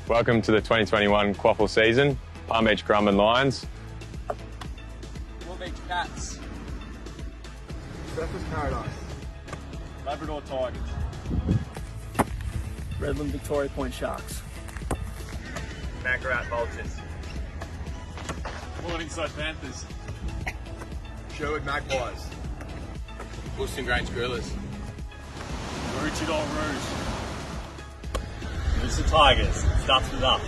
Welcome to the 2021 QAFL season. Palm Beach Currumbin Lions. Palm Beach Cats. Surfers Paradise. Labrador Tigers. Redland Victoria Point Sharks. Maccarat Vultures. Morningside Panthers. Sherwood Magpies. Woolston Grange Gorillas. Maroochydore Rouge. It's the Tigers. Starts with us.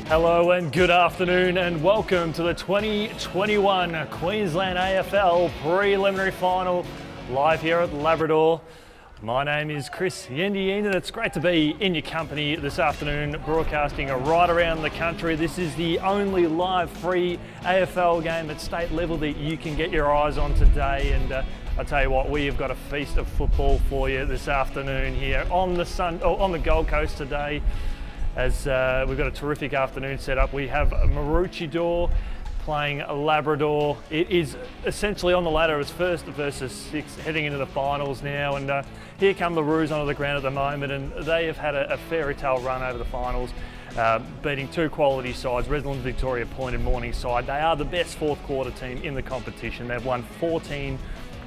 Hello and good afternoon and welcome to the 2021 Queensland AFL preliminary final live here at Labrador. My name is Chris Yendiyen and it's great to be in your company this afternoon, broadcasting right around the country. This is the only live free AFL game at state level that you can get your eyes on today, and I tell you what, we have got a feast of football for you this afternoon here on the Gold Coast today. As we've got a terrific afternoon set up. We have Maroochydore playing Labrador. It is essentially on the ladder as first versus sixth, heading into the finals now. And here come the Roos onto the ground at the moment, and they have had a fairy tale run over the finals, beating two quality sides, Redland Victoria Point and Morningside. They are the best fourth quarter team in the competition. They've won 14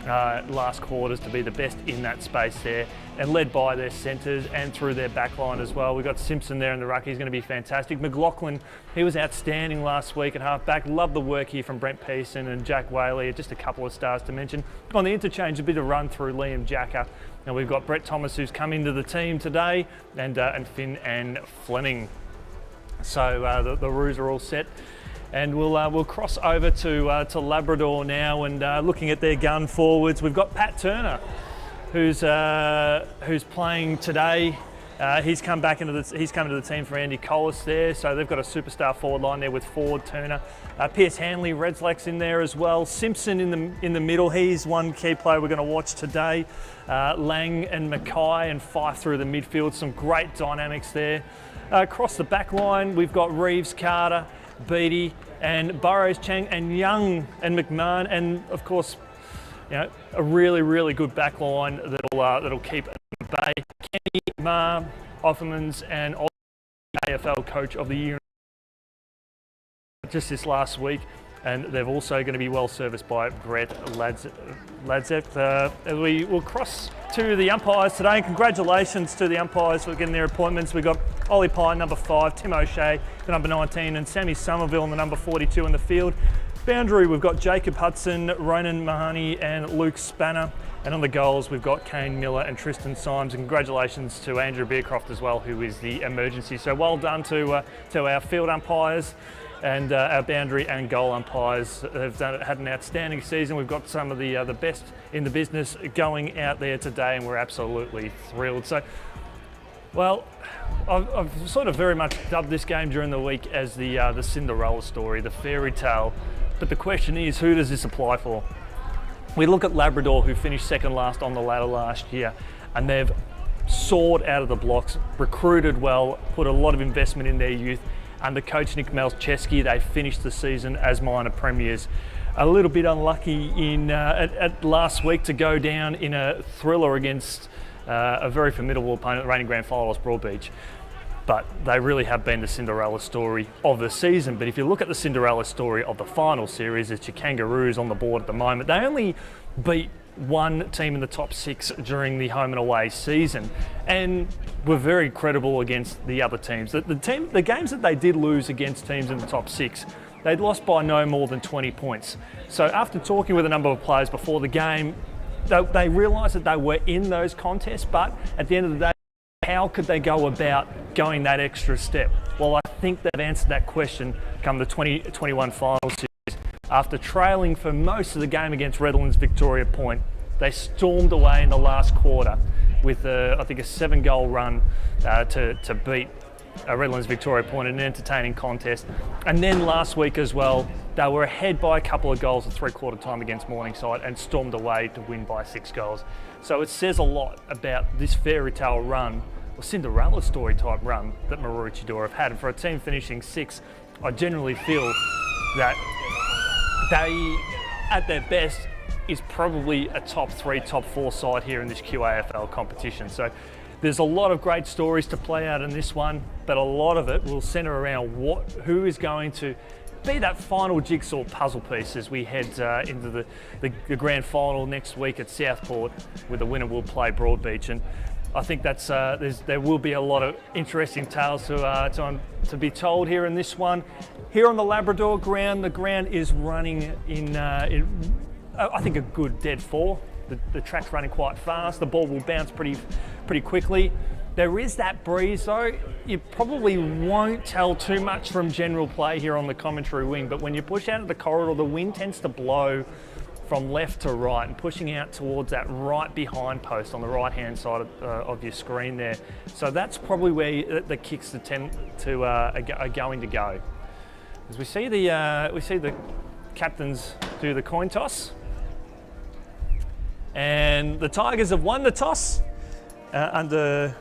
last quarters to be the best in that space there, and led by their centres and through their back line as well. We've got Simpson there in the ruck. He's going to be fantastic. McLaughlin, he was outstanding last week at half-back. Love the work here from Brent Pearson and Jack Whaley. Just a couple of stars to mention. On the interchange, a bit of run through Liam Jacker. And we've got Brett Thomas, who's come into the team today, and Finn and Fleming. So the Roos are all set. And we'll cross over to Labrador now, and looking at their gun forwards, we've got Pat Turner, who's playing today. He's come into the team for Andy Collis there, so they've got a superstar forward line there with Ford, Turner, Pierce Hanley, Redslack's in there as well. Simpson in the middle. He's one key player we're going to watch today. Lang and Mackay and Fife through the midfield. Some great dynamics there. Across the back line, we've got Reeves, Carter, Beattie and Burrows, Chang and Young and McMahon, and of course, a really, really good back line that'll keep at bay. Kenny, Ma, Offermans and AFL Coach of the Year just this last week, and they're also going to be well serviced by Brett Ladzep. We will cross to the umpires today, and congratulations to the umpires for getting their appointments. We've got Ollie Pine, number 5, Tim O'Shea, the number 19, and Sammy Somerville in the number 42 in the field. Boundary, we've got Jacob Hudson, Ronan Mahoney, and Luke Spanner. And on the goals, we've got Kane Miller and Tristan Symes. And congratulations to Andrew Beercroft as well, who is the emergency. So well done to our field umpires and our boundary and goal umpires. Have had an outstanding season. We've got some of the best in the business going out there today, and we're absolutely thrilled. So, well, I've sort of very much dubbed this game during the week as the Cinderella story, the fairy tale. But the question is, who does this apply for? We look at Labrador, who finished second last on the ladder last year, and they've soared out of the blocks, recruited well, put a lot of investment in their youth. Under coach Nick Malcheski, they finished the season as minor premiers. A little bit unlucky at last week to go down in a thriller against a very formidable opponent, reigning grand finalist Broadbeach. But they really have been the Cinderella story of the season. But if you look at the Cinderella story of the final series, it's your Kangaroos on the board at the moment. They only beat one team in the top 6 during the home and away season, and were very credible against the other teams. The games that they did lose against teams in the top 6, they'd lost by no more than 20 points. So after talking with a number of players before the game, they realised that they were in those contests, but at the end of the day, how could they go about going that extra step? Well, I think they've answered that question come the 2021 final series. After trailing for most of the game against Redlands Victoria Point, they stormed away in the last quarter with, I think, a 7-goal run to beat Redlands Victoria Point, an entertaining contest. And then last week as well, they were ahead by a couple of goals at three-quarter time against Morningside and stormed away to win by 6 goals. So it says a lot about this fairy tale run, or Cinderella story type run, that Maroochydore have had. And for a team finishing 6th, I generally feel that they, at their best, is probably a top 3, top 4 side here in this QAFL competition. So there's a lot of great stories to play out in this one, but a lot of it will centre around who is going to be that final jigsaw puzzle piece as we head into the grand final next week at Southport, where the winner will play Broadbeach. And I think that's there will be a lot of interesting tales to be told here in this one. Here on the Labrador ground, the ground is running in I think a good dead 4. The track's running quite fast. The ball will bounce pretty quickly. There is that breeze though. You probably won't tell too much from general play here on the commentary wing, but when you push out of the corridor, the wind tends to blow from left to right and pushing out towards that right behind post on the right-hand side of your screen there. So that's probably where the kicks are going to go. As we see the captains do the coin toss. And the Tigers have won the toss under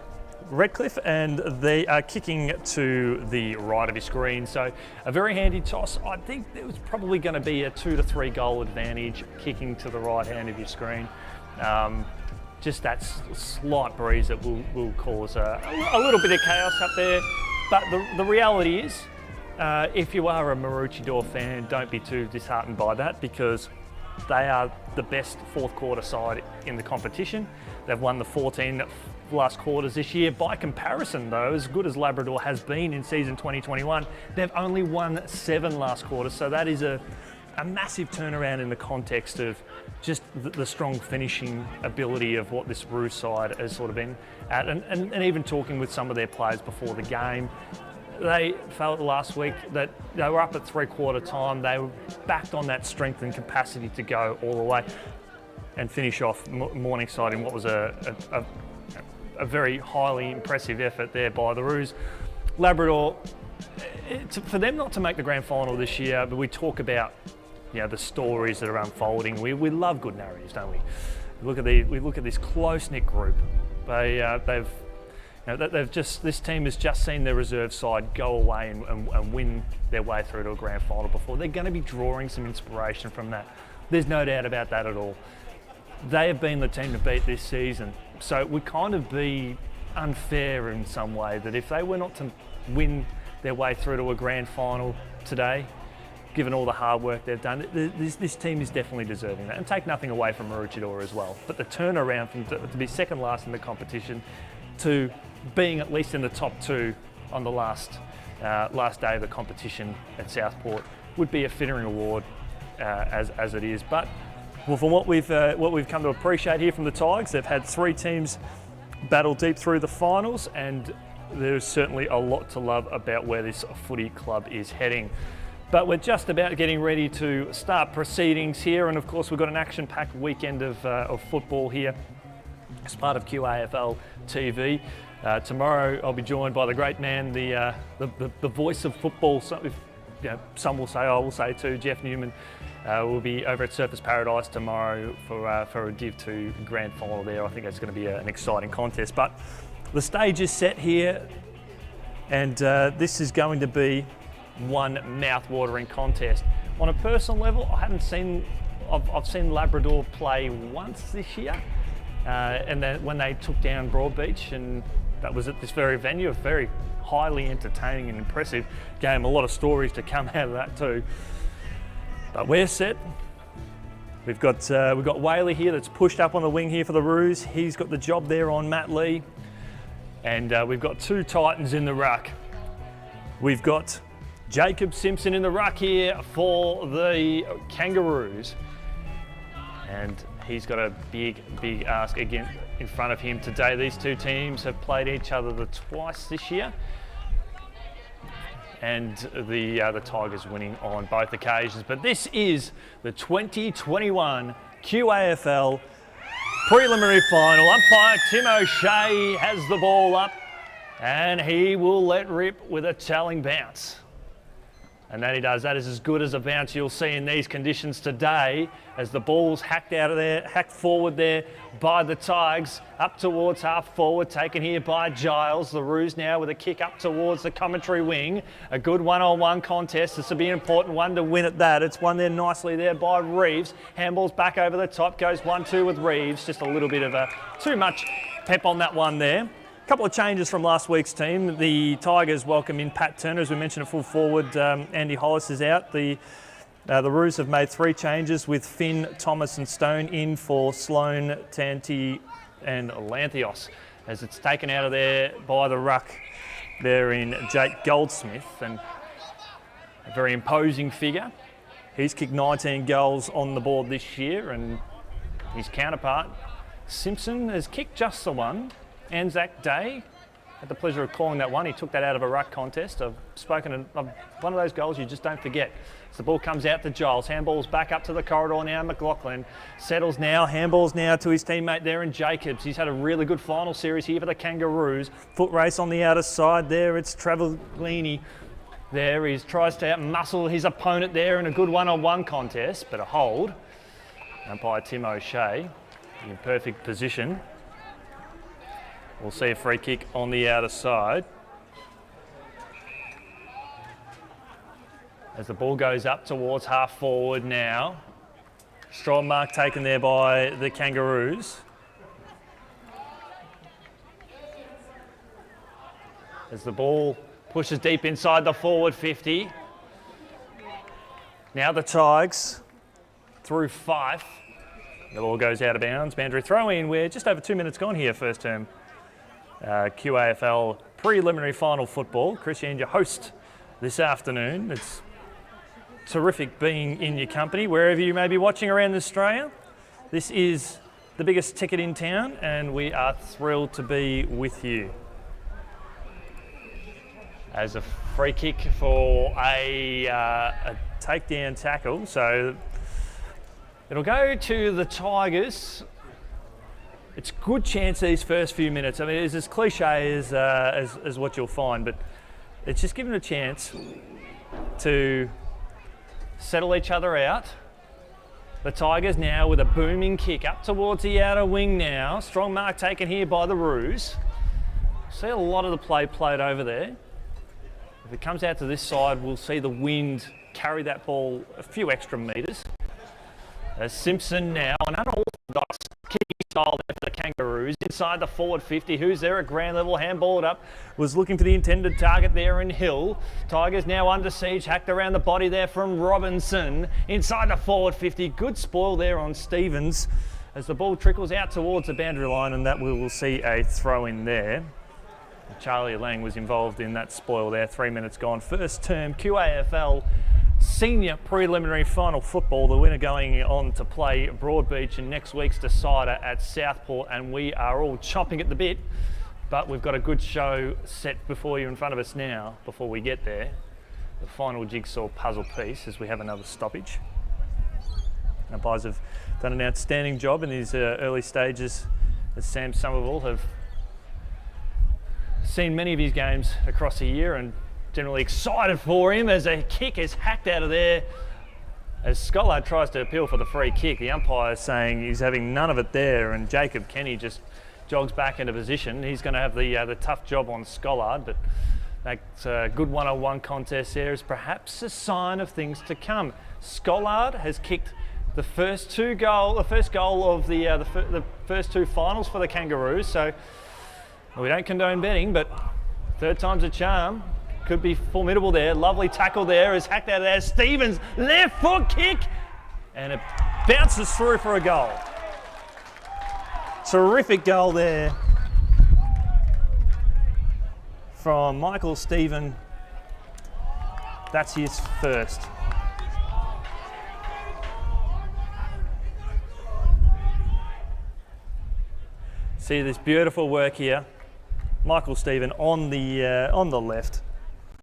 Redcliffe, and they are kicking to the right of your screen. So a very handy toss. I think it was probably going to be a 2 to 3 goal advantage kicking to the right hand of your screen. Just that slight breeze that will cause a little bit of chaos up there. But the reality is, if you are a Maroochydore fan, don't be too disheartened by that, because they are the best fourth quarter side in the competition. They've won the 14 last quarters this year. By comparison though, as good as Labrador has been in season 2021, they've only won 7 last quarters. So that is a massive turnaround in the context of just the strong finishing ability of what this Roos side has sort of been at. And even talking with some of their players before the game, they felt last week that they were up at three-quarter time. They were backed on that strength and capacity to go all the way and finish off Morningside in what was a very highly impressive effort there by the Roos. Labrador, for them not to make the grand final this year, but we talk about the stories that are unfolding. We love good narratives, don't we? We look at this close-knit group. This team has just seen their reserve side go away and win their way through to a grand final before. They're going to be drawing some inspiration from that. There's no doubt about that at all. They have been the team to beat this season. So it would kind of be unfair in some way that if they were not to win their way through to a grand final today, given all the hard work they've done, this team is definitely deserving that. And take nothing away from Maroochydore as well. But the turnaround to be second last in the competition to being at least in the top 2 on the last day of the competition at Southport would be a fitting reward as it is. But from what we've come to appreciate here from the Tigers, they've had 3 teams battle deep through the finals, and there's certainly a lot to love about where this footy club is heading. But we're just about getting ready to start proceedings here, and of course we've got an action-packed weekend of football here as part of QAFL TV. Tomorrow I'll be joined by the great man, the voice of football. Some will say, I will say too, Jeff Newman. We'll be over at Surfers Paradise tomorrow for a Div 2 grand final there. I think it's going to be an exciting contest. But the stage is set here, and this is going to be one mouth-watering contest. On a personal level, I've seen Labrador play once this year, and then when they took down Broadbeach, and that was at this very venue, a very highly entertaining and impressive game. A lot of stories to come out of that too. But we're set. We've got Whaley here that's pushed up on the wing here for the Roos. He's got the job there on Matt Lee. And we've got 2 Titans in the ruck. We've got Jacob Simpson in the ruck here for the Kangaroos. And he's got a big ask again in front of him today. These 2 teams have played each other twice this year, and the Tigers winning on both occasions. But this is the 2021 QAFL preliminary final. Umpire Tim O'Shea has the ball up. And he will let rip with a telling bounce. And that he does. That is as good as a bounce you'll see in these conditions today, as the ball's hacked out of there, hacked forward there by the Tigers, up towards half forward, taken here by Giles. The Roos now with a kick up towards the commentary wing. A good one-on-one contest. This will be an important one to win at that. It's won there nicely there by Reeves. Handball's back over the top, goes 1-2 with Reeves. Just a little bit of too much pep on that one there. Couple of changes from last week's team. The Tigers welcome in Pat Turner, as we mentioned, at full forward. Andy Hollis is out. The Roos have made 3 changes, with Finn, Thomas and Stone in for Sloan, Tanti and Lanthios, as it's taken out of there by the ruck there in Jake Goldsmith, and a very imposing figure. He's kicked 19 goals on the board this year, and his counterpart Simpson has kicked just the one. Anzac Day had the pleasure of calling that one. He took that out of a ruck contest. I've spoken of one of those goals you just don't forget. So the ball comes out to Giles. Handball's back up to the corridor now. McLaughlin settles now. Handball's now to his teammate there in Jacobs. He's had a really good final series here for the Kangaroos. Foot race on the outer side there. It's Travaglini there. He tries to outmuscle his opponent there in a good one-on-one contest, but a hold. Umpire Tim O'Shea in perfect position. We'll see a free kick on the outer side. As the ball goes up towards half forward now. Strong mark taken there by the Kangaroos. As the ball pushes deep inside the forward 50. Now the Tigers through Fife. The ball goes out of bounds. Boundary throw in. We're just over 2 minutes gone here, first term. QAFL preliminary final football. Chris and your host this afternoon. It's terrific being in your company wherever you may be watching around Australia. This is the biggest ticket in town, and we are thrilled to be with you. As a free kick for a takedown tackle, so it'll go to the Tigers. It's a good chance these first few minutes. I mean, it's as cliche as what you'll find, but it's just given a chance to settle each other out. The Tigers now with a booming kick up towards the outer wing now. Strong mark taken here by the Roos. See a lot of the play played over there. If it comes out to this side, we'll see the wind carry that ball a few extra metres. As Simpson now, an unorthodox kicking style there for the Kangaroos. Inside the forward 50, who's there at ground level, handballed up, was looking for the intended target there in Hill. Tigers now under siege, hacked around the body there from Robinson. Inside the forward 50, good spoil there on Stevens as the ball trickles out towards the boundary line, and that we will see a throw in there. Charlie Lang was involved in that spoil there. 3 minutes gone. First term QAFL Senior Preliminary Final Football. The winner going on to play Broadbeach in next week's decider at Southport, and we are all chomping at the bit, but we've got a good show set before you in front of us now. Before we get there, the final jigsaw puzzle piece, as we have another stoppage. Umpires have done an outstanding job in these early stages, as Sam Somerville have seen many of his games across the year and generally excited for him as a kick is hacked out of there. As Scollard tries to appeal for the free kick, the umpire is saying he's having none of it there, and Jacob Kenny just jogs back into position. He's going to have the tough job on Scollard, but that good one-on-one contest there is perhaps a sign of things to come. Scollard has kicked the first goal of the first 2 finals for the Kangaroos, so we don't condone betting, but third time's a charm. Could be formidable there. Lovely tackle there. Is hacked out of there. Stevens, left foot kick. And it bounces through for a goal. Terrific goal there from Michael Stephen. That's his first. See this beautiful work here. Michael Stephen on the left.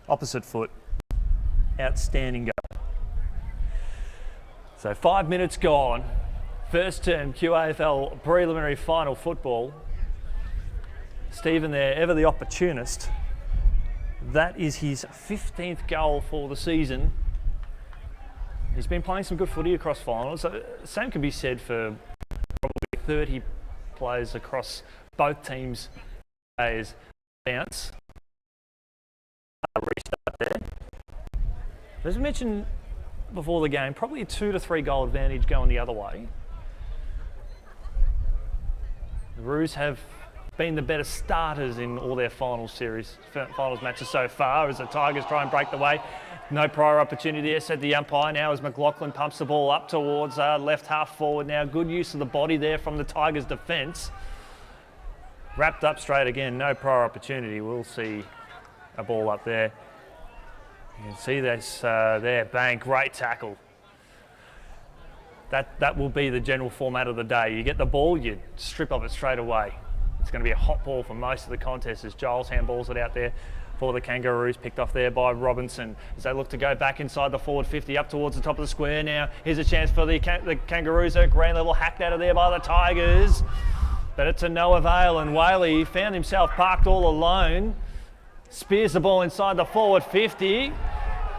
Opposite foot. Outstanding goal. So 5 minutes gone. First term QAFL preliminary final football. Stephen there, ever the opportunist. That is his 15th goal for the season. He's been playing some good footy across finals. So same can be said for probably 30 players across both teams. Bounce. Restart there. As I mentioned before the game, probably a 2 to 3 goal advantage going the other way. The Roos have been the better starters in all their finals matches so far as the Tigers try and break the way. No prior opportunity there, said the umpire. Now as McLaughlin pumps the ball up towards left half forward now. Good use of the body there from the Tigers' defence. Wrapped up straight again, no prior opportunity. We'll see a ball up there. You can see this there, bang, great tackle. That will be the general format of the day. You get the ball, you strip of it straight away. It's going to be a hot ball for most of the contest as Giles handballs it out there for the Kangaroos, picked off there by Robinson as they look to go back inside the forward 50 up towards the top of the square now. Here's a chance for the Kangaroos at ground level, hacked out of there by the Tigers. But it's to no avail, and Whaley found himself parked all alone. Spears the ball inside the forward 50.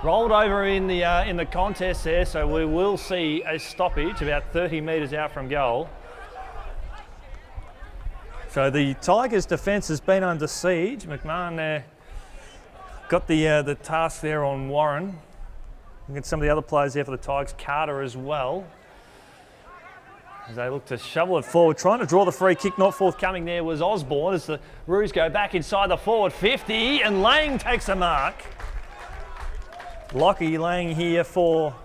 Rolled over in the contest there, so we will see a stoppage about 30 metres out from goal. So the Tigers' defence has been under siege. McMahon there got the task there on Warren. Look at some of the other players there for the Tigers, Carter as well. As they look to shovel it forward, trying to draw the free kick, not forthcoming there was Osborne as the Roos go back inside the forward 50 and Lang takes a mark. Lockie Lang here for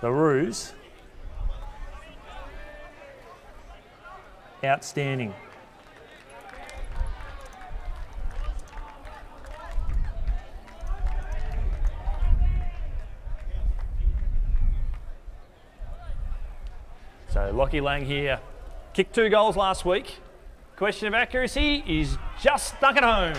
the Roos. Outstanding. So Lockie Lang here, kicked 2 goals last week. Question of accuracy, he's just stuck at home.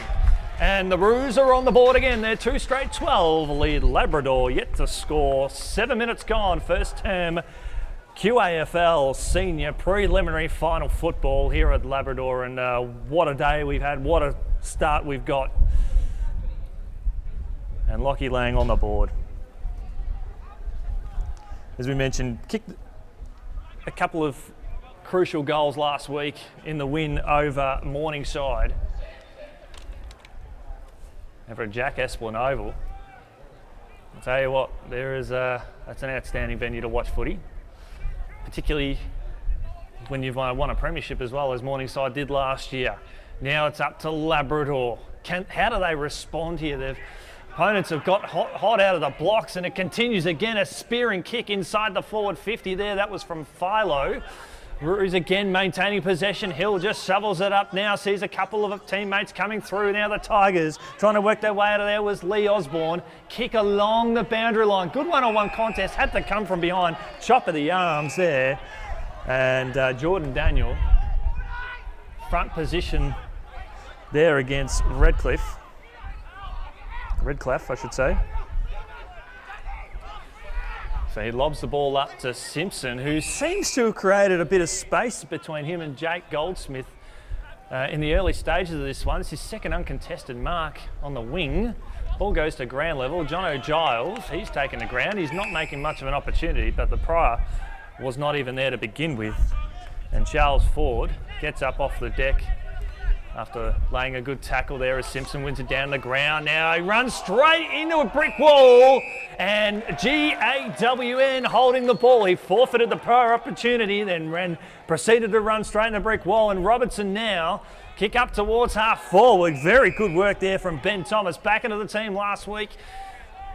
And the Roos are on the board again. They're 2 straight 12 lead Labrador yet to score. 7 minutes gone, first term QAFL senior preliminary final football here at Labrador, and what a day we've had, what a start we've got. And Lockie Lang on the board. As we mentioned, kicked a couple of crucial goals last week in the win over Morningside. And for Jack Esplin Oval, I'll tell you what, that's an outstanding venue to watch footy. Particularly when you've won a premiership as well as Morningside did last year. Now it's up to Labrador. How do they respond here? Their opponents have got hot out of the blocks, and it continues again. A spearing kick inside the forward 50 there. That was from Philo. Roos again maintaining possession. Hill just shovels it up now. Sees a couple of teammates coming through. Now the Tigers trying to work their way out of there was Lee Osborne. Kick along the boundary line. Good one-on-one contest. Had to come from behind. Chop of the arms there. And Jordan Daniel. Front position there against Redcliffe, I should say. So he lobs the ball up to Simpson, who seems to have created a bit of space between him and Jake Goldsmith in the early stages of this one. It's his second uncontested mark on the wing. Ball goes to ground level. Jono Giles, he's taken the ground. He's not making much of an opportunity, but the prior was not even there to begin with. And Charles Ford gets up off the deck after laying a good tackle there as Simpson wins it down the ground. Now he runs straight into a brick wall, and GAWN holding the ball. He forfeited the prior opportunity, then proceeded to run straight into a brick wall. And Robertson now kick up towards half forward. Very good work there from Ben Thomas, back into the team last week.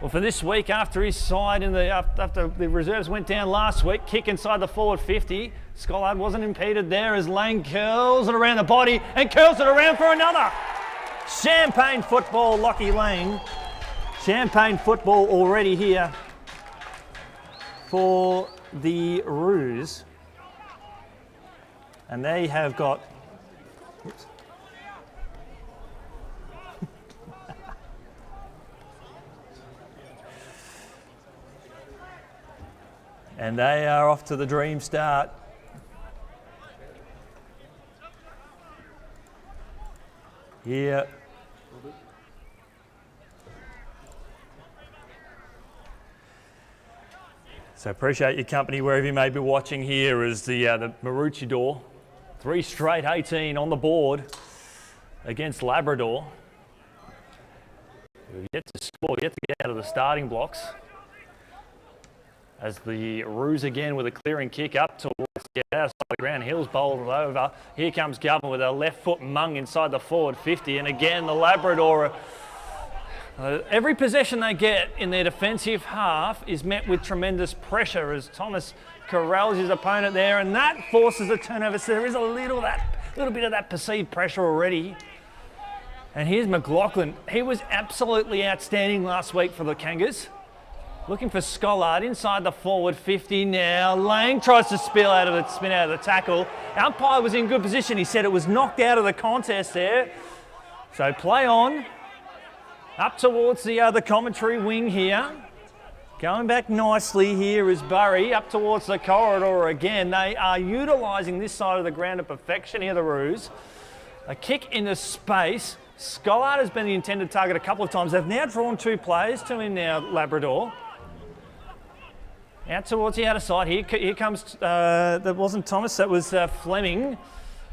Well, for this week, after his side after the reserves went down last week, kick inside the forward 50. Scollard wasn't impeded there as Lang curls it around the body and curls it around for another. Champagne football, Lockie Lang. Champagne football already here for the Roos. And they have got... Oops. And they are off to the dream start. here. So appreciate your company wherever you may be watching here as the Maroochydore, 3 straight 18 on the board against Labrador. We've yet to score, yet to get out of the starting blocks. As the Roos again with a clearing kick up towards the outside of the ground. Hills bowled over. Here comes Governor with a left foot mung inside the forward 50. And again, the Labrador, every possession they get in their defensive half is met with tremendous pressure as Thomas corrals his opponent there, and that forces a turnover. So there is a little bit of that perceived pressure already. And here's McLaughlin. He was absolutely outstanding last week for the Kangas. Looking for Scollard inside the forward 50 now. Lang tries to spin out of the tackle. Umpire was in good position. He said it was knocked out of the contest there. So play on. Up towards the commentary wing here. Going back nicely here is Burry. Up towards the corridor again. They are utilising this side of the ground to perfection here, the Roos. A kick into space. Scollard has been the intended target a couple of times. They've now drawn 2 players to him now, Labrador. Out towards the outer side. Here comes, that wasn't Thomas, that was Fleming.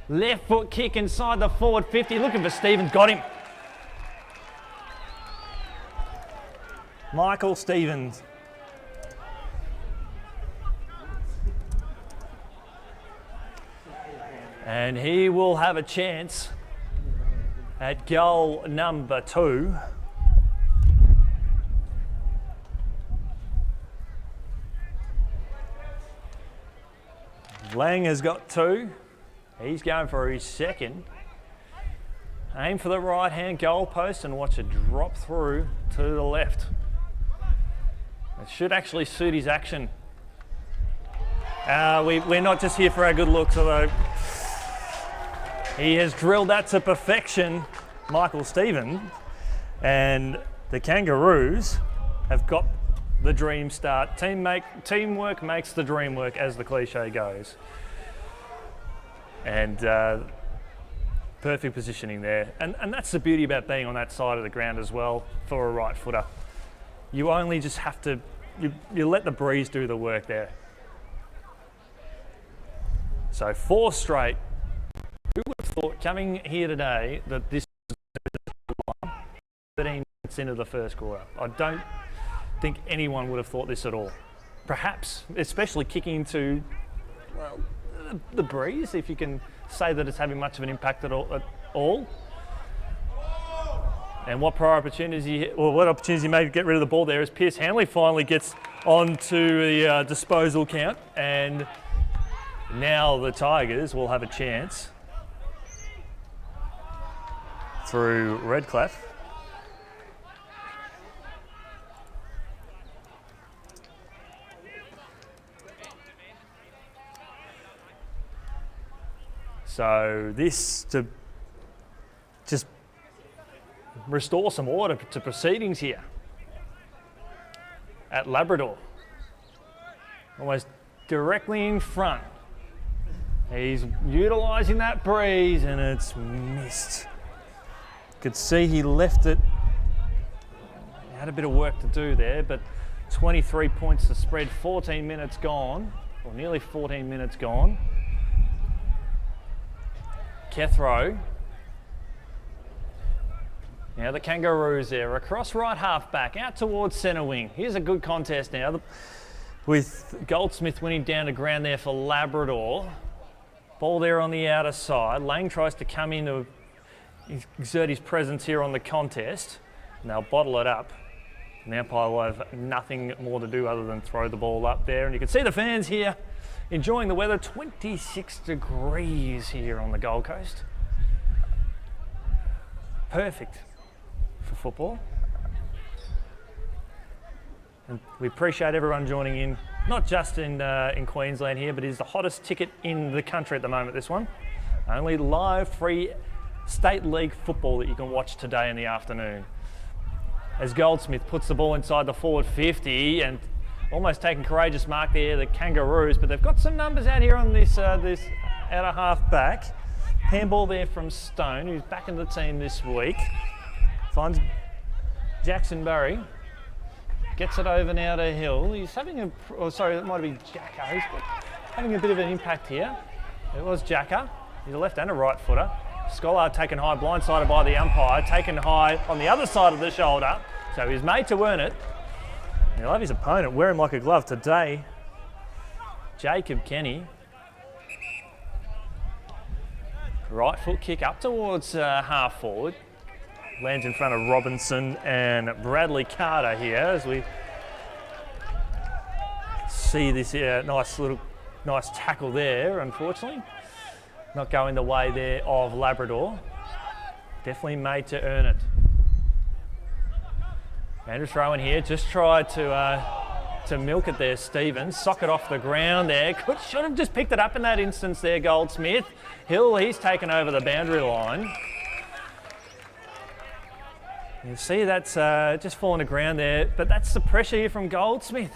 Left foot kick inside the forward 50. Looking for Stevens, got him. Michael Stevens. And he will have a chance at goal number 2. Lang has got 2. He's going for his second. Aim for the right-hand goal post and watch it drop through to the left. It should actually suit his action. We're not just here for our good looks, although he has drilled that to perfection, Michael Stevens, and the Kangaroos have got the dream start. Teamwork makes the dream work, as the cliche goes. And perfect positioning there. And that's the beauty about being on that side of the ground as well for a right footer. You only just have to, you let the breeze do the work there. So 4 straight. Who would have thought coming here today that this is 13 minutes into the first quarter? I don't think anyone would have thought this at all. Perhaps, especially kicking into, well, the breeze, if you can say that it's having much of an impact at all. And what opportunities he made to get rid of the ball there as Pierce Hanley finally gets onto the disposal count, and now the Tigers will have a chance through Redcliffe. So this to just restore some order to proceedings here at Labrador. Almost directly in front. He's utilising that breeze and it's missed. Could see he left it. He had a bit of work to do there, but 23 points to spread, 14 minutes gone, or nearly 14 minutes gone. Kethrow. Now the Kangaroos there, across right half back, out towards centre wing. Here's a good contest now, with Goldsmith winning down to ground there for Labrador. Ball there on the outer side. Lang tries to come in to exert his presence here on the contest, and they'll bottle it up. And the umpire will have nothing more to do other than throw the ball up there. And you can see the fans here enjoying the weather. 26 degrees here on the Gold Coast. Perfect for football. And we appreciate everyone joining in, not just in Queensland here, but it is the hottest ticket in the country at the moment, this one. Only live, free State League football that you can watch today in the afternoon. As Goldsmith puts the ball inside the forward 50 and almost taking courageous mark there, the Kangaroos, but they've got some numbers out here on this outer half back. Handball there from Stone, who's back in the team this week. Finds Jackson Burry. Gets it over now to Hill. He's having a, oh sorry, that might be Jacker. He's having a bit of an impact here. It was Jacker. He's a left and a right footer. Scholar taken high, blindsided by the umpire, taken high on the other side of the shoulder. So he's made to earn it. He'll have his opponent wear him like a glove today. Jacob Kenny. Right foot kick up towards half forward. Lands in front of Robinson and Bradley Carter here as we see this nice tackle there, unfortunately. Not going the way there of Labrador. Definitely made to earn it. Andrew throw in here, just tried to milk it there, Stevens. Sock it off the ground there. Should have just picked it up in that instance there, Goldsmith. Hill, he's taken over the boundary line. You see that's just fallen to ground there, but that's the pressure here from Goldsmith.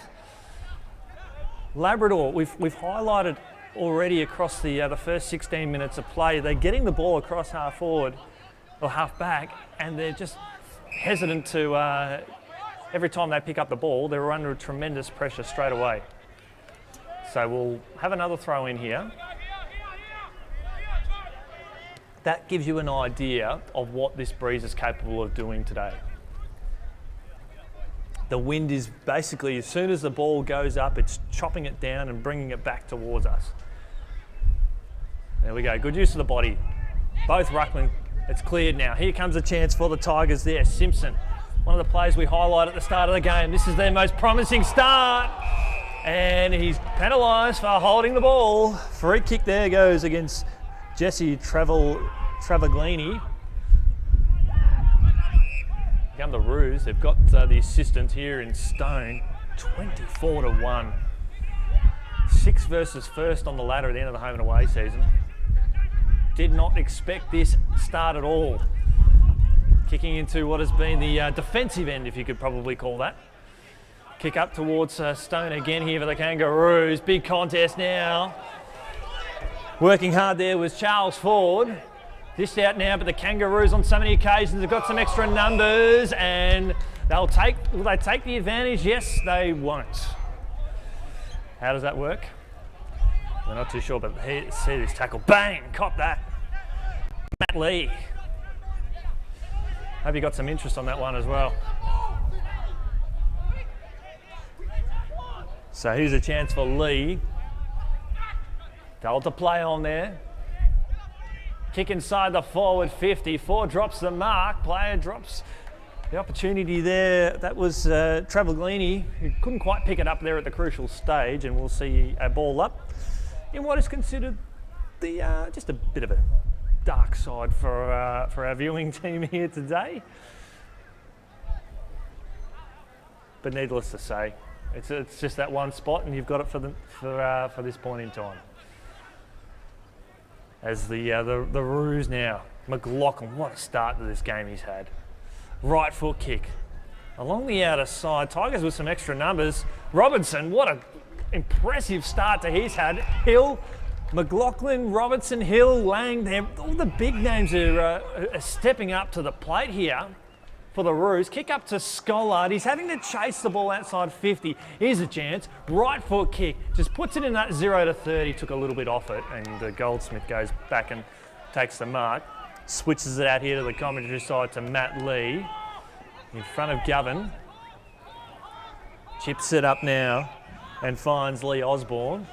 Labrador, we've highlighted already across the first 16 minutes of play. They're getting the ball across half forward or half back, and they're just hesitant to, every time they pick up the ball, they're under tremendous pressure straight away. So we'll have another throw in here. That gives you an idea of what this breeze is capable of doing today. The wind is basically, as soon as the ball goes up, it's chopping it down and bringing it back towards us. There we go, good use of the body. Both ruckman, it's cleared now. Here comes a chance for the Tigers there. Simpson, one of the players we highlight at the start of the game. This is their most promising start. And he's penalised for holding the ball. Free kick there goes against Jesse Travaglini. Come the Roos, they've got the assistant here in Stone, 24-1. 6 versus first on the ladder at the end of the home and away season. Did not expect this start at all. Kicking into what has been the defensive end, if you could probably call that. Kick up towards Stone again here for the Kangaroos. Big contest now. Working hard there was Charles Ford. Dished out now, but the Kangaroos on so many occasions have got some extra numbers, and will they take the advantage? Yes, they won't. How does that work? We're not too sure, but see this tackle. Bang! Cop that. Matt Lee. Hope you got some interest on that one as well. So here's a chance for Lee. Told to play on there. Kick inside the forward 50. Ford drops the mark. Player drops the opportunity there. That was Travaglini, who couldn't quite pick it up there at the crucial stage, and we'll see a ball up in what is considered the just a bit of a dark side for our viewing team here today. But needless to say, it's just that one spot, and you've got it for this point in time. As the Roos now, McLaughlin, what a start to this game he's had. Right foot kick along the outer side. Tigers with some extra numbers. Robinson, what an impressive start to he's had. Hill, McLaughlin, Robertson, Hill, Lang, all the big names are stepping up to the plate here for the Roos. Kick up to Scollard. He's having to chase the ball outside 50. Here's a chance. Right foot kick. Just puts it in that 0-30. Took a little bit off it, and Goldsmith goes back and takes the mark. Switches it out here to the commentary side to Matt Lee. In front of Govan. Chips it up now and finds Lee Osborne.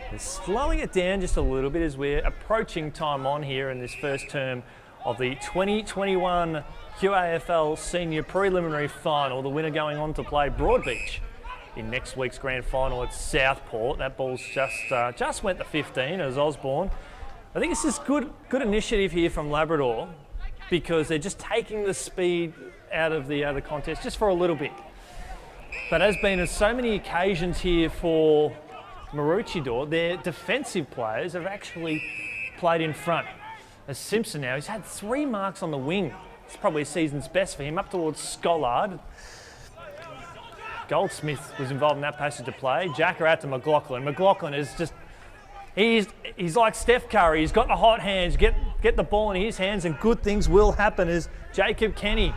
He's slowing it down just a little bit as we're approaching time on here in this first term of the 2021 QAFL Senior Preliminary Final. The winner going on to play Broadbeach in next week's grand final at Southport. That ball's just went to 15 as Osborne. I think this is good initiative here from Labrador, because they're just taking the speed out of the contest just for a little bit. But as been on so many occasions here for Maroochydore, their defensive players have actually played in front. As Simpson now, he's had 3 marks on the wing. It's probably a season's best for him, up towards Scollard. Goldsmith was involved in that passage of play. Jacker out to McLaughlin. McLaughlin is just, he's like Steph Curry. He's got the hot hands, get the ball in his hands and good things will happen as Jacob Kenny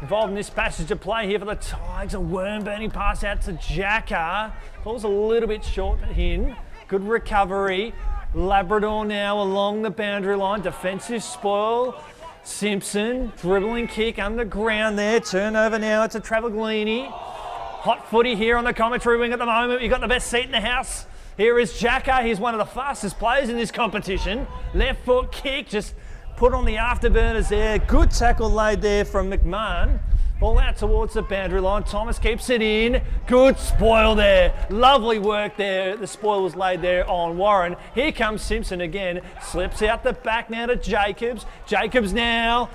involved in this passage of play here for the Tigers. A worm-burning pass out to Jacker. Falls a little bit short to him. Good recovery. Labrador now along the boundary line. Defensive spoil. Simpson, dribbling kick underground there. Turnover now to Travaglini. Hot footy here on the commentary wing at the moment. You've got the best seat in the house. Here is Jacker. He's one of the fastest players in this competition. Left foot kick, just put on the afterburners there. Good tackle laid there from McMahon. Ball out towards the boundary line. Thomas keeps it in. Good spoil there. Lovely work there. The spoil was laid there on Warren. Here comes Simpson again. Slips out the back now to Jacobs. Jacobs now.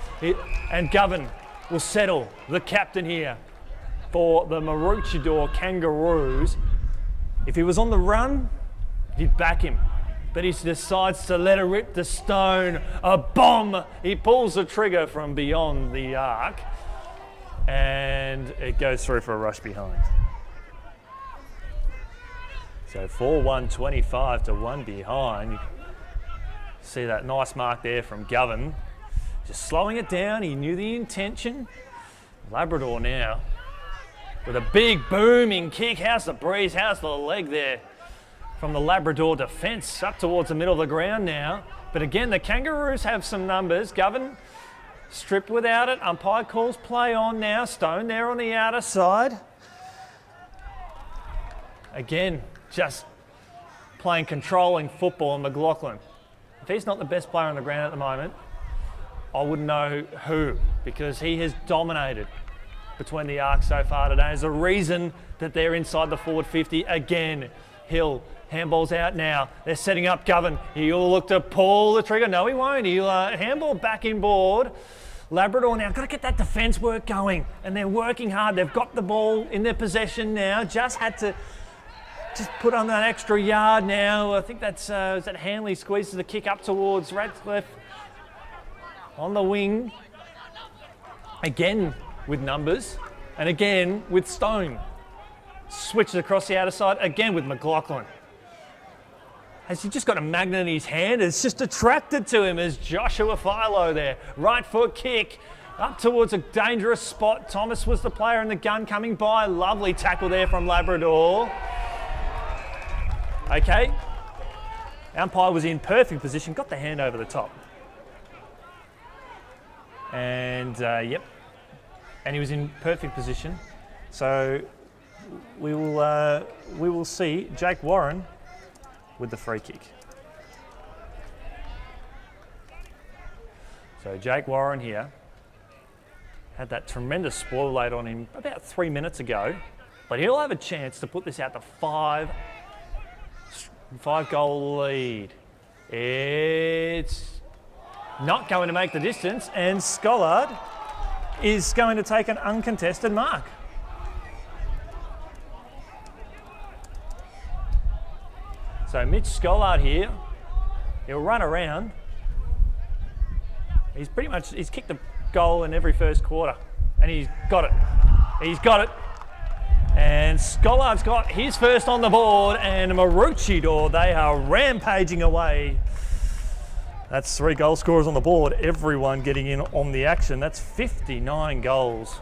And Govan will settle, the captain here for the Maroochydore Kangaroos. If he was on the run, you'd back him. But he decides to let it rip the stone. A bomb. He pulls the trigger from beyond the arc. And it goes through for a rush behind. So 4-1-25 to 1 behind. You see that nice mark there from Govan. Just slowing it down. He knew the intention. Labrador now with a big booming kick. How's the breeze? How's the leg there from the Labrador defence up towards the middle of the ground now. But again, the Kangaroos have some numbers. Govan stripped without it. Umpire calls play on now. Stone there on the outer side. Again, just playing controlling football in McLaughlin. If he's not the best player on the ground at the moment, I wouldn't know who, because he has dominated between the arcs so far today. There's a reason that they're inside the forward 50 again. Hill, handball's out now. They're setting up Govan. He'll look to pull the trigger. No, he won't. He'll handball back inboard. Labrador now, got to get that defence work going. And they're working hard. They've got the ball in their possession now. Just had to put on that extra yard now. I think that's is that Hanley squeezes the kick up towards Radcliffe on the wing. Again with numbers. And again with Stone. Switches across the outer side. Again with McLaughlin. Has he just got a magnet in his hand? It's just attracted to him as Joshua Philo there. Right foot kick up towards a dangerous spot. Thomas was the player in the gun coming by. Lovely tackle there from Labrador. Okay. Umpire was in perfect position. Got the hand over the top. And yep. And he was in perfect position. So we will see Jake Warren with the free kick. So Jake Warren here had that tremendous spoil laid on him about 3 minutes ago, but he'll have a chance to put this out to five goal lead. It's not going to make the distance, and Scollard is going to take an uncontested mark. So Mitch Scollard here, he'll run around. He's kicked the goal in every first quarter, and he's got it. He's got it. And Scollard's got his first on the board, and Maroochydore, they are rampaging away. That's 3 goal scorers on the board, everyone getting in on the action. That's 59 goals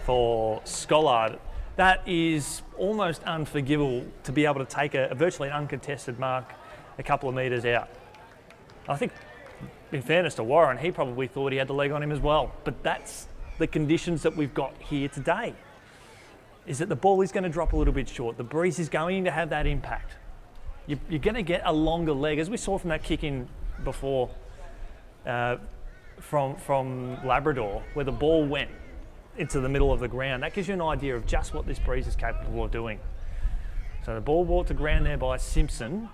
for Scollard. That is almost unforgivable to be able to take a virtually uncontested mark a couple of metres out. I think, in fairness to Warren, he probably thought he had the leg on him as well. But that's the conditions that we've got here today, is that the ball is going to drop a little bit short. The breeze is going to have that impact. You're going to get a longer leg, as we saw from that kick in before from Labrador, where the ball went into the middle of the ground. That gives you an idea of just what this breeze is capable of doing. So the ball brought to ground there by Simpson.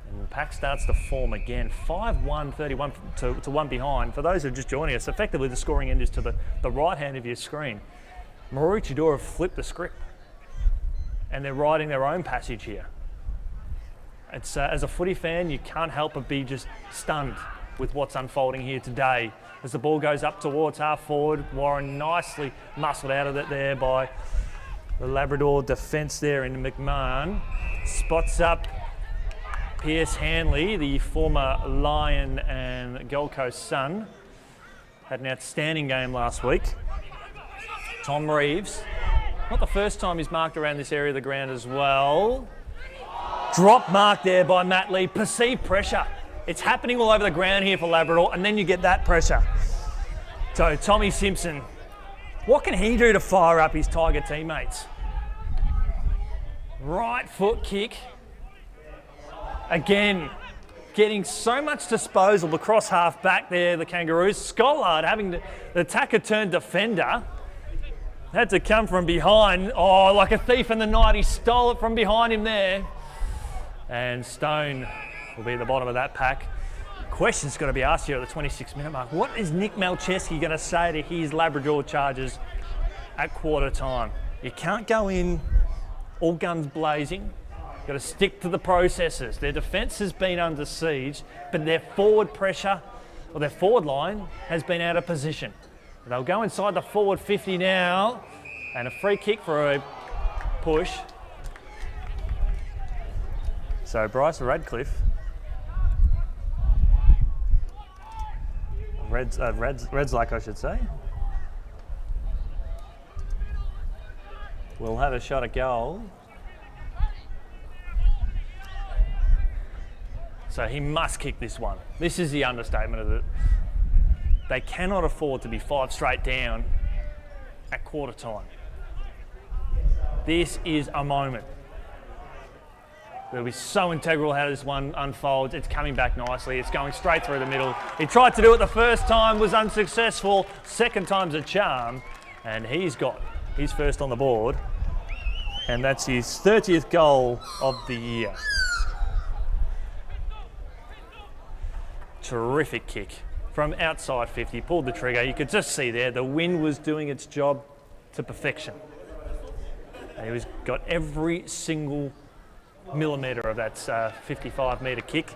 And the pack starts to form again. 5-1, 31 to 1 behind. For those who are just joining us, effectively the scoring end is to the right hand of your screen. Maroochydore have flipped the script, and they're riding their own passage here. It's as a footy fan, you can't help but be just stunned with what's unfolding here today. As the ball goes up towards half forward, Warren nicely muscled out of it there by the Labrador defence there in McMahon. Spots up Pierce Hanley, the former Lion and Gold Coast Sun, had an outstanding game last week. Tom Reeves, not the first time he's marked around this area of the ground as well. Drop mark there by Matt Lee. Perceived pressure. It's happening all over the ground here for Labrador, and then you get that pressure. So Tommy Simpson, what can he do to fire up his Tiger teammates? Right foot kick. Again, getting so much disposal across half back there, the Kangaroos. Scollard having the attacker turn defender. Had to come from behind. Oh, like a thief in the night, he stole it from behind him there. And Stone will be at the bottom of that pack. Question's got to be asked here at the 26-minute mark. What is Nick Malcheski going to say to his Labrador Chargers at quarter time? You can't go in all guns blazing. You've got to stick to the processes. Their defence has been under siege, but their forward pressure, or their forward line, has been out of position. They'll go inside the forward 50 now, and a free kick for a push. So Bryce Radcliffe, Redslake I should say, will have a shot at goal. So he must kick this one. This is the understatement of it. They cannot afford to be 5 straight down at quarter time. This is a moment. It'll be so integral how this one unfolds. It's coming back nicely. It's going straight through the middle. He tried to do it the first time, was unsuccessful. Second time's a charm. And he's got his first on the board. And that's his 30th goal of the year. Terrific kick from outside 50. Pulled the trigger. You could just see there the wind was doing its job to perfection. And he got every single millimetre of that 55-metre kick.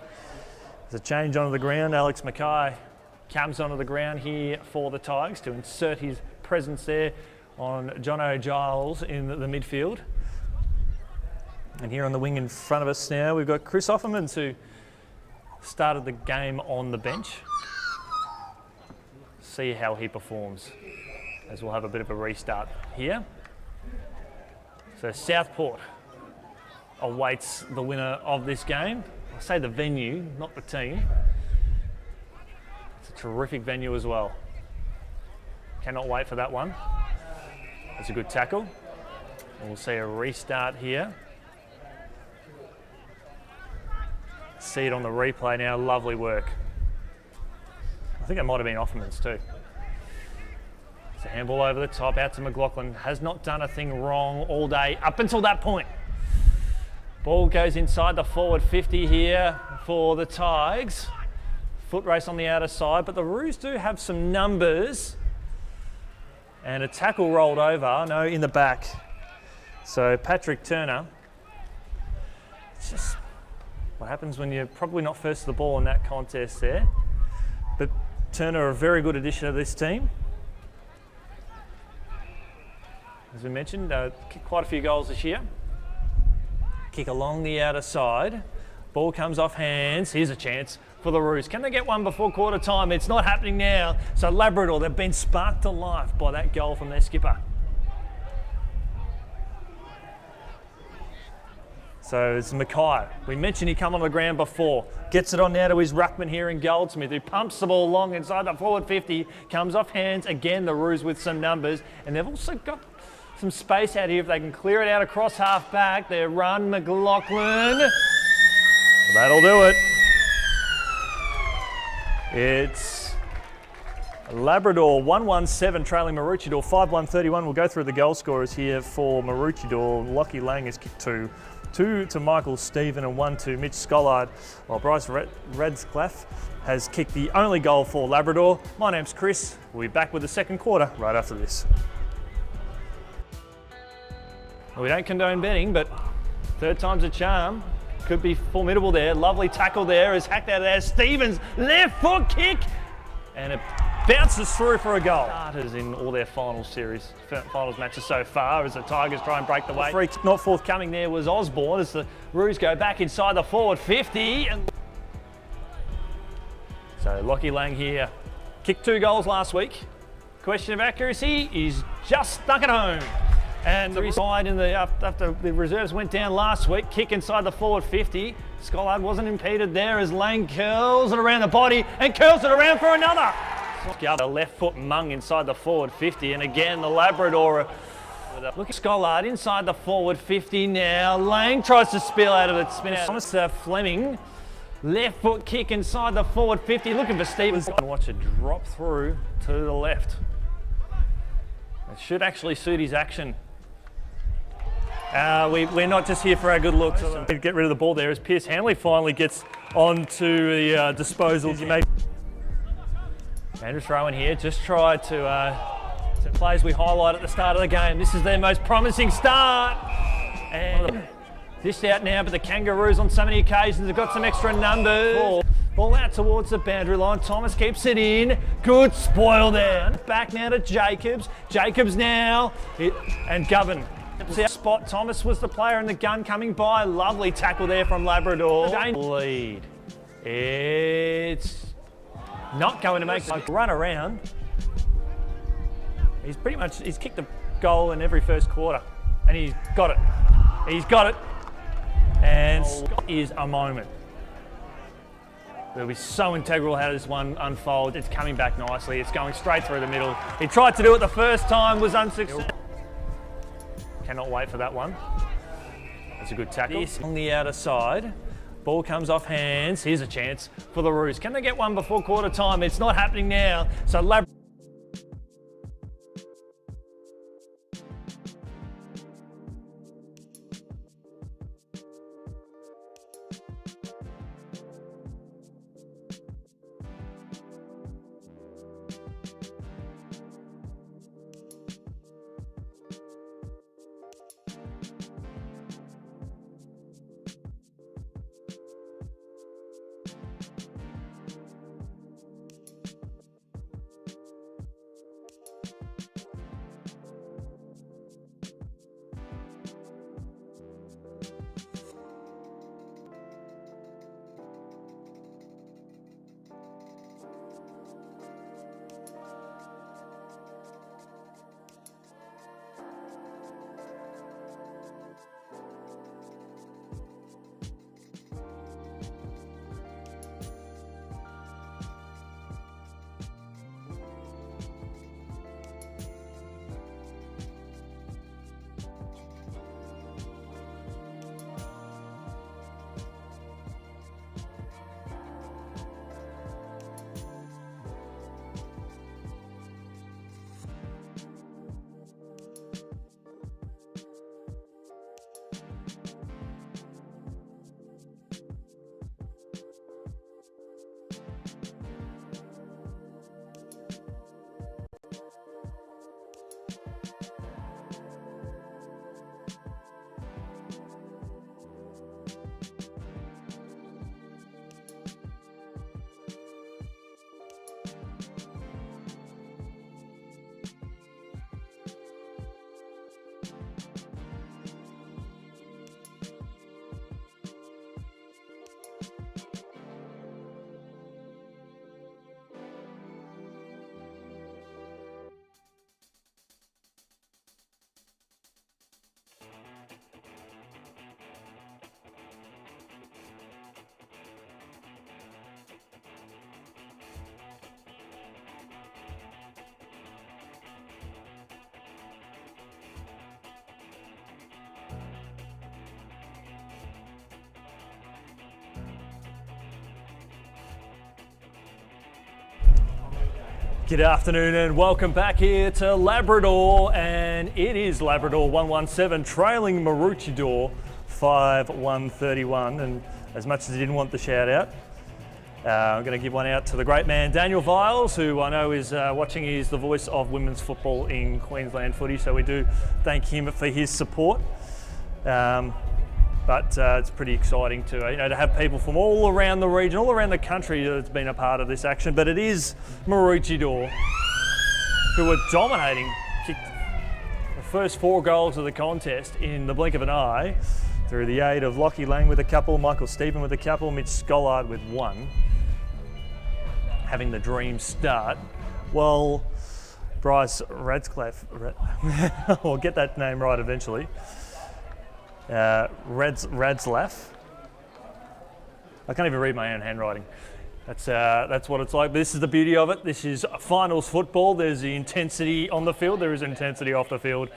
There's a change onto the ground. Alex Mackay comes onto the ground here for the Tigers to insert his presence there on Jono Giles in the midfield. And here on the wing in front of us now, we've got Chris Offermans, who started the game on the bench. See how he performs, as we'll have a bit of a restart here. So Southport awaits the winner of this game. I say the venue, not the team. It's a terrific venue as well. Cannot wait for that one. That's a good tackle. And we'll see a restart here. See it on the replay now. Lovely work. I think it might have been Offermans too. It's a handball over the top, out to McLaughlin. Has not done a thing wrong all day up until that point. Ball goes inside the forward 50 here for the Tigers. Foot race on the outer side, but the Roos do have some numbers. And a tackle rolled over, no, in the back. So Patrick Turner. It's just what happens when you're probably not first to the ball in that contest there. But Turner, a very good addition to this team. As we mentioned, kicked quite a few goals this year. Kick along the outer side. Ball comes off hands. Here's a chance for the Roos. Can they get one before quarter time? It's not happening now. So Labrador, they've been sparked to life by that goal from their skipper. So it's Mackay. We mentioned he come on the ground before. Gets it on now to his ruckman here in Goldsmith, who pumps the ball long inside the forward 50. Comes off hands. Again, the Roos with some numbers. And they've also got some space out here if they can clear it out across half back. Their run, McLaughlin. That'll do it. It's Labrador 117 trailing Maroochydore 5-1-31. We'll go through the goal scorers here for Maroochydore. Lockie Lang has kicked 2 to Michael Stephen and 1 to Mitch Scollard, while Bryce Redcliffe has kicked the only goal for Labrador. My name's Chris. We'll be back with the second quarter right after this. We don't condone betting, but third time's a charm. Could be formidable there. Lovely tackle there. Is hacked out of there. Stevens, left foot kick. And it bounces through for a goal. Starters in all their finals matches so far as the Tigers try and break the way. Free not forthcoming there was Osborne as the Roos go back inside the forward 50. So Lockie Lang here, kicked 2 goals last week. Question of accuracy is just stuck at home. And the side in the after the reserves went down last week, kick inside the forward 50. Scollard wasn't impeded there as Lang curls it around the body and curls it around for another. A left foot mung inside the forward 50, and again the Labrador. Look at Scollard inside the forward 50 now. Lang tries to spill out of it, spin out. Thomas Fleming, left foot kick inside the forward 50, looking for Stevens. Watch it drop through to the left. It should actually suit his action. We're not just here for our good looks. Get rid of the ball there as Pierce Hanley finally gets onto the disposal. Andrew Rowan here just tried to plays we highlight at the start of the game. This is their most promising start. And dished out now, but the Kangaroos on so many occasions have got some extra numbers. Ball out towards the boundary line. Thomas keeps it in. Good spoil there. Back now to Jacobs. Jacobs now. And Govan. Spot. Thomas was the player in the gun coming by. Lovely tackle there from Labrador. Lead. It's not going to make a run around. He's kicked a goal in every first quarter. And he's got it. He's got it. And is a moment. It'll be so integral how this one unfolds. It's coming back nicely. It's going straight through the middle. He tried to do it the first time, was unsuccessful. Cannot wait for that one. That's a good tackle. On the outer side, ball comes off hands. Here's a chance for the Roos. Can they get one before quarter time? It's not happening now. So good afternoon and welcome back here to Labrador, and it is Labrador 117 trailing Maroochydore 5-1-31, and as much as I didn't want the shout out, I'm going to give one out to the great man Daniel Viles, who I know is watching. He's the voice of women's football in Queensland footy, so we do thank him for his support. But it's pretty exciting to have people from all around the region, all around the country that's been a part of this action. But it is Maroochydore who are dominating, kicked the first 4 goals of the contest in the blink of an eye through the aid of Lockie Lang with a couple, Michael Stephen with a couple, Mitch Scollard with 1, having the dream start. Well, Bryce Radscliffe, I'll get that name right eventually. Radslaff. I can't even read my own handwriting. That's what it's like. But this is the beauty of it. This is finals football. There's the intensity on the field. There is intensity off the field.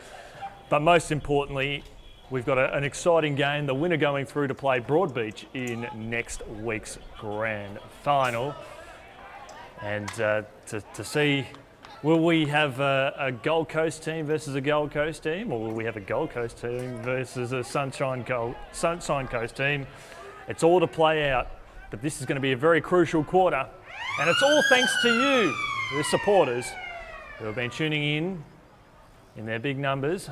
But most importantly, we've got an exciting game. The winner going through to play Broadbeach in next week's grand final. And to see, will we have a Gold Coast team versus a Gold Coast team, or will we have a Gold Coast team versus a Sunshine Coast team? It's all to play out, but this is going to be a very crucial quarter, and it's all thanks to you, the supporters, who have been tuning in their big numbers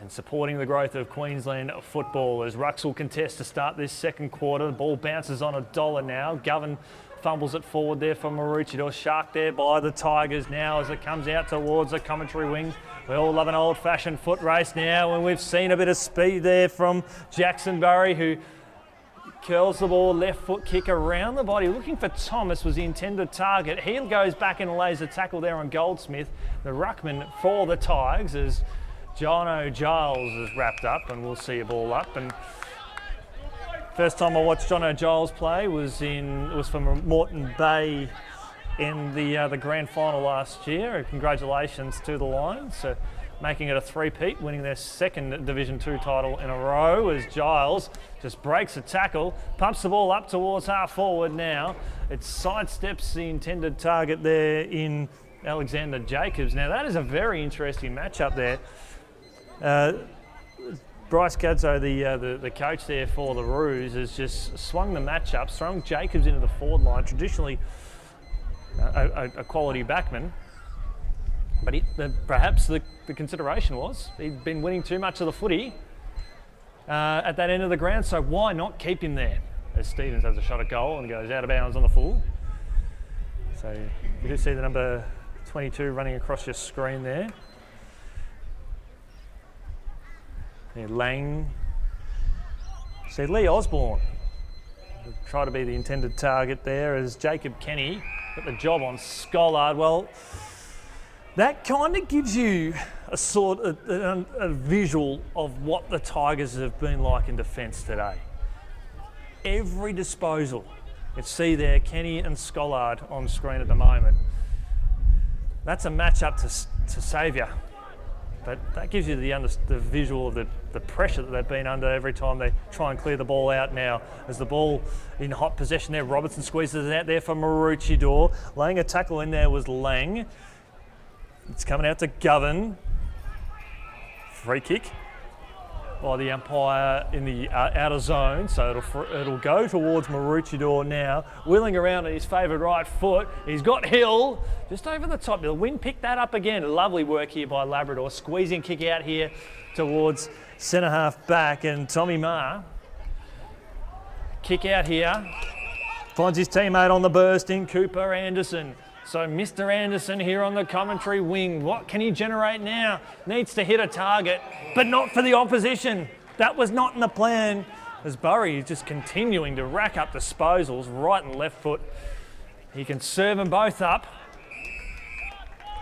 and supporting the growth of Queensland football. As Rucks will contest to start this second quarter. The ball bounces on $1 now. Govan fumbles it forward there for Maroochydore. Shark there by the Tigers now as it comes out towards the commentary wing. We all love an old-fashioned foot race now, and we've seen a bit of speed there from Jackson Burry, who curls the ball, left foot kick around the body. Looking for Thomas was the intended target. He goes back and lays a tackle there on Goldsmith. The ruckman for the Tigers as Jono Giles is wrapped up, and we'll see a ball up. And first time I watched Jono Giles play was from Moreton Bay in the grand final last year. Congratulations to the Lions, making it a three-peat, winning their second Division 2 title in a row as Giles just breaks a tackle, pumps the ball up towards half forward now. It sidesteps the intended target there in Alexander Jacobs. Now that is a very interesting matchup there. Bryce Gadzo, the coach there for the Roos, has just swung the matchup, throwing Jacobs into the forward line, traditionally a quality backman. But perhaps the consideration was he'd been winning too much of the footy at that end of the ground, so why not keep him there? As Stevens has a shot at goal and goes out of bounds on the full. So you do see the number 22 running across your screen there. Lang. See Lee Osborne try to be the intended target there as Jacob Kenny got the job on Scollard. Well, that kind of gives you a visual of what the Tigers have been like in defence today. Every disposal. You see there Kenny and Scollard on screen at the moment. That's a matchup to saviour. But that gives you the visual of the pressure that they've been under every time they try and clear the ball out now. As the ball in hot possession there, Robertson squeezes it out there for Maroochydore. Laying a tackle in there was Lang. It's coming out to Govan. Free kick by the umpire in the outer zone, so it'll go towards Maroochydore now, wheeling around on his favoured right foot. He's got Hill just over the top. The wind picked that up again. Lovely work here by Labrador, squeezing kick out here towards centre half back, and Tommy Marr kick out here, finds his teammate on the burst in Cooper Anderson. So Mr. Anderson here on the commentary wing. What can he generate now? Needs to hit a target, but not for the opposition. That was not in the plan. As Burry is just continuing to rack up disposals, right and left foot. He can serve them both up.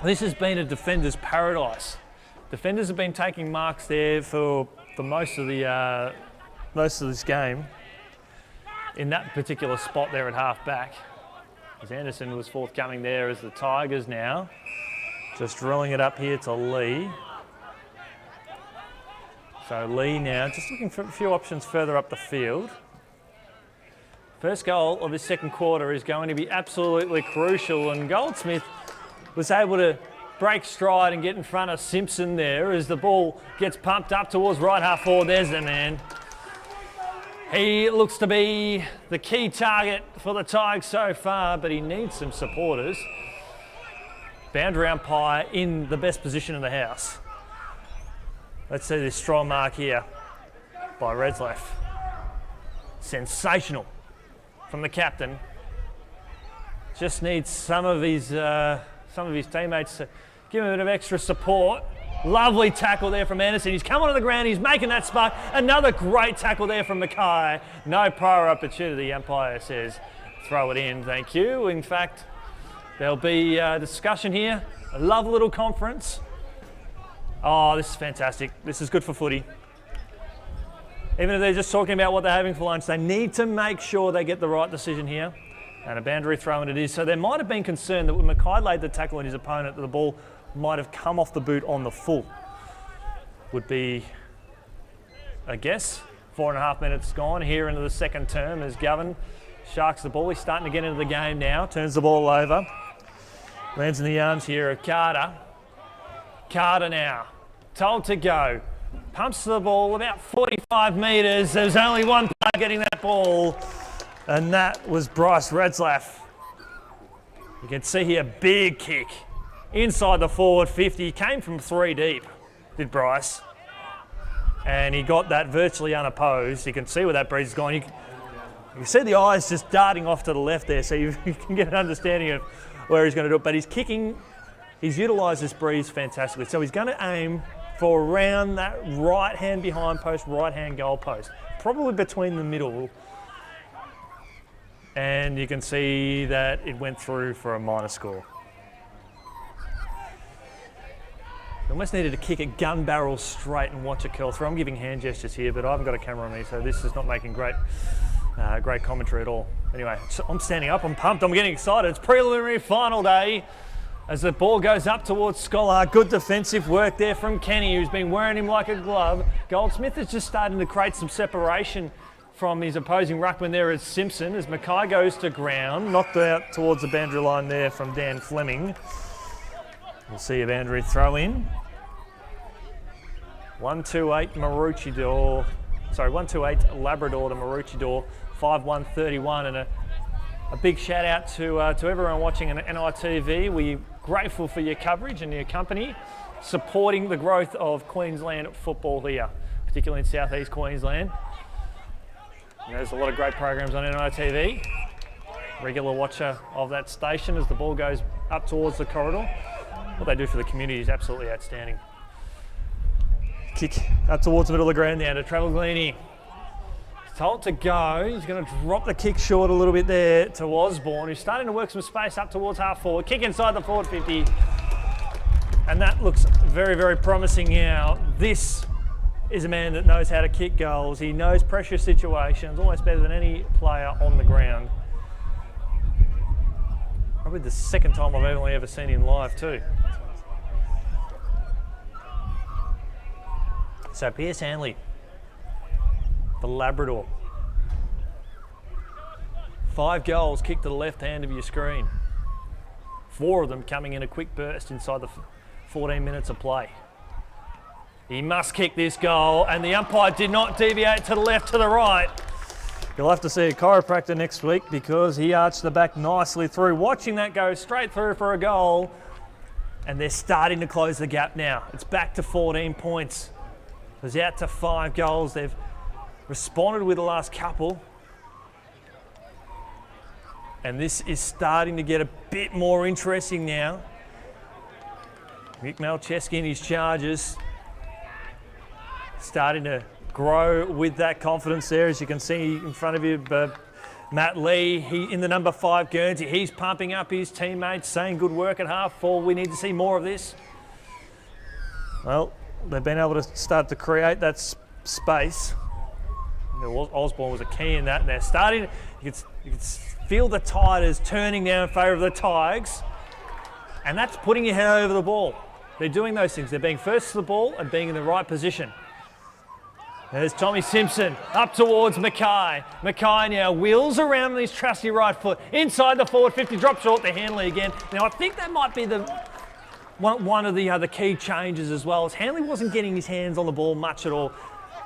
This has been a defender's paradise. Defenders have been taking marks there for most of this game. In that particular spot there at half back. As Anderson was forthcoming there as the Tigers now. Just drilling it up here to Lee. So Lee now just looking for a few options further up the field. First goal of this second quarter is going to be absolutely crucial, and Goldsmith was able to break stride and get in front of Simpson there as the ball gets pumped up towards right half forward. There's the man. He looks to be the key target for the Tigers so far, but he needs some supporters. Boundary umpire in the best position in the house. Let's see this strong mark here. by Redsleff. Sensational from the captain. Just needs some of his teammates to give him a bit of extra support. Lovely tackle there from Anderson. He's come onto the ground. He's making that spark. Another great tackle there from Mackay. No prior opportunity. The umpire says, throw it in. Thank you. In fact, there'll be discussion here. A lovely little conference. Oh, this is fantastic. This is good for footy. Even if they're just talking about what they're having for lunch, they need to make sure they get the right decision here. And a boundary throw in it is. So there might have been concern that when Mackay laid the tackle on his opponent, that the ball might have come off the boot on the full. Would be a guess. 4.5 minutes gone here into the second term as Gavin sharks the ball. He's starting to get into the game now. Turns the ball over. Lands in the arms here of Carter. Carter now. Told to go. Pumps the ball about 45 metres. There's only one player getting that ball, and that was Bryce Redsleff. You can see here, big kick inside the forward 50. He came from 3 deep, did Bryce. And he got that virtually unopposed. You can see where that breeze is going. You can see the eyes just darting off to the left there, so you can get an understanding of where he's going to do it. But he's kicking, he's utilised this breeze fantastically. So he's going to aim for around that right hand behind post, right hand goal post. Probably between the middle. And you can see that it went through for a minor score. You almost needed to kick it gun barrel straight and watch it curl through. I'm giving hand gestures here, but I haven't got a camera on me, so this is not making great commentary at all. Anyway, so I'm standing up, I'm pumped, I'm getting excited. It's preliminary final day as the ball goes up towards Scholar. Good defensive work there from Kenny, who's been wearing him like a glove. Goldsmith is just starting to create some separation from his opposing ruckman there as Simpson, as Mackay goes to ground, knocked out towards the boundary line there from Dan Fleming. We'll see a boundary throw in. 128 Maroochydore, sorry, 128 Labrador to Maroochydore, 5-1-31, and a big shout out to everyone watching on NITV. We're grateful for your coverage and your company, supporting the growth of Queensland football here, particularly in southeast Queensland. There's a lot of great programs on NITV. Regular watcher of that station as the ball goes up towards the corridor. What they do for the community is absolutely outstanding. Kick up towards the middle of the ground now to Travaglini. He's told to go. He's going to drop the kick short a little bit there to Osborne, who's starting to work some space up towards half forward. Kick inside the forward 50. And that looks very, very promising now. This is a man that knows how to kick goals. He knows pressure situations almost better than any player on the ground. Probably the second time I've only ever seen him live too. So Pierce Hanley for Labrador. 5 goals kicked to the left hand of your screen. 4 of them coming in a quick burst inside the 14 minutes of play. He must kick this goal, and the umpire did not deviate to the left, to the right. You'll have to see a chiropractor next week because he arched the back nicely through. Watching that go straight through for a goal, and they're starting to close the gap now. It's back to 14 points. It was out to 5 goals. They've responded with the last couple. And this is starting to get a bit more interesting now. Mick Malcheski and his Chargers starting to grow with that confidence there, as you can see in front of you. Matt Lee, he in the number 5 Guernsey, he's pumping up his teammates, saying good work at half forward. We need to see more of this. Well, they've been able to start to create that space. Osborne was a key in that, and they're starting. You can feel the tide is turning now in favour of the Tigers, and that's putting your head over the ball. They're doing those things. They're being first to the ball and being in the right position. There's Tommy Simpson up towards Mackay. Mackay now wheels around with his trusty right foot inside the forward 50, drops short to Hanley again. Now I think that might be one of the key changes as well, as Hanley wasn't getting his hands on the ball much at all.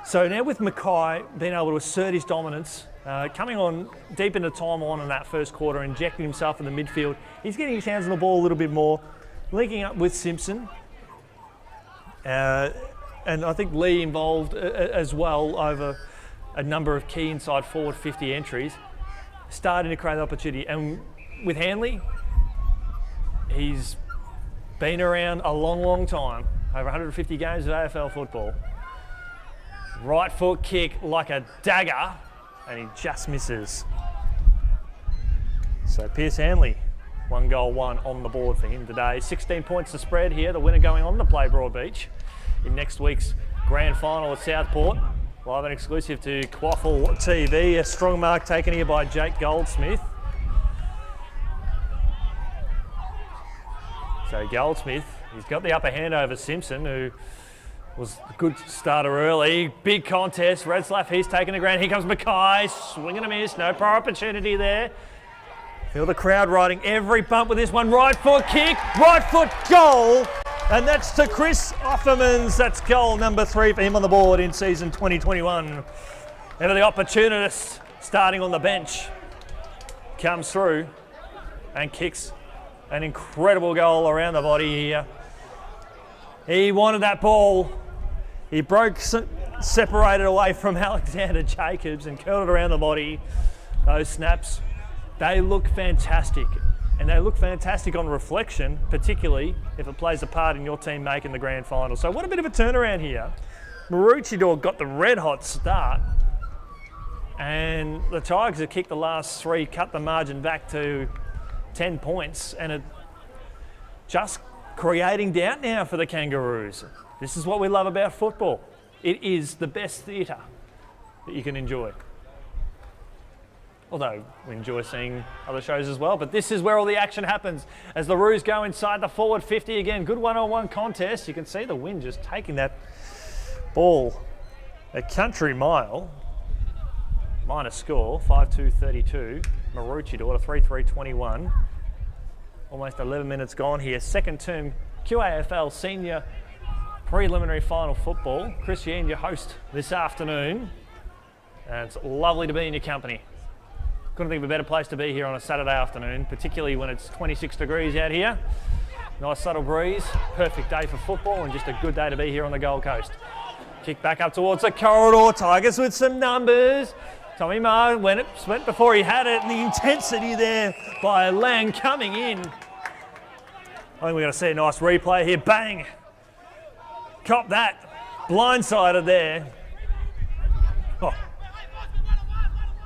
So now with Mackay being able to assert his dominance, coming on deep into time on in that first quarter, injecting himself in the midfield, he's getting his hands on the ball a little bit more, linking up with Simpson. and I think Lee involved as well over a number of key inside forward 50 entries, starting to create the opportunity. And with Hanley, he's been around a long time, over 150 games of AFL football. Right foot kick like a dagger, and he just misses. So Pierce Hanley, 1 goal, 1 on the board for him today. 16 points to spread here, the winner going on to play Broadbeach in next week's grand final at Southport. Live and exclusive to QAFL TV. A strong mark taken here by Jake Goldsmith. So Goldsmith, he's got the upper hand over Simpson, who was a good starter early. Big contest. Redslaff, he's taking the ground. Here comes Mackay, swing and a miss. No prior opportunity there. Feel the crowd riding every bump with this one. Right foot kick, right foot goal. And that's to Chris Offermans. That's goal number 3 for him on the board in season 2021. Ever the opportunist starting on the bench comes through and kicks an incredible goal around the body here. He wanted that ball. He broke, separated away from Alexander Jacobs and curled it around the body. Those snaps, they look fantastic. And they look fantastic on reflection, particularly if it plays a part in your team making the grand final. So what a bit of a turnaround here. Maroochydore got the red hot start, and the Tigers have kicked the last 3, cut the margin back to 10 points, and it just creating doubt now for the Kangaroos. This is what we love about football. It is the best theatre that you can enjoy. Although we enjoy seeing other shows as well, but this is where all the action happens as the Roos go inside the forward 50 again. Good one-on-one contest. You can see the wind just taking that ball a country mile. Minus score, 5-2-32. Maroochydore to 3-3-21. Almost 11 minutes gone here. Second term QAFL Senior Preliminary Final Football. Chris Yan, your host this afternoon. And it's lovely to be in your company. Couldn't think of a better place to be here on a Saturday afternoon, particularly when it's 26 degrees out here. Nice subtle breeze, perfect day for football, and just a good day to be here on the Gold Coast. Kick back up towards the corridor. Tigers with some numbers. Tommy Marr went before he had it, and the intensity there by Lang coming in. I think we're going to see a nice replay here. Bang! Cop that. Blindsided there. Oh.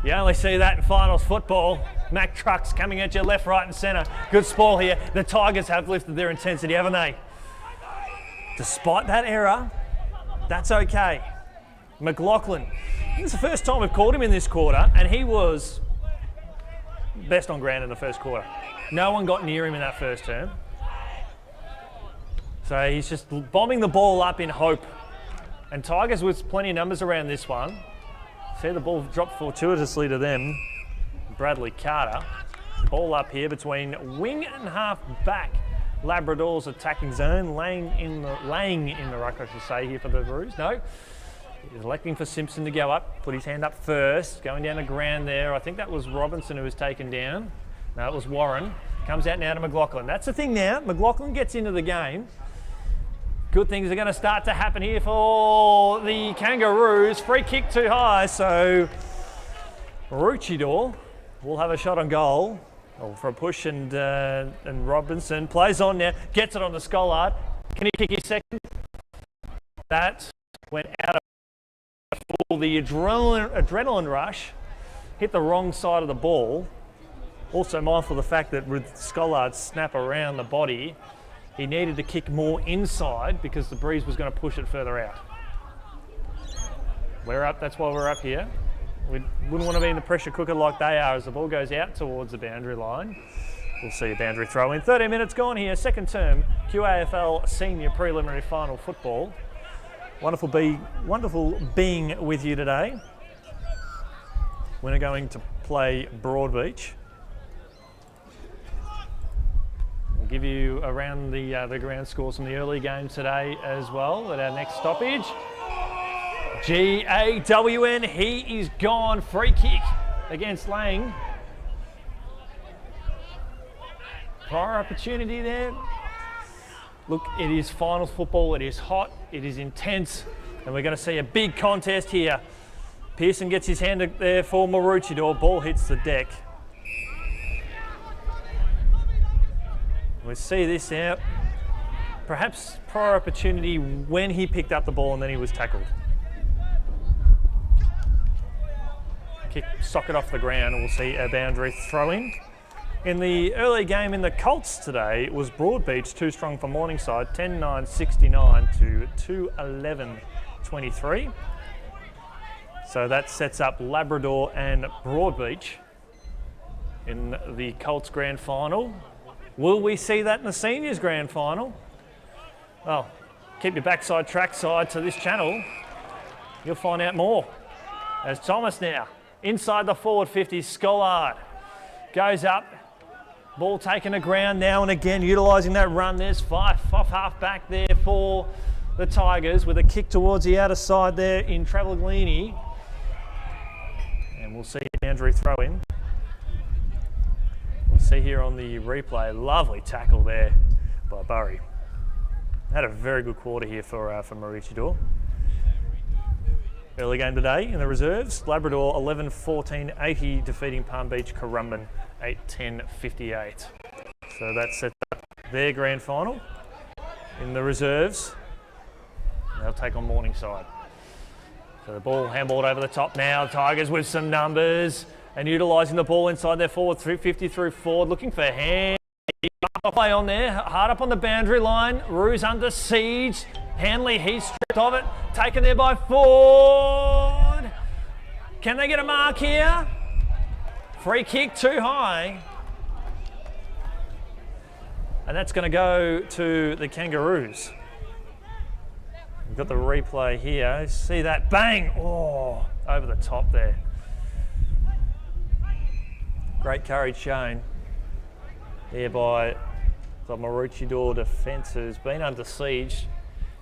You only see that in finals football. Mack Trucks coming at you left, right and centre. Good spoil here. The Tigers have lifted their intensity, haven't they? Despite that error, that's okay. McLaughlin. This is the first time we've called him in this quarter, and he was best on ground in the first quarter. No one got near him in that first term. So he's just bombing the ball up in hope. And Tigers with plenty of numbers around this one. See the ball drop fortuitously to them. Bradley Carter. Ball up here between wing and half back. Labrador's attacking zone. Laying in the ruck, I should say, here for the Roos. No. He's electing for Simpson to go up. Put his hand up first. Going down the ground there. I think that was Robinson who was taken down. No, it was Warren. Comes out now to McLaughlin. That's the thing now. McLaughlin gets into the game. Good things are going to start to happen here for the Kangaroos. Free kick too high, so Maroochydore will have a shot on goal for a push, and Robinson plays on now, gets it on the Scollard. Can he kick his second? That went out of full. The adrenaline rush hit the wrong side of the ball. Also mindful of the fact that with Scollard's snap around the body, he needed to kick more inside because the breeze was going to push it further out. We're up, that's why we're up here. We wouldn't want to be in the pressure cooker like they are as the ball goes out towards the boundary line. We'll see a boundary throw in. 13 minutes gone here, second term QAFL Senior Preliminary Final Football. Wonderful being with you today. We're going to play Broadbeach. We'll give you around the ground scores from the early game today as well at our next stoppage. GAWN, he is gone. Free kick against Lang. Prior opportunity there. Look, it is finals football, it is hot, it is intense, and we're going to see a big contest here. Pearson gets his hand there for Maroochydore, ball hits the deck. We see this out. Perhaps prior opportunity when he picked up the ball and then he was tackled. Kick socket off the ground and we'll see a boundary throw in. In the early game in the Colts today, it was Broadbeach too strong for Morningside, 10-9-69 to 2-11-23. So that sets up Labrador and Broadbeach in the Colts Grand Final. Will we see that in the Seniors Grand Final? Well, keep your backside trackside to this channel. You'll find out more. As Thomas now, inside the forward 50, Scollard goes up. Ball taken to ground now and again, utilising that run. There's Fife off half back there for the Tigers with a kick towards the outer side there in Travaglini. And we'll see Andrew throw in. We'll see here on the replay, lovely tackle there by Burry. Had a very good quarter here for Maroochydore. Early game today in the reserves, Labrador 11-14-80 defeating Palm Beach Currumbin 8-10-58. So that sets up their grand final. In the reserves, they'll take on Morningside. So the ball handballed over the top now. Tigers with some numbers and utilising the ball inside their forward 350 through forward, looking for hand. Play on there, hard up on the boundary line. Ruse under siege. Hanley, he's stripped of it. Taken there by Ford. Can they get a mark here? Free kick too high. And that's going to go to the Kangaroos. We've got the replay here. See that? Bang! Oh, over the top there. Great courage shown there by the Maroochydore defence, who's been under siege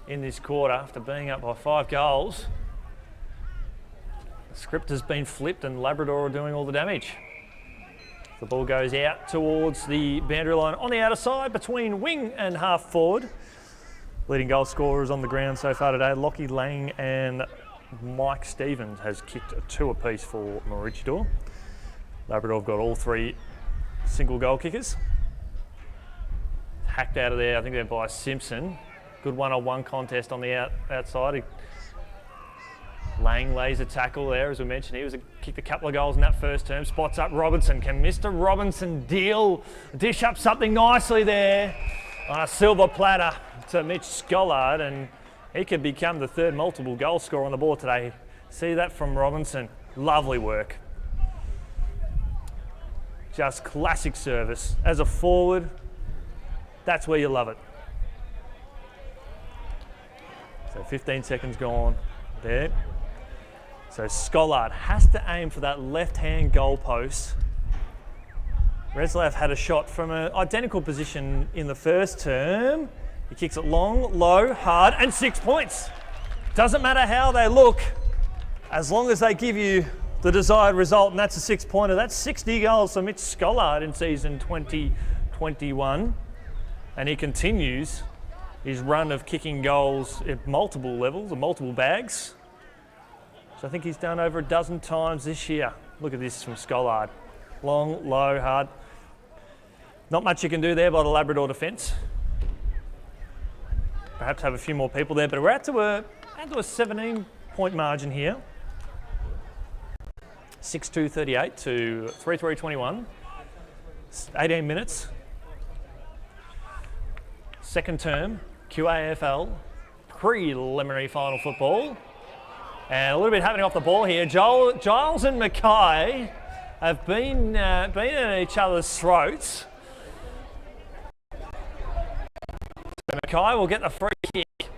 in this quarter after being up by 5 goals. The script has been flipped and Labrador are doing all the damage. The ball goes out towards the boundary line on the outer side between wing and half forward. Leading goal scorers on the ground so far today, Lockie Lang and Mike Stevens has kicked 2 apiece for Maroochydore. Labrador have got all 3 single goal kickers. Hacked out of there, I think they're by Simpson. Good one-on-one contest on the outside. Lang lays a tackle there, as we mentioned. He kicked a couple of goals in that first term. Spots up Robinson. Can Mr. Robinson dish up something nicely there on a silver platter to Mitch Scollard, and he could become the 3rd multiple goal scorer on the board today. See that from Robinson. Lovely work. Just classic service. As a forward, that's where you love it. So 15 seconds gone there. So Scollard has to aim for that left-hand goal post. Reslav had a shot from an identical position in the first term. He kicks it long, low, hard, and 6 points. Doesn't matter how they look, as long as they give you the desired result, and that's a 6-pointer. That's 60 goals for Mitch Scollard in season 2021. And he continues his run of kicking goals at multiple levels and multiple bags. So I think he's done over a dozen times this year. Look at this from Scollard. Long, low, hard. Not much you can do there by the Labrador defence. Perhaps have a few more people there, but we're out to a 17-point margin here. 6-2-38 to 3-3-21. 18 minutes. Second term, QAFL, preliminary final football. And a little bit happening off the ball here. Giles and Mackay have been at each other's throats. So Mackay will get the free kick.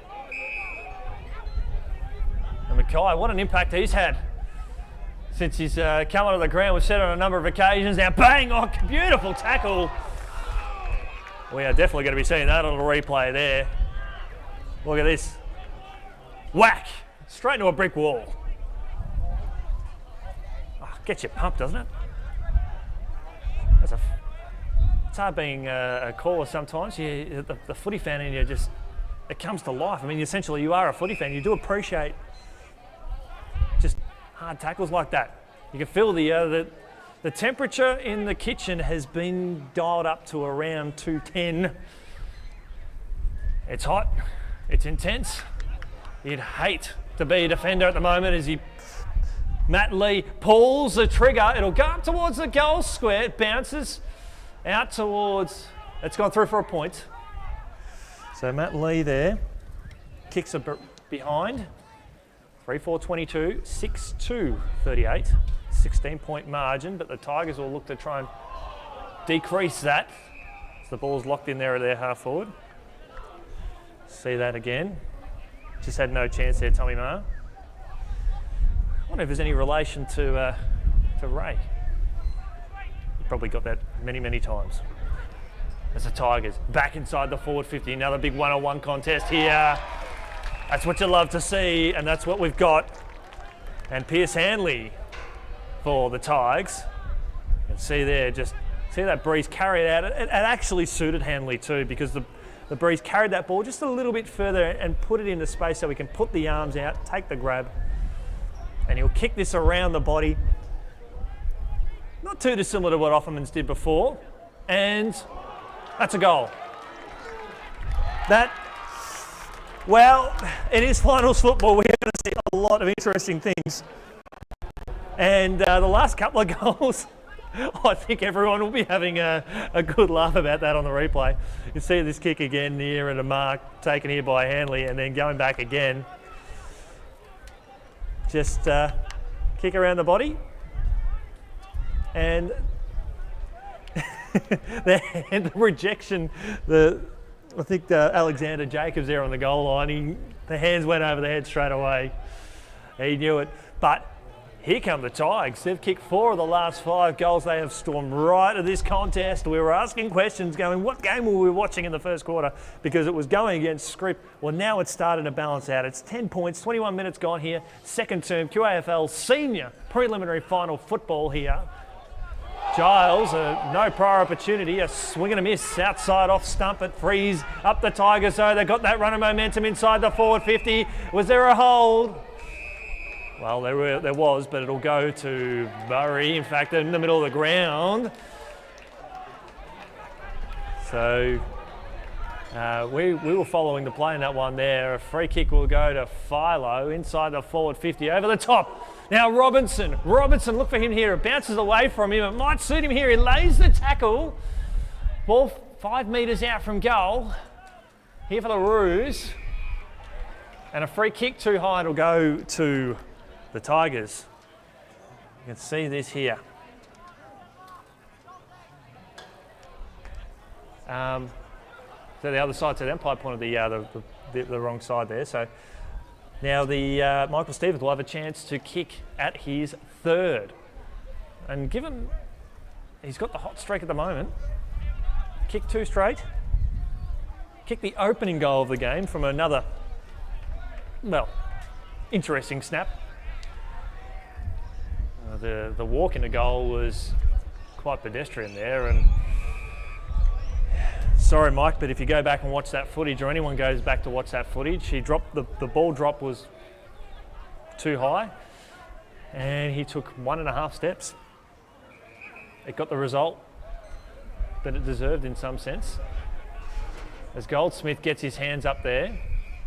And Mackay, what an impact he's had since he's come onto the ground. We've said on a number of occasions. Now, bang! Oh, beautiful tackle. We are definitely going to be seeing that on the replay there. Look at this. Whack! Straight into a brick wall. Oh, gets you pumped, doesn't it? It's it's hard being a caller sometimes. The footy fan in you just, it comes to life. I mean, essentially you are a footy fan. You do appreciate just hard tackles like that. You can feel the temperature in the kitchen has been dialed up to around 210. It's hot, it's intense. You'd hate to be a defender at the moment as Matt Lee pulls the trigger. It'll go up towards the goal square. It bounces out towards, it's gone through for a point. So Matt Lee there kicks a bit behind. 3-4-22, 6-2-38, 16-point margin, but the Tigers will look to try and decrease that. So the ball's locked in there at their half forward. See that again. Just had no chance there, Tommy Maher. I wonder if there's any relation to Ray. He probably got that many, many times. As the Tigers back inside the forward 50, another big one-on-one contest here. That's what you love to see, and that's what we've got. And Pierce Hanley for the Tigers. You can see there, just see that breeze carry it out. It actually suited Hanley too, because the breeze carried that ball just a little bit further and put it into space so we can put the arms out, take the grab, and he'll kick this around the body. Not too dissimilar to what Offerman's did before, and that's a goal. Well, it is finals football. We're going to see a lot of interesting things. And the last couple of goals, I think everyone will be having a good laugh about that on the replay. You see this kick again near and a mark taken here by Hanley, and then going back again. Just kick around the body. And the rejection, I think Alexander Jacobs there on the goal line, the hands went over the head straight away. He knew it. But here come the Tigers. They've kicked 4 of the last 5 goals. They have stormed right to this contest. We were asking questions going, what game were we watching in the first quarter? Because it was going against script. Well, now it's started to balance out. It's 10 points, 21 minutes gone here. Second term QAFL senior preliminary final football here. Giles, no prior opportunity, a swing and a miss outside off stump. It frees up the Tigers though. They got that run of momentum inside the forward 50. Was there a hold? Well, there was, but it'll go to Murray, in fact, in the middle of the ground. So we were following the play in that one there. A free kick will go to Philo inside the forward 50, over the top. Now Robinson, look for him here. It bounces away from him. It might suit him here. He lays the tackle. Ball 5 metres out from goal. Here for the Roos. And a free kick too high. It'll go to the Tigers. You can see this here. So the other side, so the umpire pointed the wrong side there. So now the Michael Stevens will have a chance to kick at his 3rd. And given he's got the hot streak at the moment, kick 2 straight, kick the opening goal of the game from another, well, interesting snap. The walk into goal was quite pedestrian there, and sorry Mike, but if you go back and watch that footage, or anyone goes back to watch that footage, he dropped the ball drop was too high, and he took 1.5 steps. It got the result that it deserved in some sense. As Goldsmith gets his hands up there,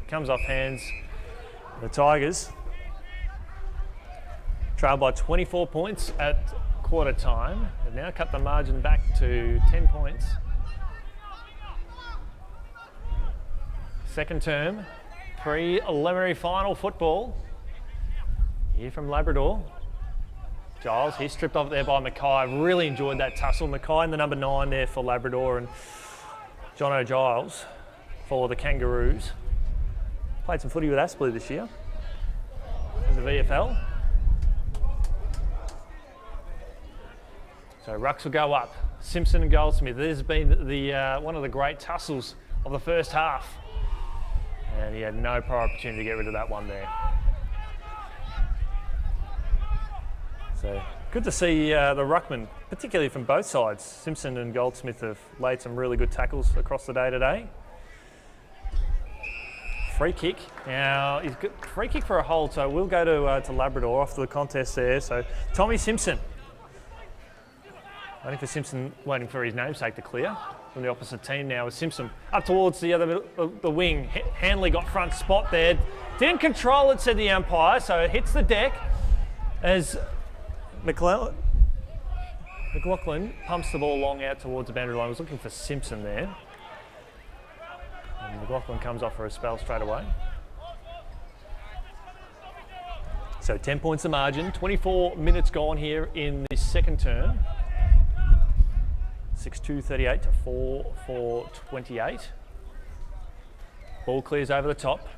comes off hands, the Tigers trail by 24 points at quarter time. They've now cut the margin back to 10 points. Second term, preliminary final football here from Labrador. Giles, he's stripped off there by Mackay. I really enjoyed that tussle. Mackay in the number 9 there for Labrador, and Jono Giles for the Kangaroos. Played some footy with Aspley this year in the VFL. So rucks will go up. Simpson and Goldsmith. This has been the one of the great tussles of the first half. And he had no prior opportunity to get rid of that one there. So Good to see the ruckman, particularly from both sides. Simpson and Goldsmith have laid some really good tackles across the day today. Free kick. Now, he's got free kick for a hold, so we'll go to Labrador after the contest there. So, Tommy Simpson. Waiting for his namesake to clear from the opposite team now. With Simpson up towards the wing. Hanley got front spot there. Didn't control it, said the umpire, so it hits the deck as McLaughlin pumps the ball long out towards the boundary line. Was looking for Simpson there. And McLaughlin comes off for a spell straight away. So 10 points the margin. 24 minutes gone here in this second term. 6-2-38 to 4-4-28. Ball clears over the top.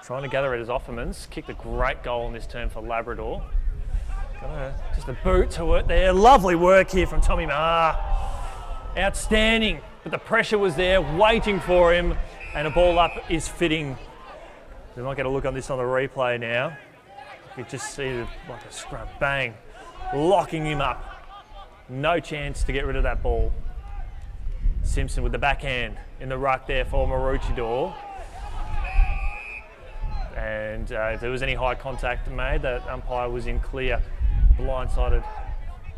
Trying to gather it as Offermans. Kicked a great goal in this term for Labrador. Just a boot to it there. Lovely work here from Tommy Maher. Outstanding. But the pressure was there, waiting for him. And a ball up is fitting. We might get a look on this on the replay now. You can just see like a scrub. Bang. Locking him up. No chance to get rid of that ball. Simpson with the backhand in the ruck there for Maroochydore. And if there was any high contact made, that umpire was in clear, blindsided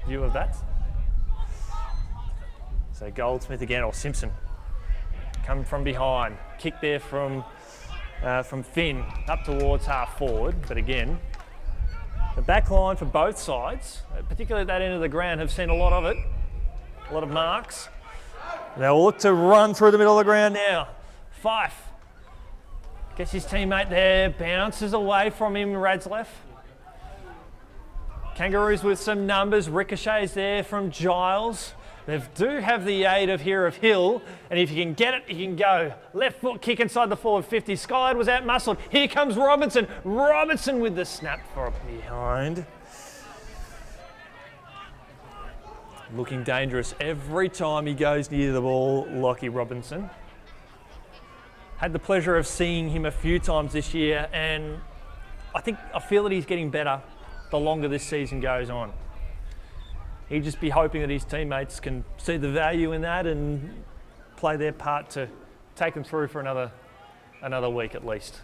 view of that. So Goldsmith again, or Simpson, coming from behind. Kick there from Finn up towards half forward. But again, the back line for both sides, particularly at that end of the ground, have seen a lot of it. A lot of marks. They'll look to run through the middle of the ground now. Fife gets his teammate there, bounces away from him, Radzleff. Kangaroos with some numbers, ricochets there from Giles. They do have the aid of Hill, and if you can get it, you can go. Left foot kick inside the forward 50. Skyland was out muscled. Here comes Robinson. Robinson with the snap from behind. Looking dangerous every time he goes near the ball, Lockie Robinson. Had the pleasure of seeing him a few times this year, and I feel that he's getting better the longer this season goes on. He'd just be hoping that his teammates can see the value in that and play their part to take them through for another week at least.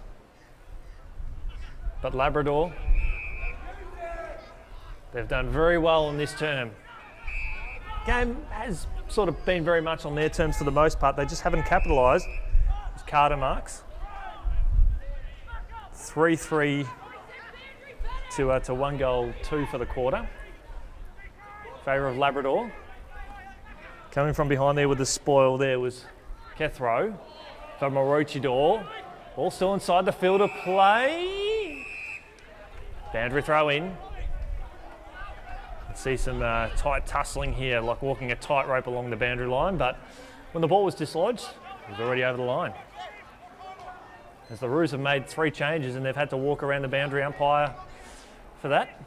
But Labrador, they've done very well in this term. Game has sort of been very much on their terms for the most part. They just haven't capitalised. As Carter marks. 3-3 to 1 goal, 2 for the quarter. Favour of Labrador. Coming from behind there with the spoil there was Kethrow for Maroochydore. Ball still inside the field of play. Boundary throw in. See some tight tussling here, like walking a tightrope along the boundary line, but when the ball was dislodged, it was already over the line. As the Roos have made 3 changes and they've had to walk around the boundary umpire for that.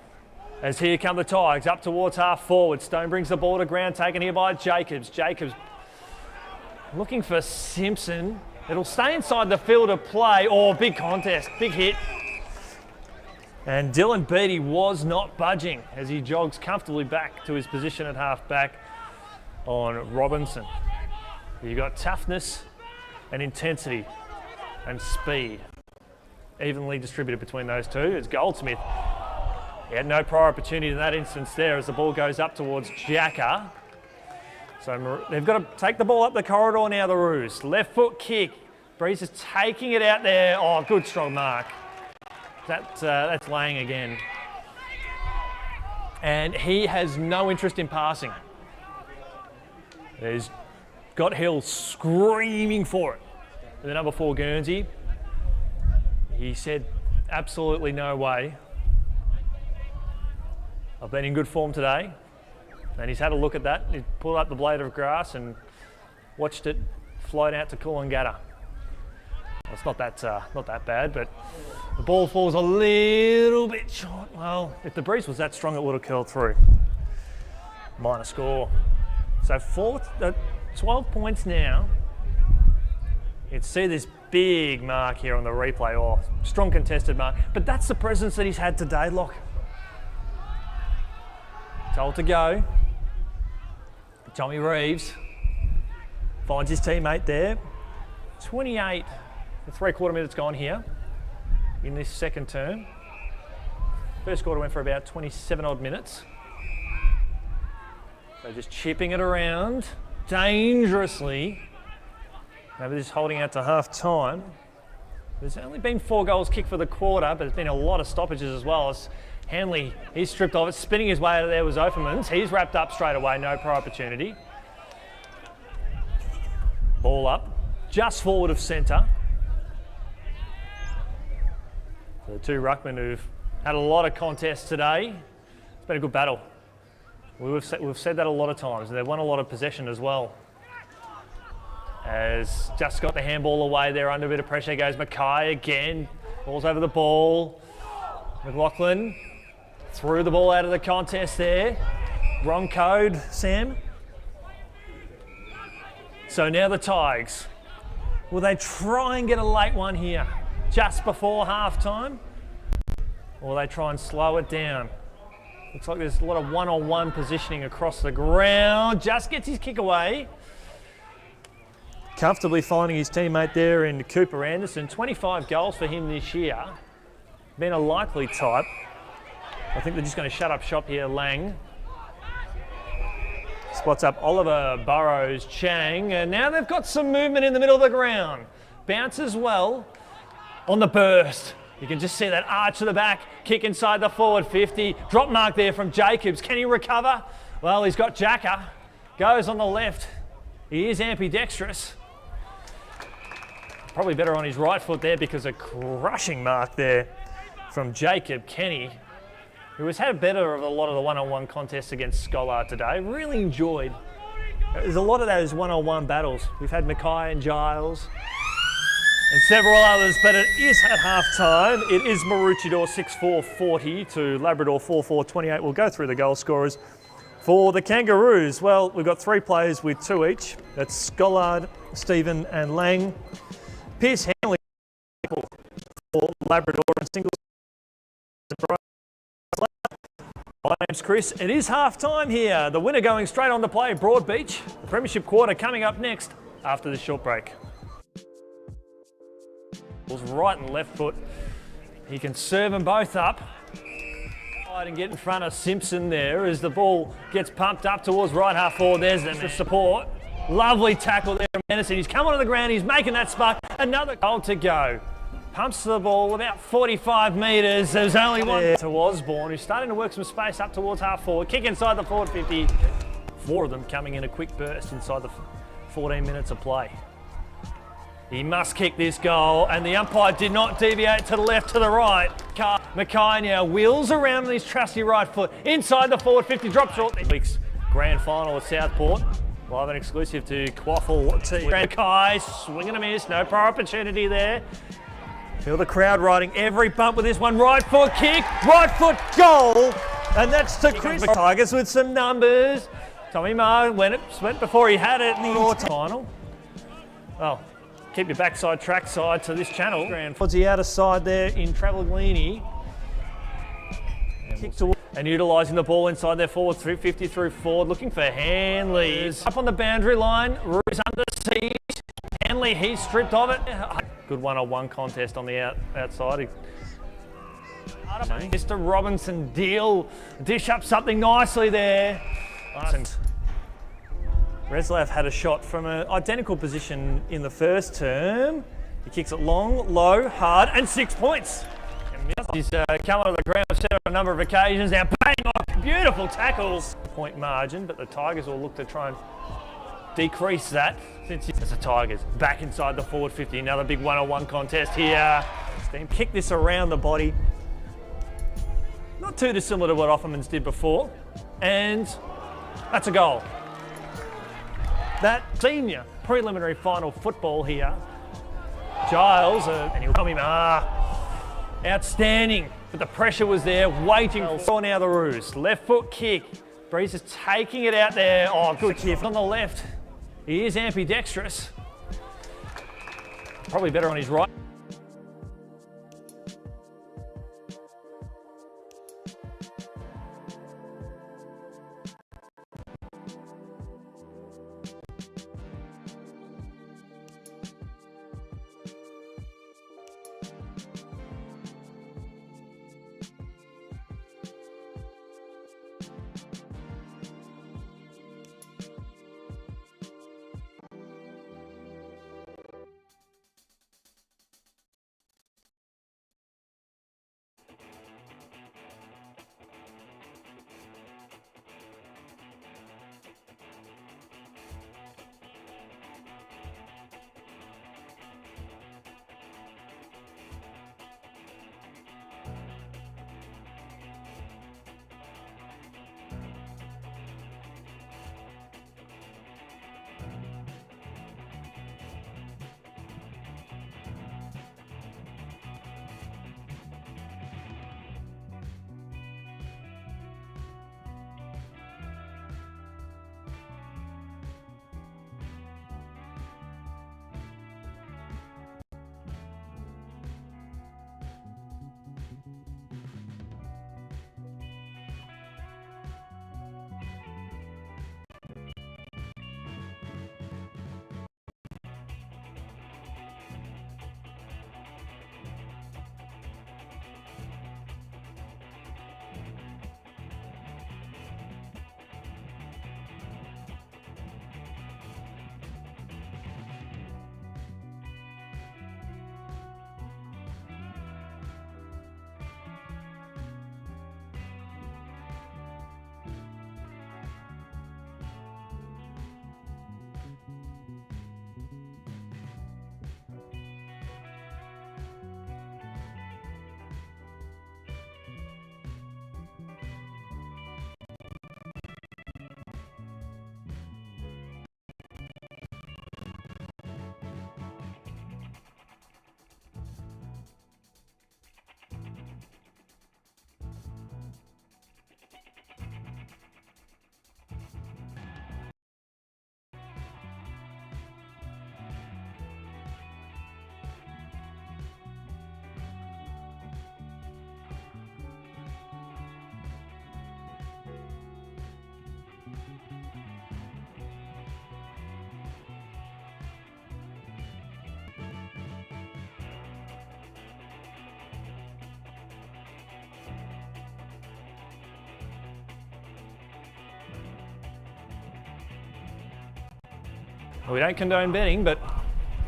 As here come the Tigers up towards half forward. Stone brings the ball to ground, taken here by Jacobs. Jacobs looking for Simpson. It'll stay inside the field of play. Oh, big contest, big hit. And Dylan Beattie was not budging as he jogs comfortably back to his position at half back on Robinson. You've got toughness and intensity and speed evenly distributed between those two. It's Goldsmith. He had no prior opportunity in that instance there as the ball goes up towards Jacker. So they've got to take the ball up the corridor now, the Roos. Left foot kick. Breeze is taking it out there. Oh, good strong mark. That's laying again. And he has no interest in passing. He's got Hill screaming for it. The number 4 Guernsey. He said, absolutely no way. I've been in good form today. And he's had a look at that. He pulled up the blade of grass and watched it float out to Coolangatta. Well, it's not that bad, but the ball falls a little bit short. Well, if the breeze was that strong, it would have curled through. Minor score. So 12 points now. You can see this big mark here on the replay. Oh, strong contested mark. But that's the presence that he's had today, Locke. Told to go. Tommy Reeves finds his teammate there. 28, 3/4 minutes gone here in this second term. First quarter went for about 27 odd minutes. So just chipping it around dangerously. Maybe just holding out to half time. There's only been 4 goals kicked for the quarter, but there's been a lot of stoppages as well. As Hanley, he's stripped off it, spinning his way out of there was Offermans. He's wrapped up straight away, no prior opportunity. Ball up, just forward of centre. The two ruckmen who've had a lot of contests today. It's been a good battle. We've said that a lot of times. They've won a lot of possession as well. As just got the handball away there under a bit of pressure goes Mackay again. Ball's over the ball. McLaughlin threw the ball out of the contest there. Wrong code, Sam. So now the Tigers. Will they try and get a late one here just before half time? Or will they try and slow it down? Looks like there's a lot of one-on-one positioning across the ground. Just gets his kick away. Comfortably finding his teammate there in Cooper Anderson. 25 goals for him this year. Been a likely type. I think they're just going to shut up shop here, Lang. Spots up Oliver, Burrows, Chang, and now they've got some movement in the middle of the ground. Bounces well on the burst. You can just see that arch to the back, kick inside the forward 50. Drop mark there from Jacobs. Can he recover? Well, he's got Jacker. Goes on the left. He is ambidextrous. Probably better on his right foot there because a crushing mark there from Jacob Kenny, who has had better of a lot of the one-on-one contests against Scholar today. Really enjoyed. There's a lot of those one-on-one battles. We've had Mackay and Giles and several others, but it is at half-time. It is Maroochydore 6-4-40 to Labrador 4-4-28. We'll go through the goal scorers for the Kangaroos. Well, we've got 3 players with 2 each. That's Schollard, Stephen and Lang. Pierce Hanley for Labrador and singles. My name's Chris. It is half-time here. The winner going straight on to play, Broadbeach. The Premiership quarter coming up next after this short break. Right and left foot. He can serve them both up. And get in front of Simpson there as the ball gets pumped up towards right half forward. There's the support. Lovely tackle there from Anderson. He's come onto the ground. He's making that spark. Another goal to go. Pumps the ball about 45 metres. There's only one there to Osborne, who's starting to work some space up towards half forward. Kick inside the forward 50. 4 of them coming in a quick burst inside the 14 minutes of play. He must kick this goal, and the umpire did not deviate to the left, to the right. Mackay now wheels around with his trusty right foot inside the forward 50, drop short. This week's grand final at Southport. Live and exclusive to QAFL TV. Mackay swinging a miss, no prior opportunity there. Feel the crowd riding every bump with this one. Right foot kick, right foot goal, and that's to Chris. Tigers with some numbers. Tommy Marr went before he had it in the final. Well, keep your backside trackside to this channel. Towards the outer side there in Travaglini. And utilising the ball inside their forward 50 through forward, looking for Hanley. Up on the boundary line, Roos under siege. Hanley, he's stripped of it. Good one-on-one contest on the outside. Mr. Robinson dish up something nicely there. Reslav had a shot from an identical position in the first term. He kicks it long, low, hard, and 6 points. He's come onto the ground, set on a number of occasions. Now bang on, beautiful tackles. Point margin, but the Tigers will look to try and decrease that. Since it's the Tigers back inside the forward 50. Another big one-on-one contest here. Steam kick this around the body. Not too dissimilar to what Offermans did before. And that's a goal. That senior preliminary final football here. Giles, and he'll come him, outstanding. But the pressure was there, waiting for now the Roos. Left foot kick. Breeze is taking it out there. Oh, good kick on the left. He is ambidextrous. Probably better on his right. We don't condone betting, but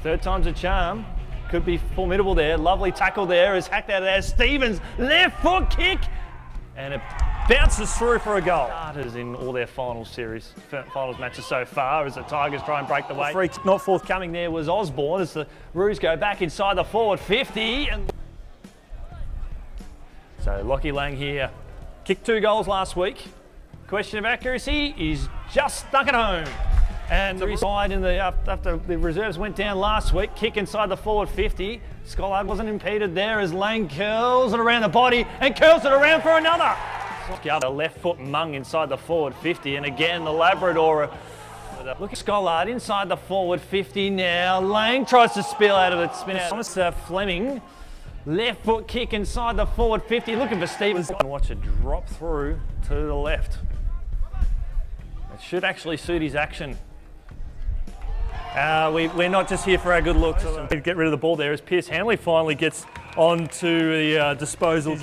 third time's a charm. Could be formidable there. Lovely tackle there. Is hacked out of there. Stevens, left foot kick. And it bounces through for a goal. Starters in all their finals matches so far as the Tigers try and break the way. Free not forthcoming there was Osborne as the Roos go back inside the forward 50. So Lockie Lang here. Kicked 2 goals last week. Question of accuracy is just stuck at home. And the side in the after the reserves went down last week, kick inside the forward 50. Scollard wasn't impeded there as Lang curls it around the body and curls it around for another. A left foot mung inside the forward 50, and again the Labrador. Look at Scollard inside the forward 50 now. Lang tries to spill out of it, spin out. Thomas Fleming, left foot kick inside the forward 50, looking for Stevens. And watch it drop through to the left. It should actually suit his action. We're not just here for our good looks. Get rid of the ball there as Pierce Hanley finally gets onto the disposals.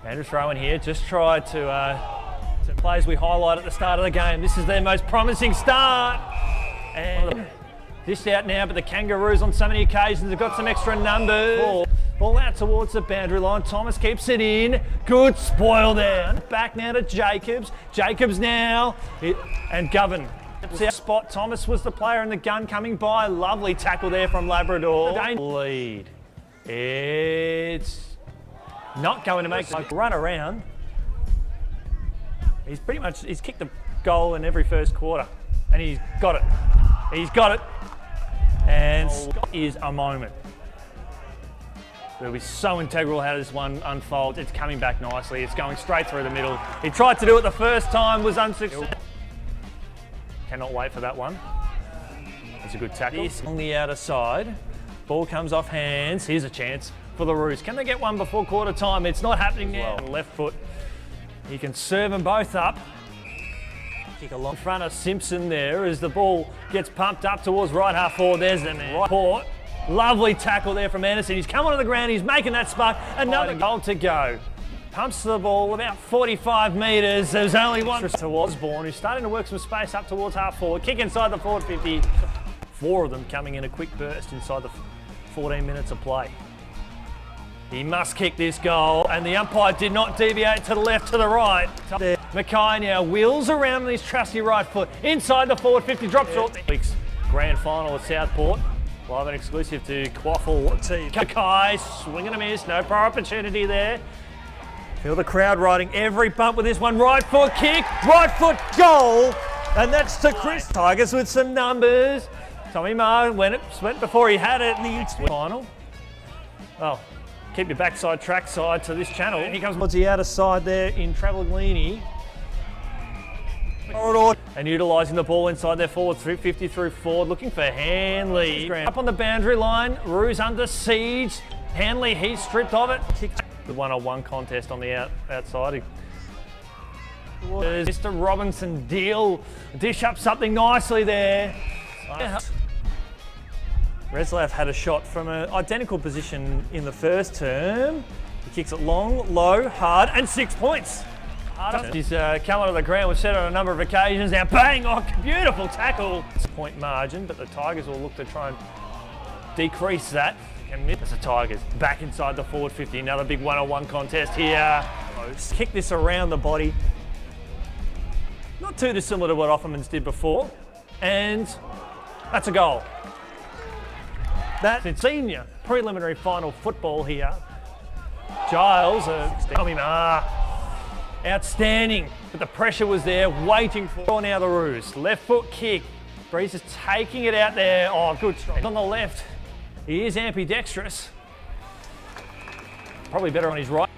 Andrew Rowan here just tried to plays we highlight at the start of the game. This is their most promising start. And dished out now, but the Kangaroos on so many occasions have got some extra numbers. Ball out towards the boundary line. Thomas keeps it in. Good spoil there. Back now to Jacobs. Jacobs now. And Govan. Spot. Thomas was the player in the gun coming by. Lovely tackle there from Labrador. Lead. It's not going to make the run around. He's kicked a goal in every first quarter. And he's got it. He's got it. And is a moment. It'll be so integral how this one unfolds. It's coming back nicely. It's going straight through the middle. He tried to do it the first time, was unsuccessful. Cannot wait for that one. That's a good tackle. On the outer side, ball comes off hands. Here's a chance for the Roos. Can they get one before quarter time? It's not happening now. Left foot. He can serve them both up. Kick along in front of Simpson there as the ball gets pumped up towards right half forward. There's the man. Port. Lovely tackle there from Anderson. He's come onto the ground. He's making that spark. Another goal to go. Pumps the ball about 45 metres. There's only one to Osborne, who's starting to work some space up towards half forward. Kick inside the forward 50. 4 of them coming in a quick burst inside the 14 minutes of play. He must kick this goal, and the umpire did not deviate to the left, to the right. Mackay now wheels around on his trusty right foot. Inside the forward 50, drops short. Week's grand final at Southport. Live and exclusive to QAFL TV. Mackay, swing and a miss, no prior opportunity there. Feel the crowd riding every bump with this one. Right foot kick, right foot goal. And that's to Chris. Tigers with some numbers. Tommy Marr went before he had it in the final. Oh, keep your backside trackside to this channel. He comes towards the outer side there in Travaglini. And utilising the ball inside their forward 350 through forward, looking for Hanley. Up on the boundary line, Roos under siege. Hanley, he's stripped of it. The one-on-one contest on the outside. Mr. Robinson dish up something nicely there. Reslav had a shot from an identical position in the first term. He kicks it long, low, hard, and 6 points. He's come onto the ground. We've said it on a number of occasions. Now, bang! Oh, beautiful tackle. It's a point margin, but the Tigers will look to try and decrease that. It's the Tigers back inside the forward 50. Another big one-on-one contest here. Kick this around the body. Not too dissimilar to what Offerman's did before. And that's a goal. That's in senior preliminary final football here. Giles, Tommy Marr, outstanding. But the pressure was there, waiting for now the Roos. Left foot kick. Breeze is taking it out there. Oh, good strike. On the left. He is ambidextrous. Probably better on his right.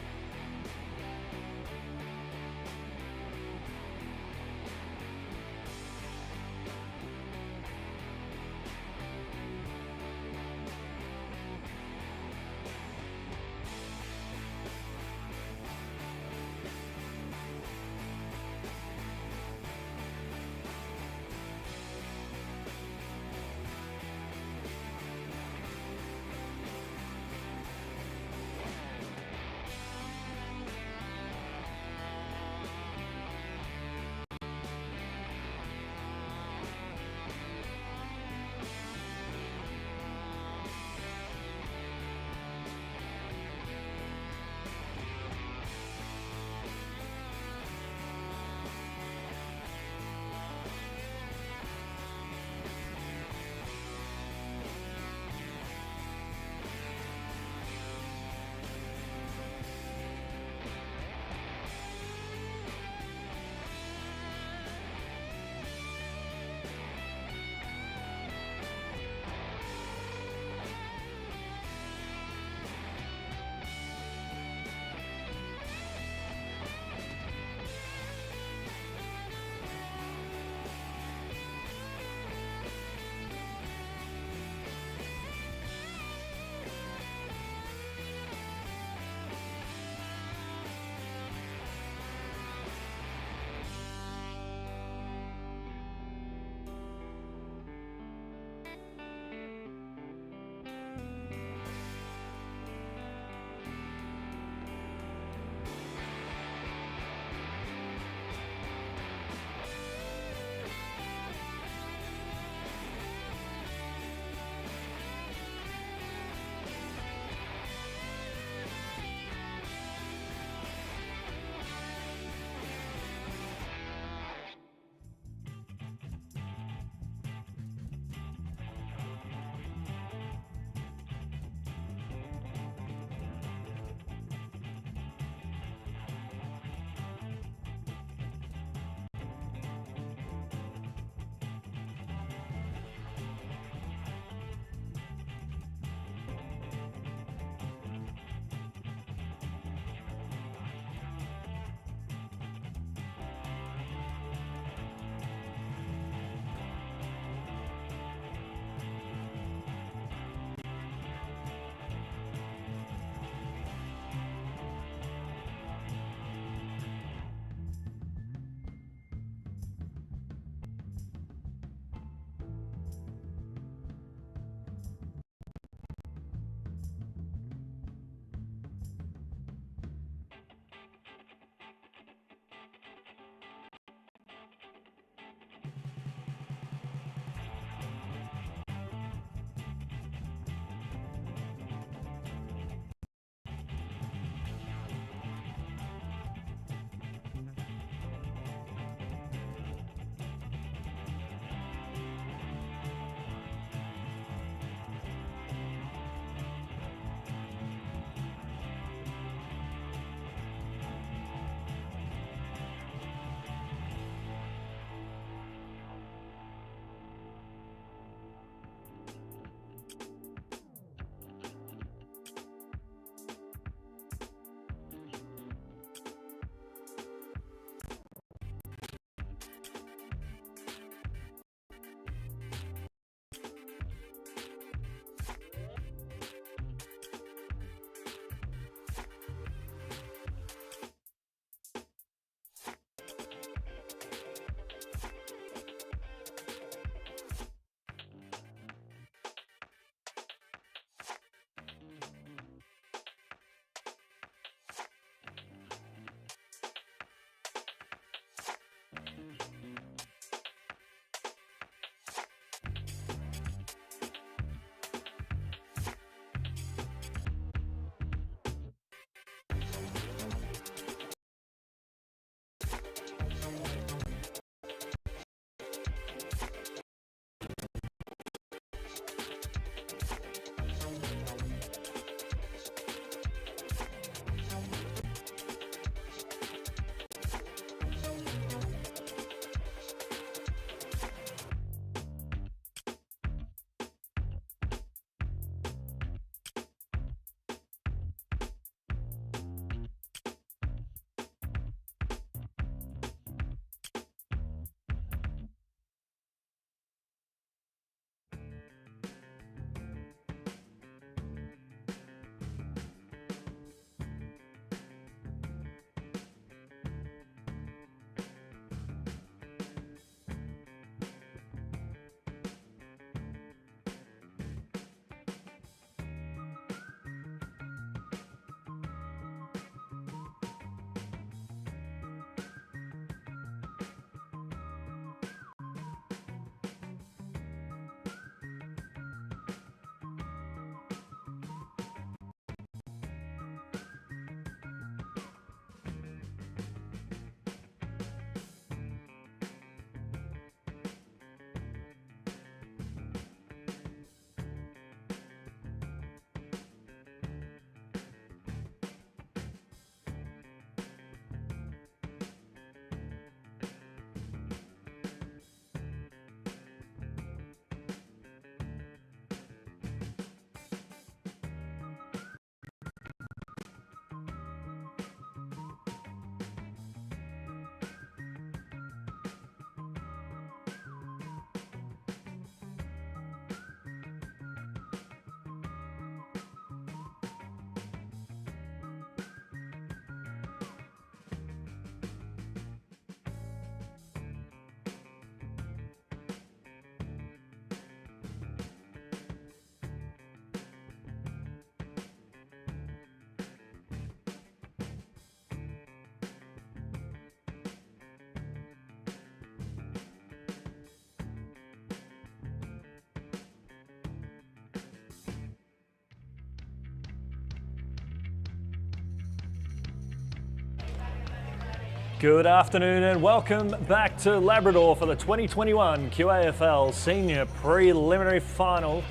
Good afternoon and welcome back to Labrador for the 2021 QAFL Senior Preliminary Final.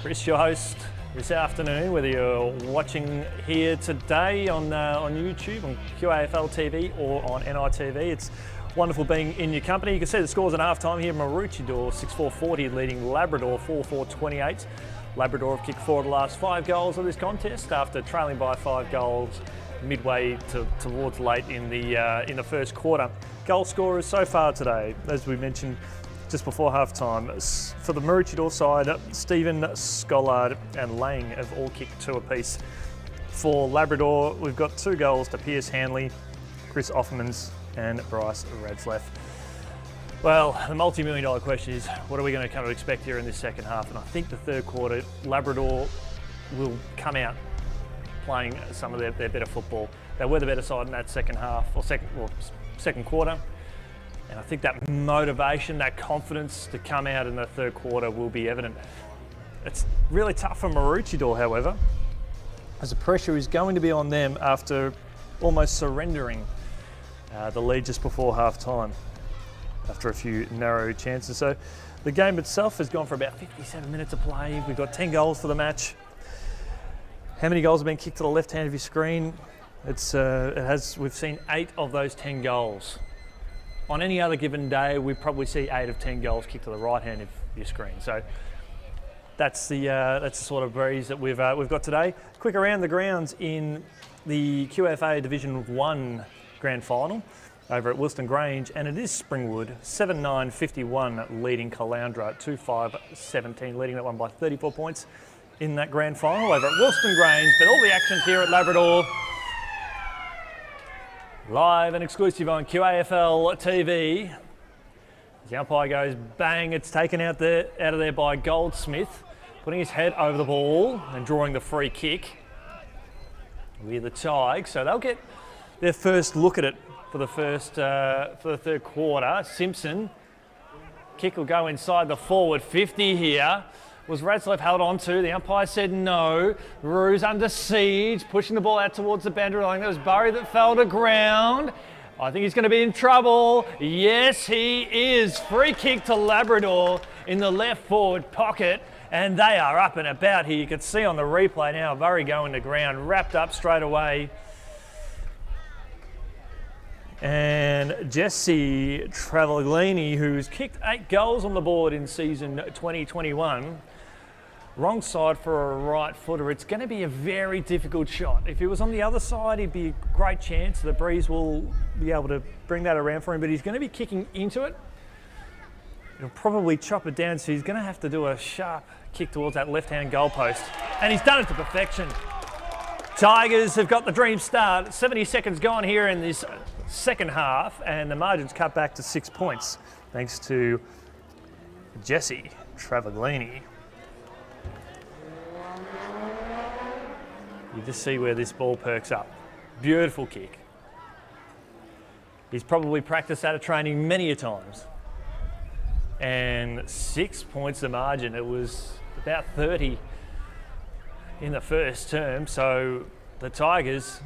Chris, your host this afternoon, whether you're watching here today on YouTube, on QAFL TV or on NITV, it's wonderful being in your company. You can see the scores at halftime here. Maroochydore 6-4-40 leading Labrador 4-4-28. Labrador have kicked 4 of the last 5 goals of this contest after trailing by 5 goals midway towards late in the first quarter. Goal scorers so far today, as we mentioned just before halftime, for the Maroochydore side, Stephen, Scollard and Lang have all kicked 2 apiece. For Labrador, we've got 2 goals to Pierce Hanley, Chris Offermans and Bryce Radsleff. Well, the multi-million-dollar question is, what are we going to come to expect here in this second half? And I think the third quarter, Labrador will come out playing some of their better football. They were the better side in that second half, or second quarter. And I think that motivation, that confidence to come out in the third quarter will be evident. It's really tough for Maroochydore, however, as the pressure is going to be on them after almost surrendering the lead just before half-time after a few narrow chances. So the game itself has gone for about 57 minutes of play. We've got 10 goals for the match. How many goals have been kicked to the left hand of your screen? We've seen 8 of those 10 goals. On any other given day, we probably see 8 of 10 goals kicked to the right hand of your screen. So that's the sort of breeze that we've got today. Quick around the grounds in the QFA Division 1 Grand Final over at Wilston Grange, and it is Springwood 7-9-51 leading Caloundra 2-5-17, leading that one by 34 points in that grand final over at Wilston Grange. But all the action's here at Labrador, live and exclusive on QAFL TV. The umpire goes bang, it's taken out of there by Goldsmith, putting his head over the ball and drawing the free kick with the Tigers. So they'll get their first look at it for the third quarter. Simpson, kick will go inside the forward 50 here. Was Radsleff held on to? The umpire said no. Ruse under siege, pushing the ball out towards the boundary line. There was Burry that fell to ground. I think he's going to be in trouble. Yes, he is. Free kick to Labrador in the left forward pocket, and they are up and about here. You can see on the replay now, Burry going to ground, wrapped up straight away. And Jesse Travaglini, who's kicked 8 goals on the board in season 2021, wrong side for a right footer. It's going to be a very difficult shot. If he was on the other side, he'd be a great chance. The breeze will be able to bring that around for him, but he's going to be kicking into it. He'll probably chop it down, so he's going to have to do a sharp kick towards that left-hand goalpost. And he's done it to perfection. Tigers have got the dream start. 70 seconds gone here in this second half, and the margin's cut back to 6 points, thanks to Jesse Travaglini. You just see where this ball perks up. Beautiful kick. He's probably practiced that at training many a times. And 6 points the margin. It was about 30 in the first term, so the Tigers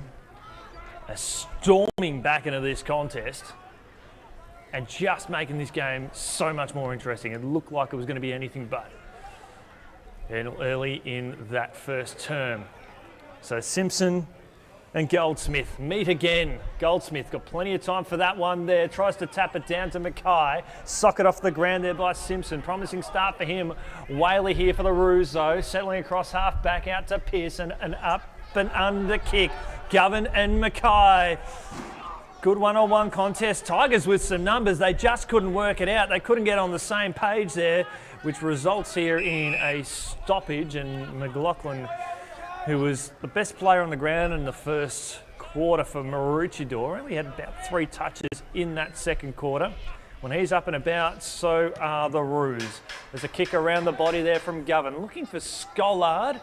are storming back into this contest and just making this game so much more interesting. It looked like it was going to be anything but early in that first term. So Simpson and Goldsmith meet again. Goldsmith got plenty of time for that one there. Tries to tap it down to Mackay. Sock it off the ground there by Simpson. Promising start for him. Whaley here for the Roos though. Settling across half back out to Pearson. An up and under kick. Govan and Mackay. Good one-on-one contest. Tigers with some numbers. They just couldn't work it out. They couldn't get on the same page there, which results here in a stoppage. And McLaughlin, who was the best player on the ground in the first quarter for Maroochydore, only had about 3 touches in that second quarter. When he's up and about, so are the Roos. There's a kick around the body there from Govan. Looking for Scollard.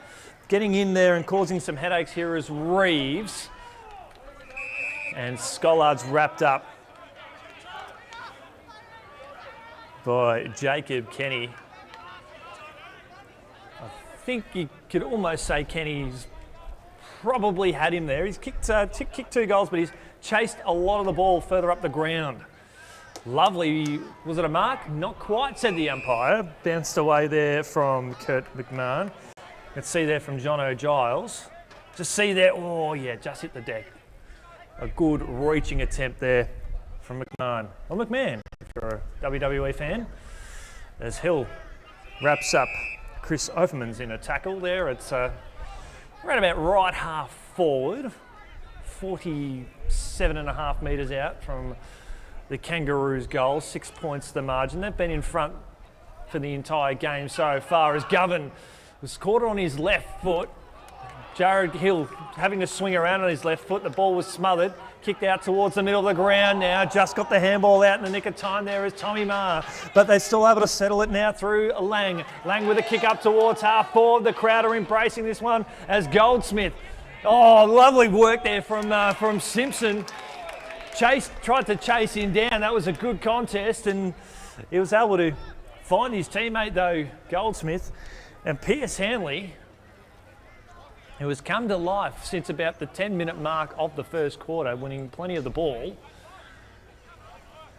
Getting in there and causing some headaches here is Reeves. And Scollard's wrapped up by Jacob Kenny. I think you could almost say Kenny's probably had him there. He's kicked 2 goals, but he's chased a lot of the ball further up the ground. Lovely. Was it a mark? Not quite, said the umpire. Bounced away there from Kurt McMahon. Let's see there from John O'Giles. Just see there. Oh, yeah, just hit the deck. A good reaching attempt there from McMahon. Or McMahon, if you're a WWE fan. As Hill wraps up Chris Offerman's in a tackle there. It's around about right half forward. 47.5 metres out from the Kangaroos' goal. 6 points the margin. They've been in front for the entire game so far as Govan was caught on his left foot. Jared Hill having to swing around on his left foot. The ball was smothered, kicked out towards the middle of the ground now. Just got the handball out in the nick of time there is Tommy Marr. But they're still able to settle it now through Lang. Lang with a kick up towards half forward. The crowd are embracing this one as Goldsmith. Oh, lovely work there from Simpson. Tried to chase him down. That was a good contest, and he was able to find his teammate though, Goldsmith. And Pierce Hanley, who has come to life since about the 10-minute mark of the first quarter, winning plenty of the ball,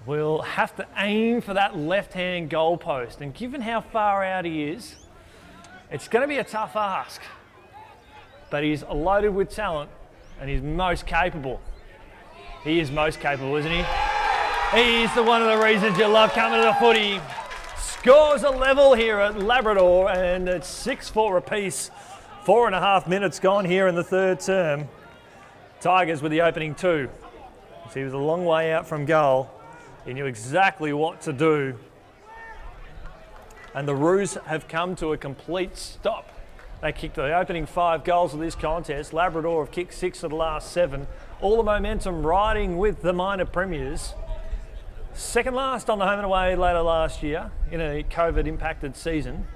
will have to aim for that left-hand goal post. And given how far out he is, it's going to be a tough ask. But he's loaded with talent and he's most capable. He is most capable, isn't he? He's one of the reasons you love coming to the footy. Scores a level here at Labrador, and it's 6-4 apiece. 4.5 minutes gone here in the third term. Tigers with the opening 2. So he was a long way out from goal. He knew exactly what to do. And the Roos have come to a complete stop. They kicked the opening 5 goals of this contest. Labrador have kicked 6 of the last 7. All the momentum riding with the minor premiers. Second last on the home and away later last year in a COVID-impacted season.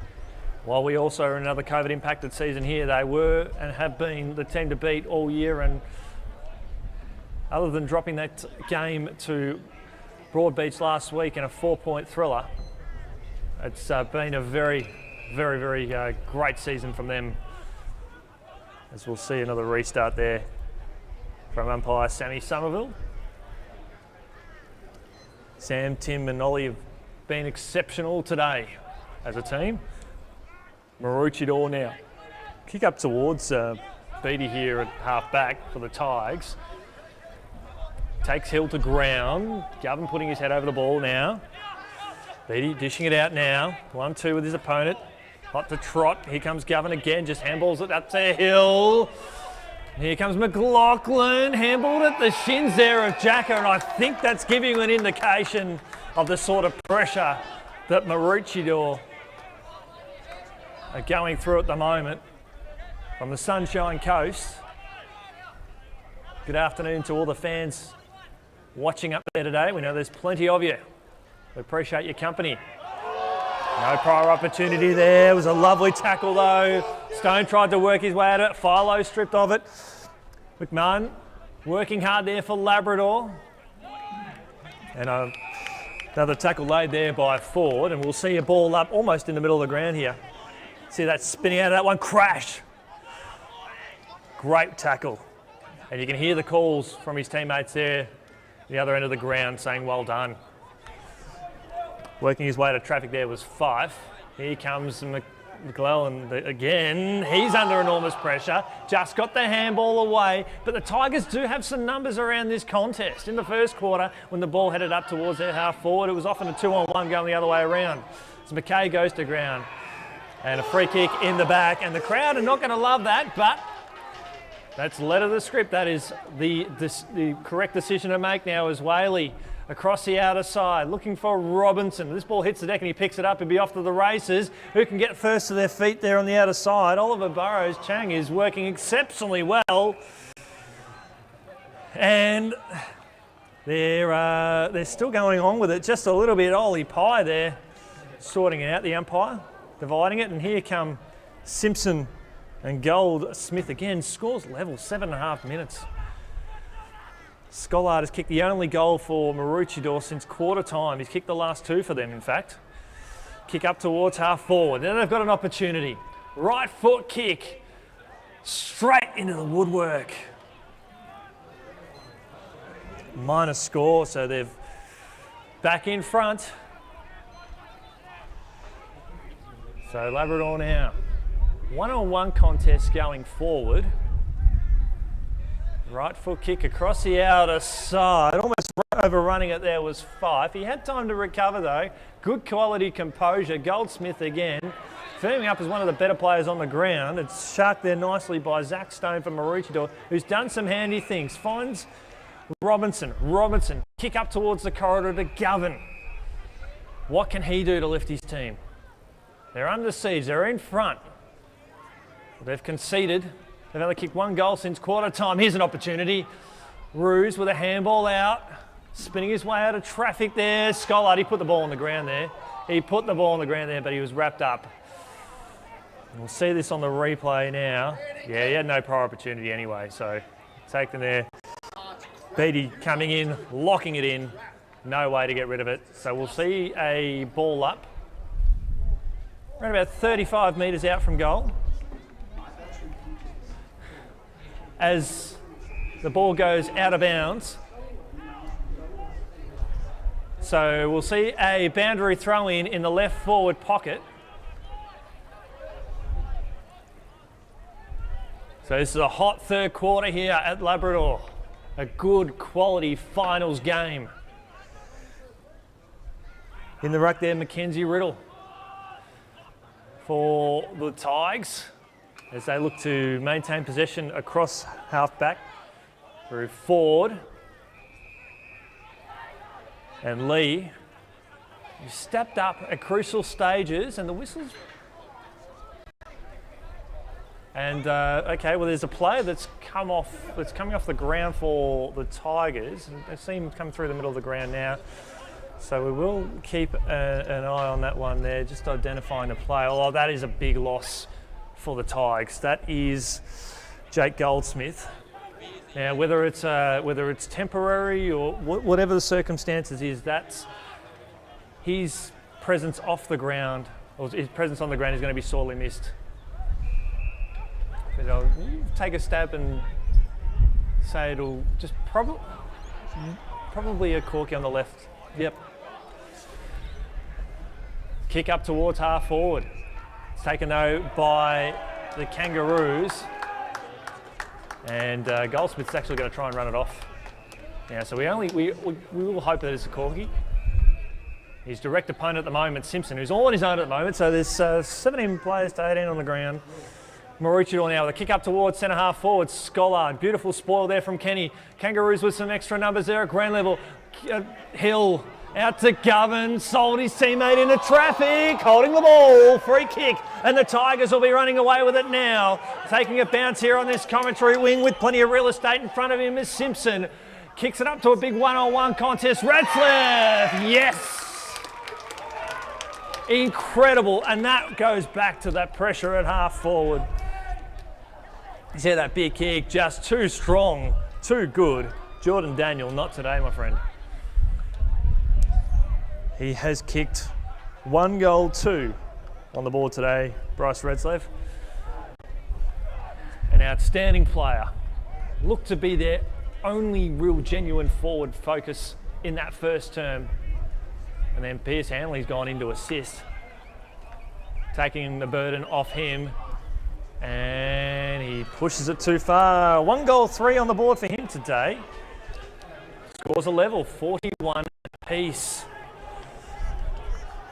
While we also are in another COVID-impacted season here, they were and have been the team to beat all year. And other than dropping that game to Broadbeach last week in a 4-point thriller, it's been a very, very great season from them. As we'll see another restart there from umpire Sammy Somerville. Sam, Tim and Ollie have been exceptional today as a team. Maroochydore now. Kick up towards Beatty here at half back for the Tigers. Takes Hill to ground. Govan putting his head over the ball now. Beatty dishing it out now. 1-2 with his opponent. Hot to trot. Here comes Govan again. Just handballs it up to Hill. Here comes McLaughlin. Handballed at the shins there of Jacker, and I think that's giving you an indication of the sort of pressure that Maroochydore are going through at the moment from the Sunshine Coast. Good afternoon to all the fans watching up there today. We know there's plenty of you. We appreciate your company. No prior opportunity there. It was a lovely tackle though. Stone tried to work his way out of it. Philo stripped of it. McMahon working hard there for Labrador. And another tackle laid there by Ford. And we'll see a ball up almost in the middle of the ground here. See that spinning out of that one. Crash. Great tackle. And you can hear the calls from his teammates there, the other end of the ground, saying well done. Working his way to traffic there was Fife. Here comes McLellan again. He's under enormous pressure. Just got the handball away. But the Tigers do have some numbers around this contest. In the first quarter, when the ball headed up towards their half forward, it was often a 2-on-1 going the other way around. So McKay goes to ground. And a free kick in the back. And the crowd are not going to love that, but that's letter of the script. That is the correct decision to make now as Whaley across the outer side, looking for Robinson. This ball hits the deck and he picks it up and be off to the races. Who can get first to their feet there on the outer side? Oliver Burrows Chang is working exceptionally well. And they're still going on with it. Just a little bit Ollie Pye there, sorting it out, the umpire, dividing it. And here come Simpson and Goldsmith again. Scores level, 7.5 minutes. Scollard has kicked the only goal for Maroochydore since quarter time. He's kicked the last 2 for them, in fact. Kick up towards half forward. Then they've got an opportunity. Right foot kick. Straight right into the woodwork. Minus score, so they've back in front. So Labrador now. One-on-one contest going forward. Right foot kick across the outer side. Almost overrunning it there was Fife. He had time to recover though. Good quality composure. Goldsmith again. Firming up as one of the better players on the ground. It's sharked there nicely by Zach Stone from Maroochydore, who's done some handy things. Finds Robinson. Robinson, kick up towards the corridor to Govan. What can he do to lift his team? They're under siege. They're in front. They've conceded. They've only kicked one goal since quarter time. Here's an opportunity. Ruse with a handball out. Spinning his way out of traffic there. Scollard, he put the ball on the ground there. He put the ball on the ground there, but he was wrapped up. We'll see this on the replay now. Yeah, he had no prior opportunity anyway, so take them there. Beatty coming in, locking it in. No way to get rid of it. So we'll see a ball up. Around about 35 metres out from goal. As the ball goes out of bounds. So we'll see a boundary throw in the left forward pocket. So this is a hot third quarter here at Labrador. A good quality finals game. In the ruck there, Mackenzie Riddle for the Tigers as they look to maintain possession across half-back through Ford and Lee. You stepped up at crucial stages and the whistles. And okay, well there's a player that's coming off the ground for the Tigers, and they see him come through the middle of the ground now. So we will keep an eye on that one there, just identifying the player. Oh, that is a big loss for the Tigers. That is Jake Goldsmith. Now, whether it's temporary or whatever the circumstances is, that's his presence off the ground, or his presence on the ground is going to be sorely missed. But I'll take a stab and say it'll just probably a corky on the left. Yep. Kick up towards half forward. It's taken though by the Kangaroos. And Goldsmith's actually going to try and run it off. Yeah, so we will hope that it's a corky. His direct opponent at the moment, Simpson, who's all on his own at the moment. So there's 17 players to 18 on the ground. Maroochydore now with a kick up towards centre half forward. Scollard, beautiful spoil there from Kenny. Kangaroos with some extra numbers there at ground level. Hill out to Govan, sold his teammate into traffic, holding the ball, free kick, and the Tigers will be running away with it now. Taking a bounce here on this commentary wing with plenty of real estate in front of him is Simpson. Kicks it up to a big one-on-one contest. Ratzlaff, yes! Incredible, and that goes back to that pressure at half forward. You see that big kick, just too strong, too good. Jordan Daniel, not today, my friend. He has kicked 1 goal, 2 on the board today, Bryce Ratzlaff. An outstanding player. Looked to be their only real genuine forward focus in that first term. And then Pierce Hanley's gone into assist, taking the burden off him. And he pushes it too far. 1 goal, 3 on the board for him today. Scores a level, 41 apiece.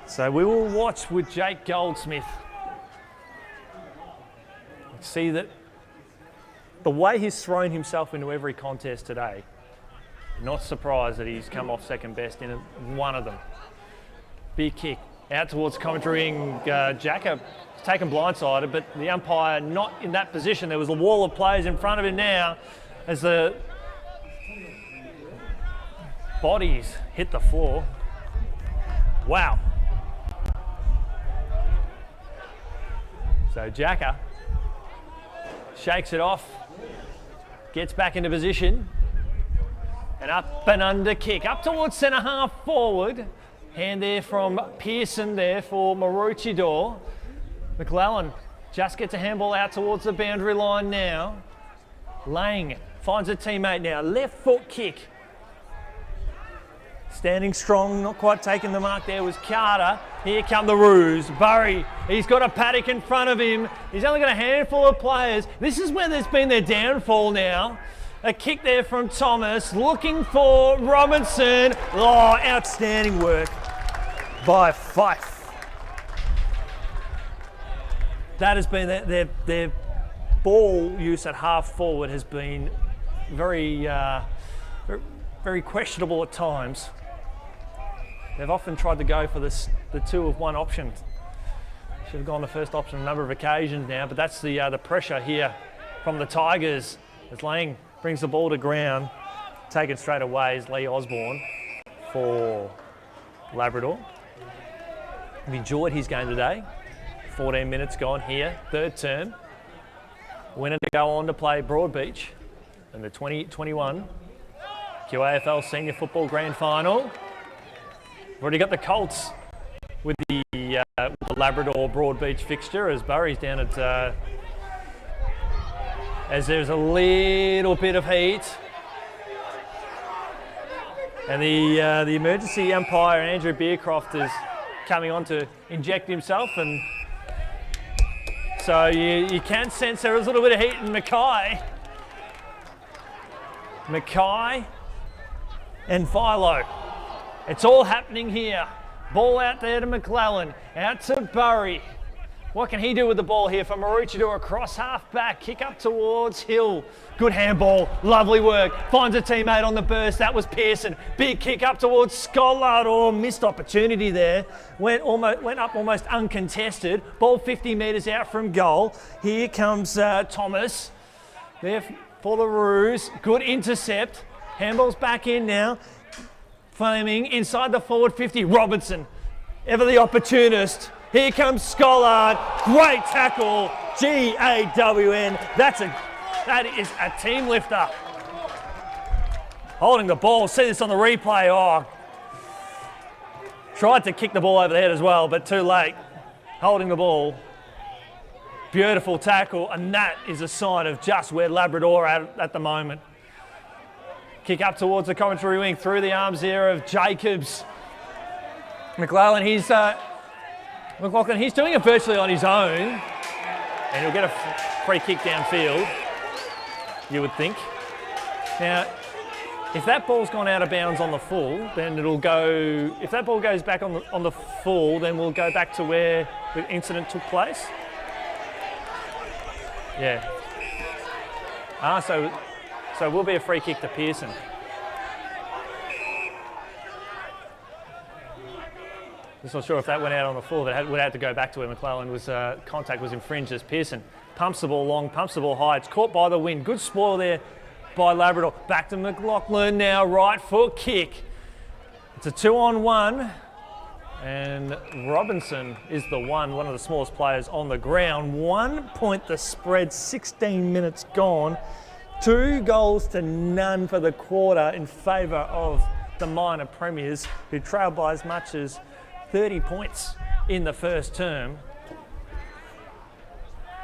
So we will watch with Jake Goldsmith. See that the way he's thrown himself into every contest today, not surprised that he's come off second best in one of them. Big kick out towards commentary wing. Jacka taken blindsided, but the umpire not in that position. There was a wall of players in front of him now as the bodies hit the floor. Wow. So Jacka shakes it off, gets back into position, and up and under kick, up towards centre half forward. Hand there from Pearson there for Maroochydore. McClellan just gets a handball out towards the boundary line now. Lang finds a teammate now. Left foot kick. Standing strong, not quite taking the mark there was Carter. Here come the Roos. Burry, he's got a paddock in front of him. He's only got a handful of players. This is where there's been their downfall now. A kick there from Thomas, looking for Robinson. Oh, outstanding work by Fife. That has been their ball use at half forward has been very questionable at times. They've often tried to go for the 2 of 1 option. Should have gone the first option a number of occasions now, but that's the pressure here from the Tigers as Lang brings the ball to ground. Taken straight away is Lee Osborne for Labrador. I've enjoyed his game today. 14 minutes gone here, third term. Winner to go on to play Broadbeach in the 2021 QAFL Senior Football Grand Final. We've already got the Colts with the Labrador Broadbeach fixture as Burry's down at as there's a little bit of heat. And the emergency umpire, Andrew Beercroft, is coming on to inject himself, and so you can sense there is a little bit of heat in Mackay. Mackay and Philo. It's all happening here. Ball out there to McClellan, out to Burry. What can he do with the ball here for Maroochydore? Across half back, kick up towards Hill. Good handball, lovely work. Finds a teammate on the burst, that was Pearson. Big kick up towards Scollard. Oh, missed opportunity there. Went up almost uncontested. Ball 50 metres out from goal. Here comes Thomas. There for the Roos. Good intercept. Handball's back in now. Flaming inside the forward 50. Robinson, ever the opportunist. Here comes Scollard. Great tackle. GAWN. That is a team lifter. Holding the ball. See this on the replay. Oh, tried to kick the ball over the head as well, but too late. Holding the ball. Beautiful tackle, and that is a sign of just where Labrador are at the moment. Kick up towards the commentary wing through the arms there of Jacobs. McClellan, McLaughlin, he's doing it virtually on his own, and he'll get a free kick downfield, you would think. Now, if that ball's gone out of bounds on the full, then it'll go, if that ball goes back on the full, then we'll go back to where the incident took place. Yeah. So it will be a free kick to Pearson. Just not sure if that went out on the full. That would have to go back to where McClellan was, contact was infringed as Pearson pumps the ball long, pumps the ball high. It's caught by the wind. Good spoil there by Labrador. Back to McLaughlin now, right foot kick. It's a 2-on-1. And Robinson is one of the smallest players on the ground. 1 point the spread, 16 minutes gone. 2 goals to none for the quarter in favour of the minor premiers, who trailed by as much as 30 points in the first term.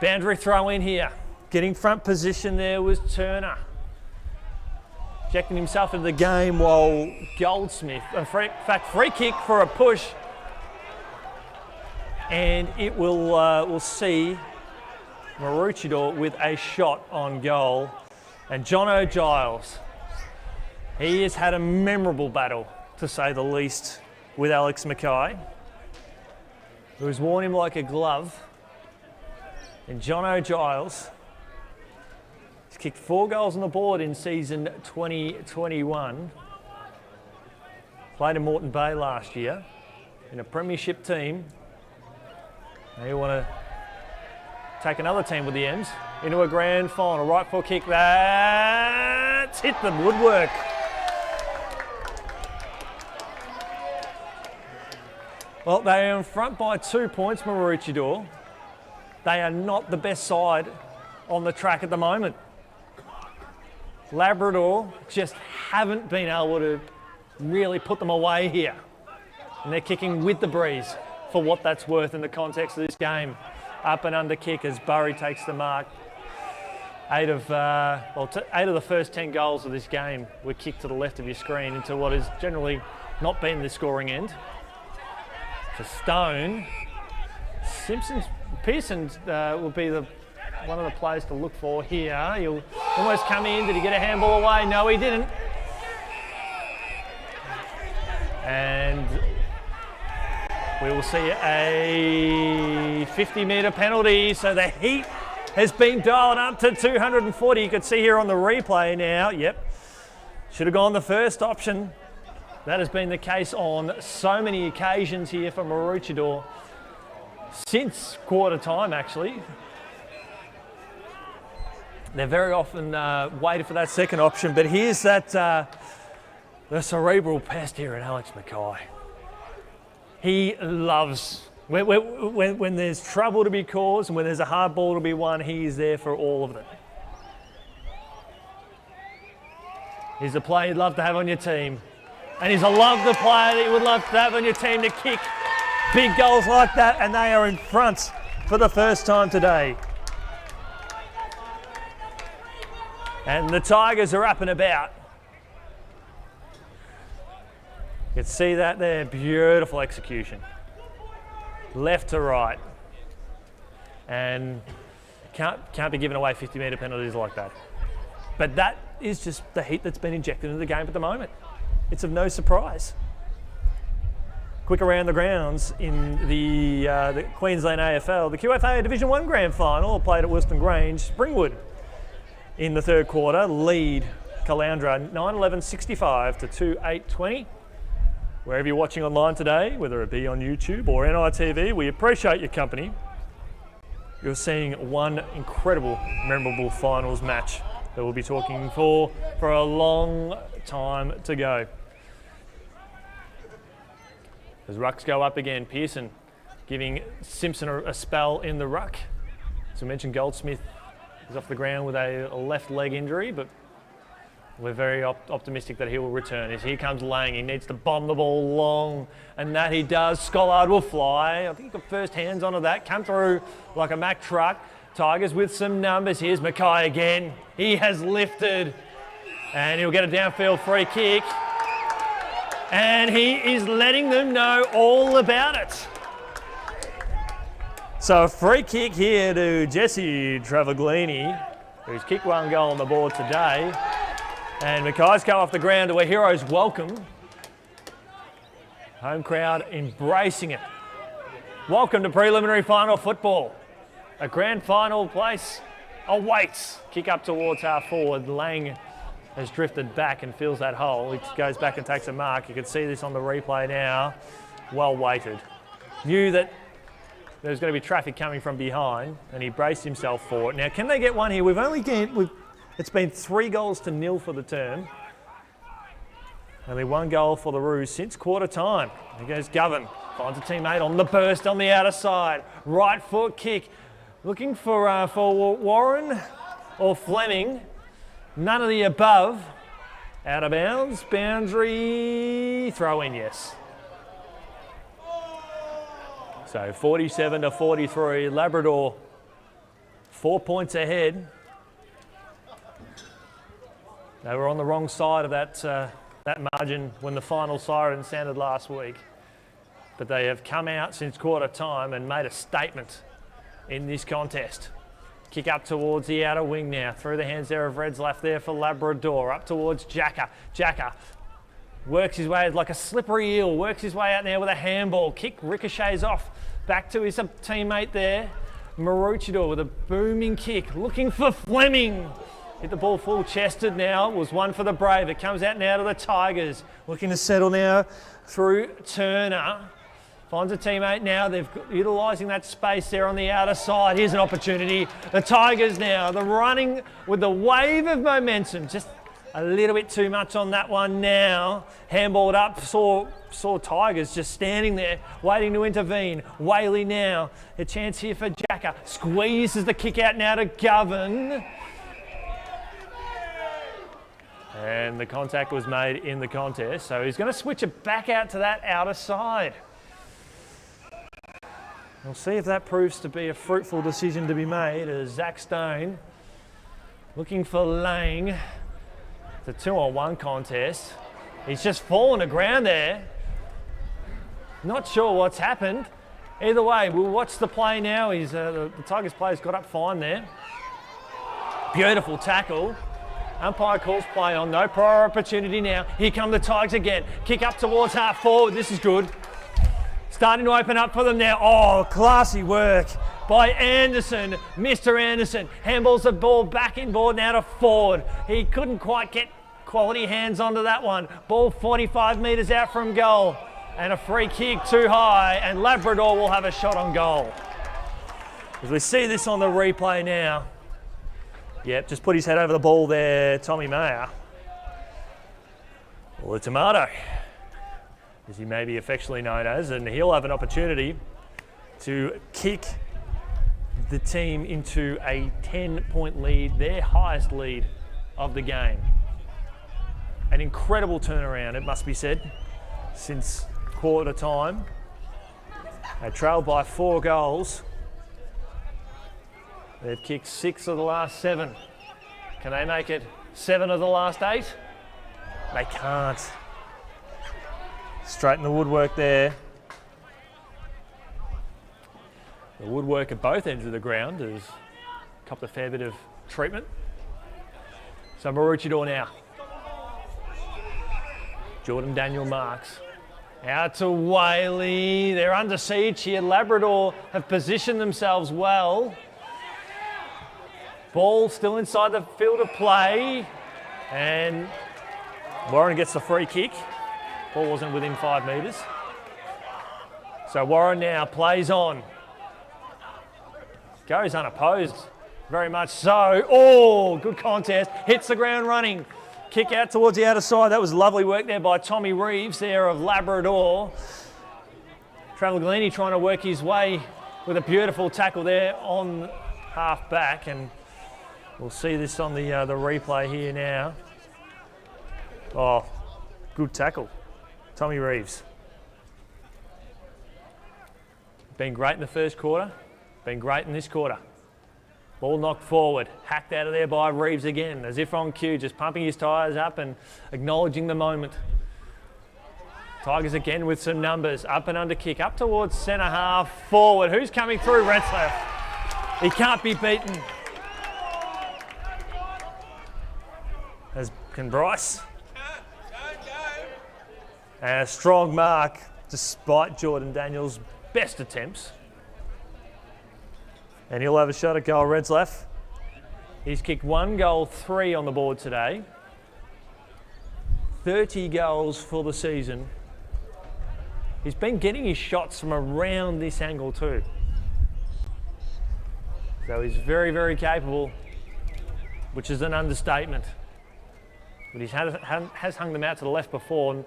Boundary throw in here. Getting front position there was Turner. Injecting himself into the game while Goldsmith, free kick for a push. And it will see Maroochydore with a shot on goal. And Jono Giles, he has had a memorable battle, to say the least, with Alex Mackay, who has worn him like a glove. And Jono Giles has kicked 4 goals on the board in season 2021. Played in Moreton Bay last year in a premiership team. Now you want to take another team with the M's into a grand final. Right foot kick, that's hit the woodwork. Well, they are in front by 2 points, Maroochydore. They are not the best side on the track at the moment. Labrador just haven't been able to really put them away here. And they're kicking with the breeze, for what that's worth in the context of this game. Up and under kick as Burry takes the mark. 8 of the first 10 goals of this game were kicked to the left of your screen into what has generally not been the scoring end. For Stone, Pearson will be one of the players to look for here. He'll almost come in. Did he get a handball away? No, he didn't. And we will see a 50-metre penalty. So the heat has been dialed up to 240. You can see here on the replay now. Yep. Should have gone the first option. That has been the case on so many occasions here for Maroochydore since quarter time, actually. They're very often waited for that second option, but here's that the cerebral pest here in Alex Mackay. He loves, when there's trouble to be caused and when there's a hard ball to be won, he is there for all of it. He's a player you'd love to have on your team. And he's a player that you would love to have on your team to kick big goals like that, and they are in front for the first time today. And the Tigers are up and about. You can see that there, beautiful execution. Left to right. And can't be giving away 50-metre penalties like that. But that is just the heat that's been injected into the game at the moment. It's of no surprise. Quick around the grounds in the Queensland AFL, the QAFL Division 1 Grand Final played at Wilston Grange. Springwood in the third quarter lead Caloundra 9-11-65 to 2-8-20. Wherever you're watching online today, whether it be on YouTube or NITV, we appreciate your company. You're seeing one incredible, memorable finals match that we'll be talking for a long time to go. As rucks go up again, Pearson giving Simpson a spell in the ruck. As we mentioned, Goldsmith is off the ground with a left leg injury, but we're very optimistic that he will return. As here comes Lang, he needs to bomb the ball long, and that he does. Scollard will fly. I think he got first hands onto that, come through like a Mack truck. Tigers with some numbers. Here's Mackay again. He has lifted, and he'll get a downfield free kick. And he is letting them know all about it. So a free kick here to Jesse Travaglini, who's kicked one goal on the board today. And Mackay's come off the ground to a hero's welcome. Home crowd embracing it. Welcome to preliminary final football. A grand final place awaits. Kick up towards half forward. Lang has drifted back and fills that hole. He goes back and takes a mark. You can see this on the replay now. Well weighted. Knew that there was going to be traffic coming from behind, and he braced himself for it. Now, can they get one here? It's been 3-0 for the term. Only one goal for the Roos since quarter time. Here goes Govan. Finds a teammate on the burst on the outer side. Right foot kick. Looking for Warren or Fleming. None of the above. Out of bounds. Boundary. Throw in, yes. So 47-43. Labrador 4 points ahead. They were on the wrong side of that margin when the final siren sounded last week. But they have come out since quarter time and made a statement in this contest. Kick up towards the outer wing now. Through the hands there of Redslaf there for Labrador. Up towards Jacker. Jacker works his way like a slippery eel. Works his way out there with a handball. Kick ricochets off. Back to his teammate there. Maroochydore with a booming kick. Looking for Fleming. Hit the ball full chested now. Was one for the Brave. It comes out now to the Tigers. Looking to settle now through Turner. Finds a teammate now. They're utilising that space there on the outer side. Here's an opportunity. The Tigers now, they're running with the wave of momentum. Just a little bit too much on that one now. Handballed up, saw Tigers just standing there, waiting to intervene. Whaley now, a chance here for Jacker. Squeezes the kick out now to Govan. And the contact was made in the contest. So he's going to switch it back out to that outer side. We'll see if that proves to be a fruitful decision to be made as Zach Stone Looking for Lang. It's a 2-on-1 contest. He's just fallen to ground there. Not sure what's happened. Either way, we'll watch the play now. The Tigers player's got up fine there. Beautiful tackle. Umpire calls play on. No prior opportunity now. Here come the Tigers again. Kick up towards half forward. This is good. Starting to open up for them now. Oh, classy work by Anderson. Mr. Anderson handballs the ball back inboard now to Ford. He couldn't quite get quality hands onto that one. Ball 45 metres out from goal. And a free kick too high, and Labrador will have a shot on goal. As we see this on the replay now. Yep, just put his head over the ball there, Tommy Mayer. Or the Tomato, as he may be affectionately known as, and he'll have an opportunity to kick the team into a 10-point lead, their highest lead of the game. An incredible turnaround, it must be said, since quarter time. They trailed by 4 goals. They've kicked 6 of the last 7. Can they make it 7 of the last 8? They can't. Straighten the woodwork there. The woodwork at both ends of the ground has copped a fair bit of treatment. So Maroochydore now. Jordan Daniel marks. Out to Whaley. They're under siege here. Labrador have positioned themselves well. Ball still inside the field of play. And Warren gets the free kick. Ball wasn't within 5 metres. So Warren now plays on. Goes unopposed. Very much so. Oh, good contest. Hits the ground running. Kick out towards the outer side. That was lovely work there by Tommy Reeves there of Labrador. Travaglini trying to work his way with a beautiful tackle there on half back, and we'll see this on the replay here now. Oh, good tackle. Tommy Reeves. Been great in the first quarter. Been great in this quarter. Ball knocked forward, hacked out of there by Reeves again, as if on cue, just pumping his tyres up and acknowledging the moment. Tigers again with some numbers, up and under kick, up towards centre half, forward. Who's coming through? Retzlaff. He can't be beaten. As can Bryce. And a strong mark, despite Jordan Daniels' best attempts. And he'll have a shot at goal, Retzlaff. He's kicked 1 goal, 3 on the board today. 30 goals for the season. He's been getting his shots from around this angle too. So he's very, very capable, which is an understatement. But he has hung them out to the left before,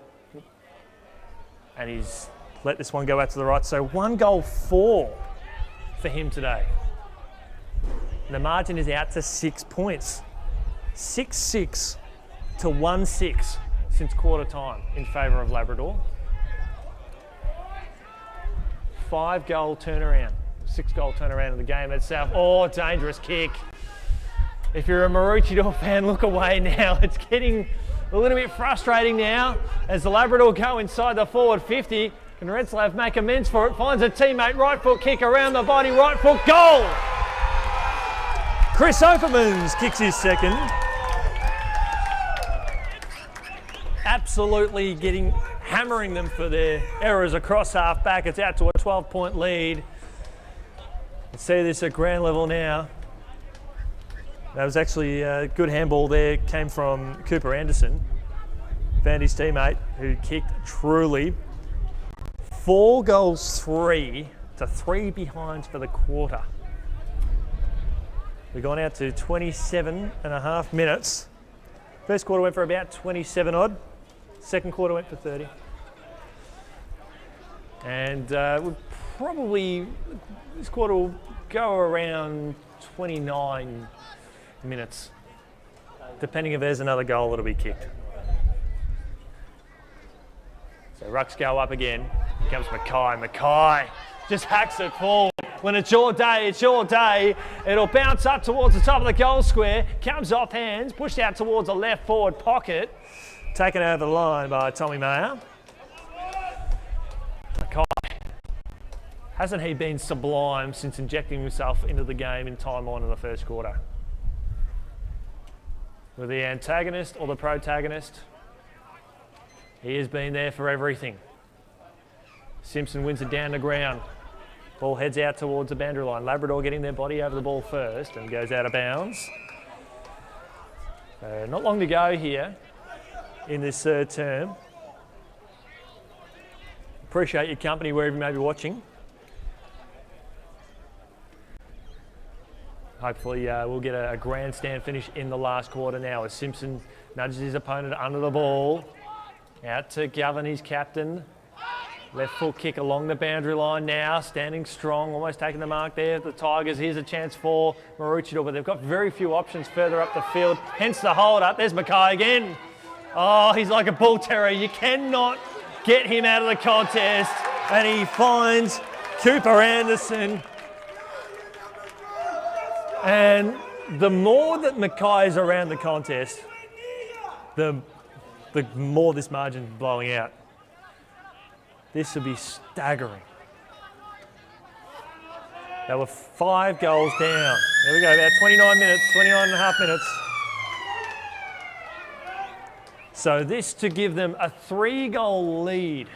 and he's let this one go out to the right. So 1 goal, 4 for him today. The margin is out to 6 points. 6-6 to 1-6 since quarter time in favour of Labrador. 5-goal turnaround, 6-goal turnaround of the game itself. Oh, dangerous kick. If you're a Maroochydore fan, look away now. It's getting a little bit frustrating now as the Labrador go inside the forward 50. Can Retzlaff make amends for it? Finds a teammate, right foot kick around the body, right foot, goal! Chris Oppermans kicks his second. Absolutely hammering them for their errors across half back. It's out to a 12-point lead. Let's see this at ground level now. That was actually a good handball there. Came from Cooper Anderson. Found his teammate who kicked truly. 4 goals, 3 to 3 behinds for the quarter. We've gone out to 27.5 minutes. First quarter went for about 27 odd. Second quarter went for 30. And this quarter will go around 29 minutes, depending if there's another goal that'll be kicked. So rucks go up again. Here comes Mackay. Mackay just hacks it forward. When it's your day, it's your day. It'll bounce up towards the top of the goal square, comes off hands, pushed out towards the left forward pocket. Taken over the line by Tommy Mayer. Hasn't he been sublime since injecting himself into the game in time on in the first quarter? With the antagonist or the protagonist, he has been there for everything. Simpson wins it down the ground. Ball heads out towards the boundary line. Labrador getting their body over the ball first and goes out of bounds. Not long to go here in this third term. Appreciate your company wherever you may be watching. Hopefully we'll get a grandstand finish in the last quarter now as Simpson nudges his opponent under the ball. Out to Govan, his captain. Left foot kick along the boundary line now, standing strong, almost taking the mark there. The Tigers, here's a chance for Maroochydore, but they've got very few options further up the field, hence the hold up. There's Mackay again. Oh, he's like a bull terrier. You cannot get him out of the contest. And he finds Cooper Anderson. And the more that Mackay is around the contest, the more this margin is blowing out. This would be staggering. They were 5 goals down. There we go, about 29 and a half minutes. So this to give them a 3-goal lead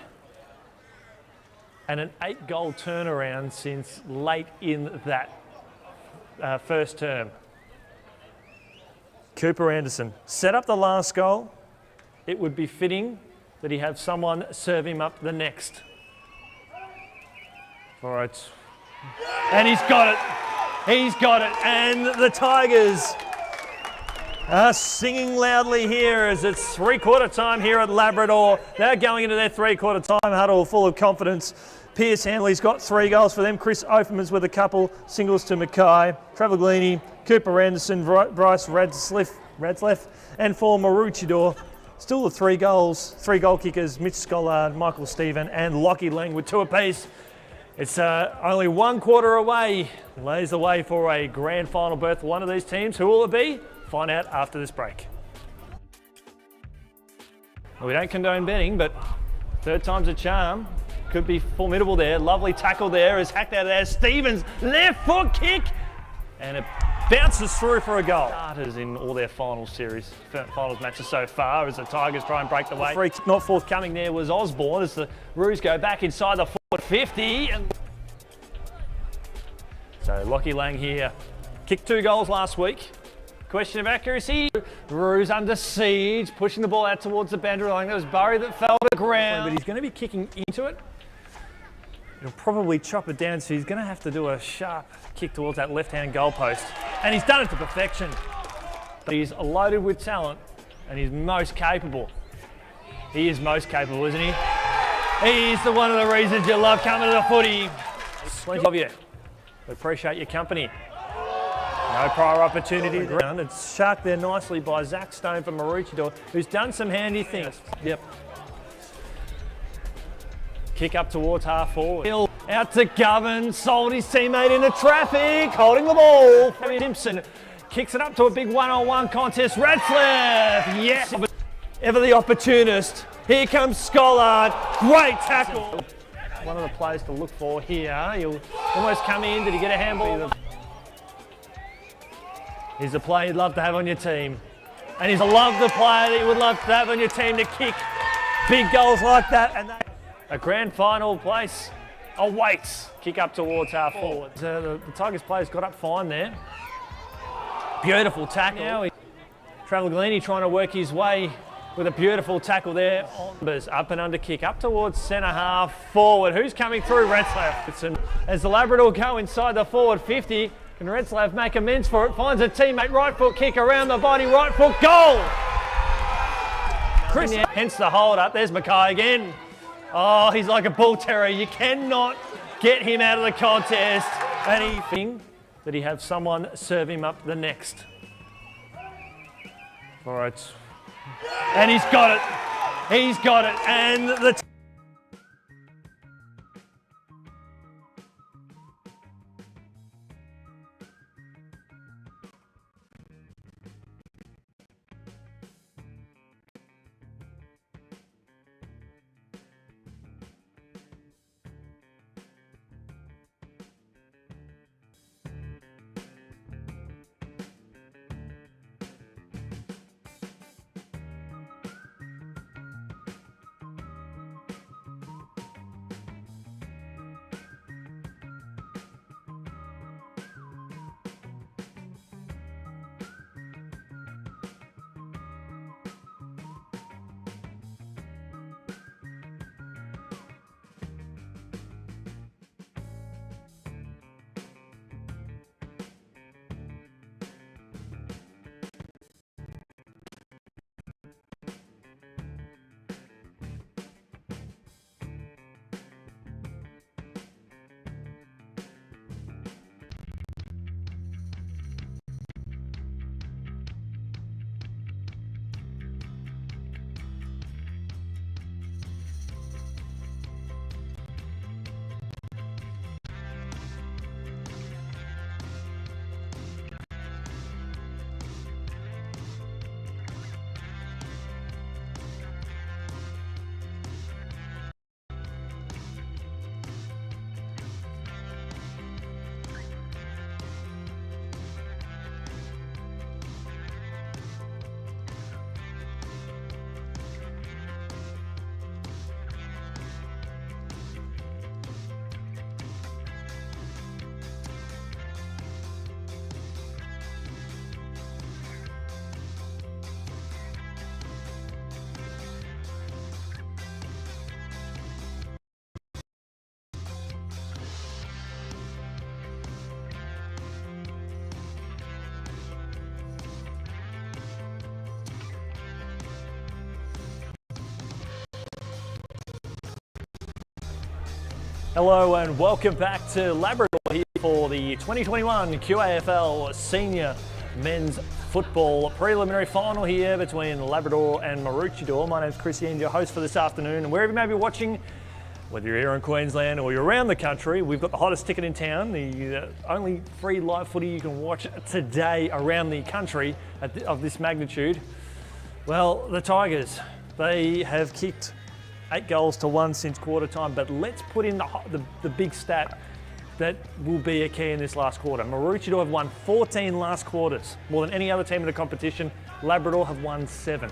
and an 8-goal turnaround since late in that first term. Cooper Anderson set up the last goal. It would be fitting that he have someone serve him up the next. All right. And he's got it. He's got it. And the Tigers are singing loudly here as it's 3-quarter time here at Labrador. They're going into their 3-quarter time huddle full of confidence. Pierce Hanley's got 3 goals for them. Chris Offerman's with a couple singles to Mackay. Travaglini, Cooper Anderson, Bryce Radsleff, and for Maroochydore, still the 3 goals, 3 goal kickers, Mitch Scollard, Michael Stephen, and Lockie Lang with 2 apiece. It's only 1 quarter away. Lays the way for a grand final berth for one of these teams. Who will it be? Find out after this break. Well, we don't condone betting, but third time's a charm. Could be formidable there. Lovely tackle there. Is hacked out of there. Stevens, left foot kick. And it bounces through for a goal. Starters in all their finals matches so far as the Tigers try and break the way. Free not forthcoming there was Osborne as the Roos go back inside the forward 50. And so Lockie Lang here. Kicked 2 goals last week. Question of accuracy. Roos under siege, pushing the ball out towards the boundary line. There was Burry that fell to the ground. But he's going to be kicking into it. He'll probably chop it down, so he's going to have to do a sharp kick towards that left-hand goalpost. And he's done it to perfection. He's loaded with talent, and he's most capable. He is most capable, isn't he? He's the one of the reasons you love coming to the footy. Plenty of you. We appreciate your company. No prior opportunity. It's sharked there nicely by Zach Stone from Maroochydore, who's done some handy things. Yep. Kick up towards half forward. Out to Govan, sold his teammate into traffic, holding the ball. Simpson kicks it up to a big one-on-one contest. Radsleff, yes. Ever the opportunist. Here comes Scollard, great tackle. One of the players to look for here. He'll almost come in. Did he get a handball? He's a player you'd love to have on your team. And he's a the player that you would love to have on your team to kick big goals like that. And a grand final place awaits. Kick up towards half forward. The Tigers players got up fine there. Beautiful tackle. Now Travaglini trying to work his way with a beautiful tackle there. Up and under kick up towards centre half forward. Who's coming through? Radsleff. As the Labrador go inside the forward 50, can Radsleff make amends for it? Finds a teammate, right foot kick around the body, right foot goal. Chris, hence the hold up. There's Mackay again. Oh, he's like a bull terrier. You cannot get him out of the contest. And that he have someone serve him up the next. All right. And he's got it. He's got it. And the Hello and welcome back to Labrador here for the 2021 QAFL Senior Men's Football Preliminary Final here between Labrador and Maroochydore. My name's Chris Ian, your host for this afternoon. And wherever you may be watching, whether you're here in Queensland or you're around the country, we've got the hottest ticket in town, the only free live footy you can watch today around the country of this magnitude. Well, the Tigers, they have kicked 8 goals to 1 since quarter time, but let's put in the big stat that will be a key in this last quarter. Maroochydore have won 14 last quarters, more than any other team in the competition. Labrador have won 7.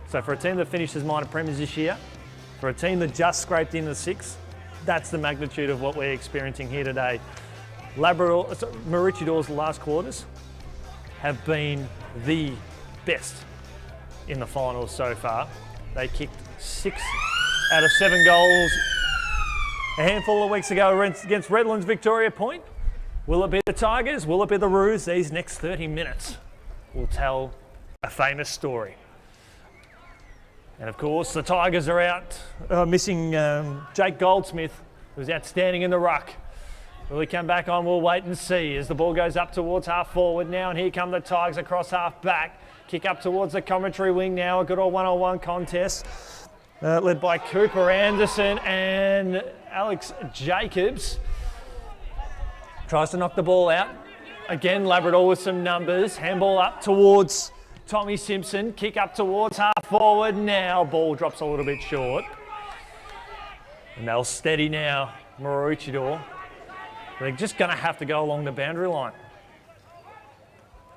So for a team that finished as minor premiers this year, for a team that just scraped in the 6, that's the magnitude of what we're experiencing here today. Maroochidore's last quarters have been the best in the finals so far. They kicked 6 out of 7 goals a handful of weeks ago against Redlands Victoria Point. Will it be the Tigers? Will it be the Roos? These next 30 minutes will tell a famous story. And of course, the Tigers are out missing Jake Goldsmith, who's outstanding in the ruck. Will he come back on? We'll wait and see as the ball goes up towards half forward now, and here come the Tigers across half back. Kick up towards the commentary wing now, a good old one-on-one contest. Led by Cooper Anderson and Alex Jacobs. Tries to knock the ball out. Again, Labrador with some numbers. Handball up towards Tommy Simpson. Kick up towards half forward now. Ball drops a little bit short. And they'll steady now, Maroochydore. They're just going to have to go along the boundary line.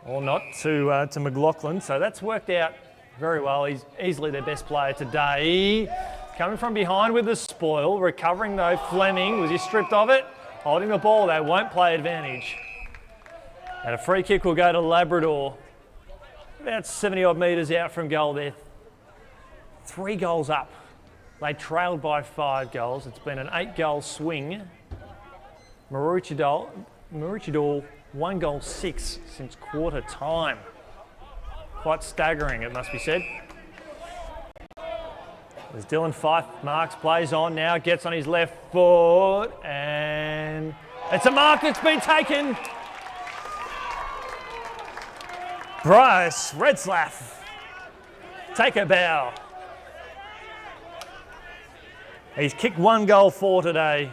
Or not to McLaughlin. So that's worked out very well. He's easily their best player today. Coming from behind with the spoil. Recovering though, Fleming. Was he stripped of it? Holding the ball, they won't play advantage. And a free kick will go to Labrador. About 70 odd metres out from goal there. 3 goals up. They trailed by 5 goals. It's been an 8-goal swing. Maroochydore 1 goal 6 since quarter time. Quite staggering, it must be said. As Dylan Fife marks, plays on now, gets on his left foot, and it's a mark that's been taken. Bryce Redslaff, take a bow. He's kicked 1 goal 4 today.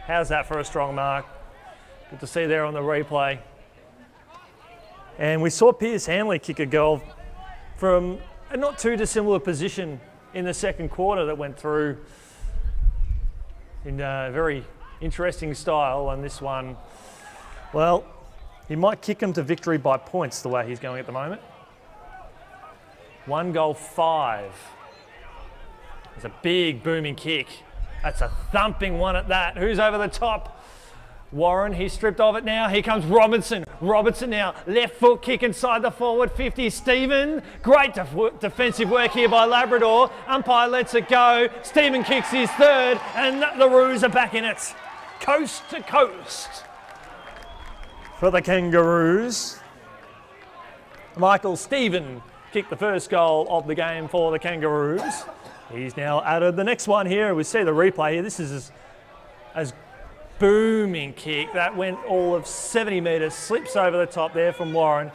How's that for a strong mark? Good to see there on the replay. And we saw Piers Hanley kick a goal from a not too dissimilar position in the second quarter that went through in a very interesting style. And this one, well, he might kick him to victory by points the way he's going at the moment. 1 goal 5. It's a big booming kick. That's a thumping one at that. Who's over the top? Warren, he's stripped of it now. Here comes Robinson. Robertson now, left foot kick inside the forward 50. Stephen, great defensive work here by Labrador. Umpire lets it go. Stephen kicks his 3rd, and the Roos are back in it. Coast to coast for the Kangaroos. Michael Stephen kicked the first goal of the game for the Kangaroos. He's now added the next one here. We see the replay here. This is as booming kick that went all of 70 metres, slips over the top there from Warren,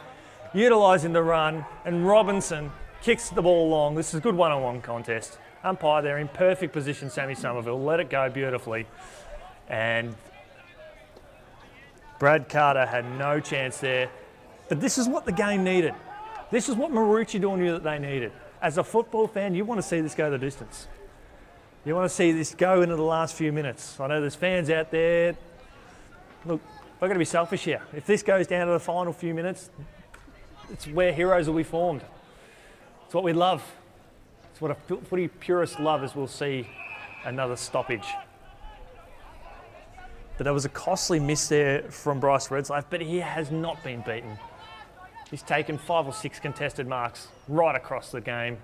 utilising the run, and Robinson kicks the ball long. This is a good one-on-one contest. Umpire there in perfect position, Sammy Somerville, let it go beautifully. And Brad Carter had no chance there. But this is what the game needed. This is what Maroochydore knew that they needed. As a football fan, you want to see this go the distance. You want to see this go into the last few minutes. I know there's fans out there. Look, I've got to be selfish here. If this goes down to the final few minutes, it's where heroes will be formed. It's what we love. It's what a footy purist love, as we'll see another stoppage. But there was a costly miss there from Bryce Redslaff, but he has not been beaten. He's taken 5 or 6 contested marks right across the game.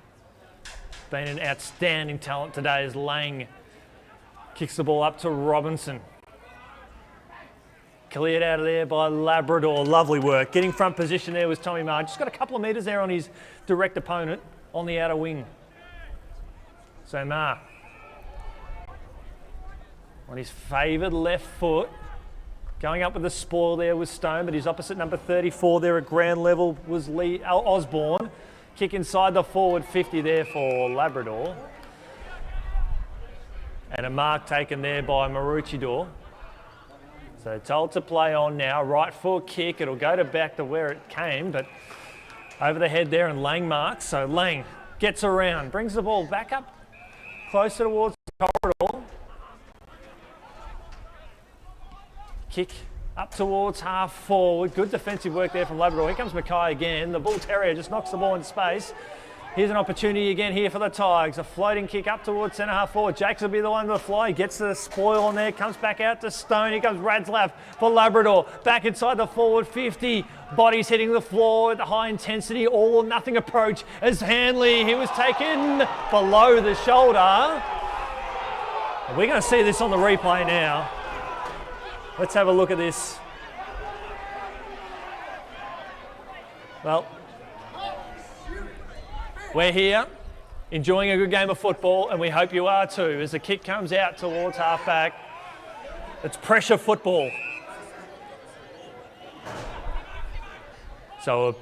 Been an outstanding talent today as Lang kicks the ball up to Robinson. Cleared out of there by Labrador. Lovely work. Getting front position there was Tommy Marr. Just got a couple of metres there on his direct opponent on the outer wing. So Marr on his favoured left foot. Going up with the spoil there was Stone, but his opposite number 34 there at ground level was Lee Osborne. Kick inside the forward 50 there for Labrador. And a mark taken there by Maroochydore. So told to play on now. Right foot kick. It'll go back to where it came, but over the head there, and Lang marks. So Lang gets around, brings the ball back up closer towards the corridor. Kick up towards half forward. Good defensive work there from Labrador. Here comes Mackay again. The Bull Terrier just knocks the ball into space. Here's an opportunity again here for the Tigers. A floating kick up towards centre half forward. Jakes will be the one to fly. Gets the spoil on there. Comes back out to Stone. Here comes Radslav for Labrador. Back inside the forward 50. Bodies hitting the floor at the high intensity. All or nothing approach as Hanley. He was taken below the shoulder. We're going to see this on the replay now. Let's have a look at this. Well, we're here enjoying a good game of football, and we hope you are too. As the kick comes out towards half-back, it's pressure football. So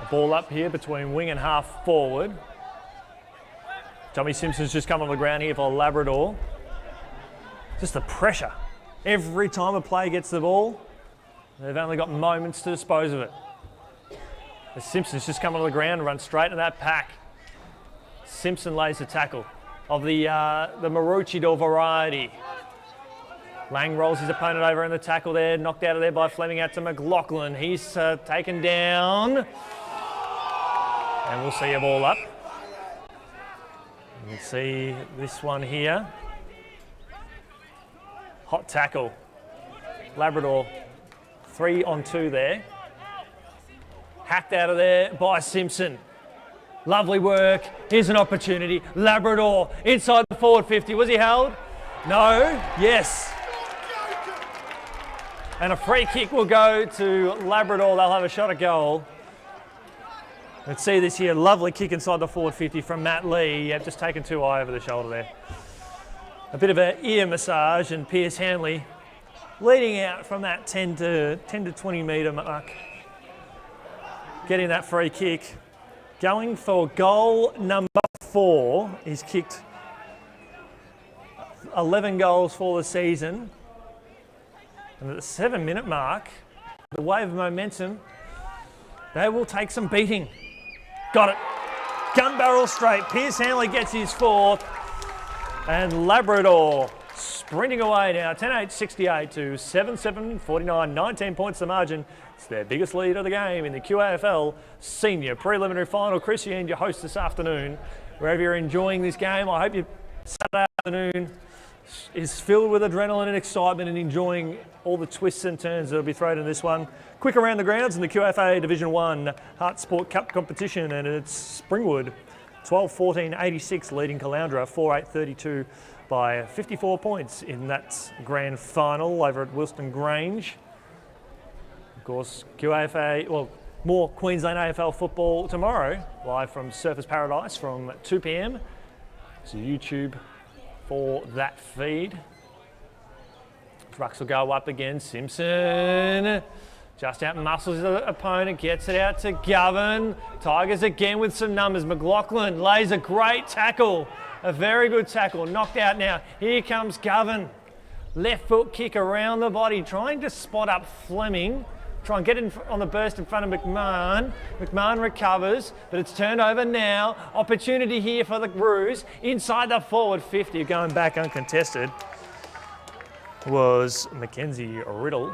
a ball up here between wing and half forward. Tommy Simpson's just come on the ground here for Labrador. Just the pressure. Every time a player gets the ball, they've only got moments to dispose of it. The Simpson's just come on the ground and run straight to that pack. Simpson lays the tackle of the Maroochydore variety. Lang rolls his opponent over in the tackle there, knocked out of there by Fleming out to McLaughlin. He's taken down. And we'll see a ball up. You can see this one here. Hot tackle. Labrador 3-on-2 there. Hacked out of there by Simpson. Lovely work. Here's an opportunity. Labrador inside the forward 50. Was he held? No. Yes. And a free kick will go to Labrador. They'll have a shot at goal. Let's see this here. Lovely kick inside the forward 50 from Matt Lee. Yeah, just taken too high over the shoulder there. A bit of an ear massage, and Pierce Hanley leading out from that 10 to 20 metre mark. Getting that free kick. Going for goal number 4. He's kicked 11 goals for the season. And at the 7-minute mark, the wave of momentum, they will take some beating. Got it. Gun barrel straight. Pierce Hanley gets his 4th. And Labrador sprinting away now. 10-8-68 to 7-7-49. 19 points the margin. It's their biggest lead of the game in the QAFL Senior Preliminary Final. Chris Ian, your host this afternoon. Wherever you're enjoying this game, I hope your Saturday afternoon is filled with adrenaline and excitement and enjoying all the twists and turns that will be thrown in this one. Quick around the grounds in the QFA Division 1 Heart Sport Cup competition, and it's Springwood 12-14-86 leading Caloundra 4-8-32 by 54 points in that grand final over at Wilston Grange. Of course, QAFA, well, more Queensland AFL football tomorrow, live from Surfers Paradise from 2 p.m. So YouTube for that feed. Trucks will go up again. Simpson just out muscles his opponent, gets it out to Govan. Tigers again with some numbers. McLaughlin lays a great tackle, a very good tackle. Knocked out now. Here comes Govan. Left foot kick around the body, trying to spot up Fleming. Try and get in on the burst in front of McMahon. McMahon recovers, but it's turned over now. Opportunity here for the Roos. Inside the forward 50, going back uncontested, was Mackenzie Riddle.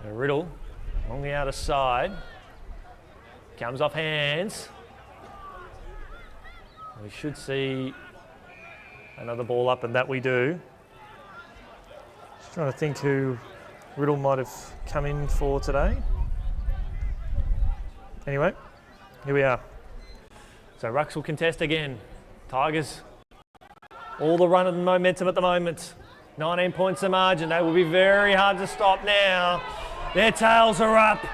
Riddle on the outer side. Comes off hands. We should see another ball up, and that we do. Just trying to think who Riddle might have come in for today. Anyway, here we are. So Rucks will contest again. Tigers, all the run and momentum at the moment. 19 points the margin. They will be very hard to stop now. Their tails are up.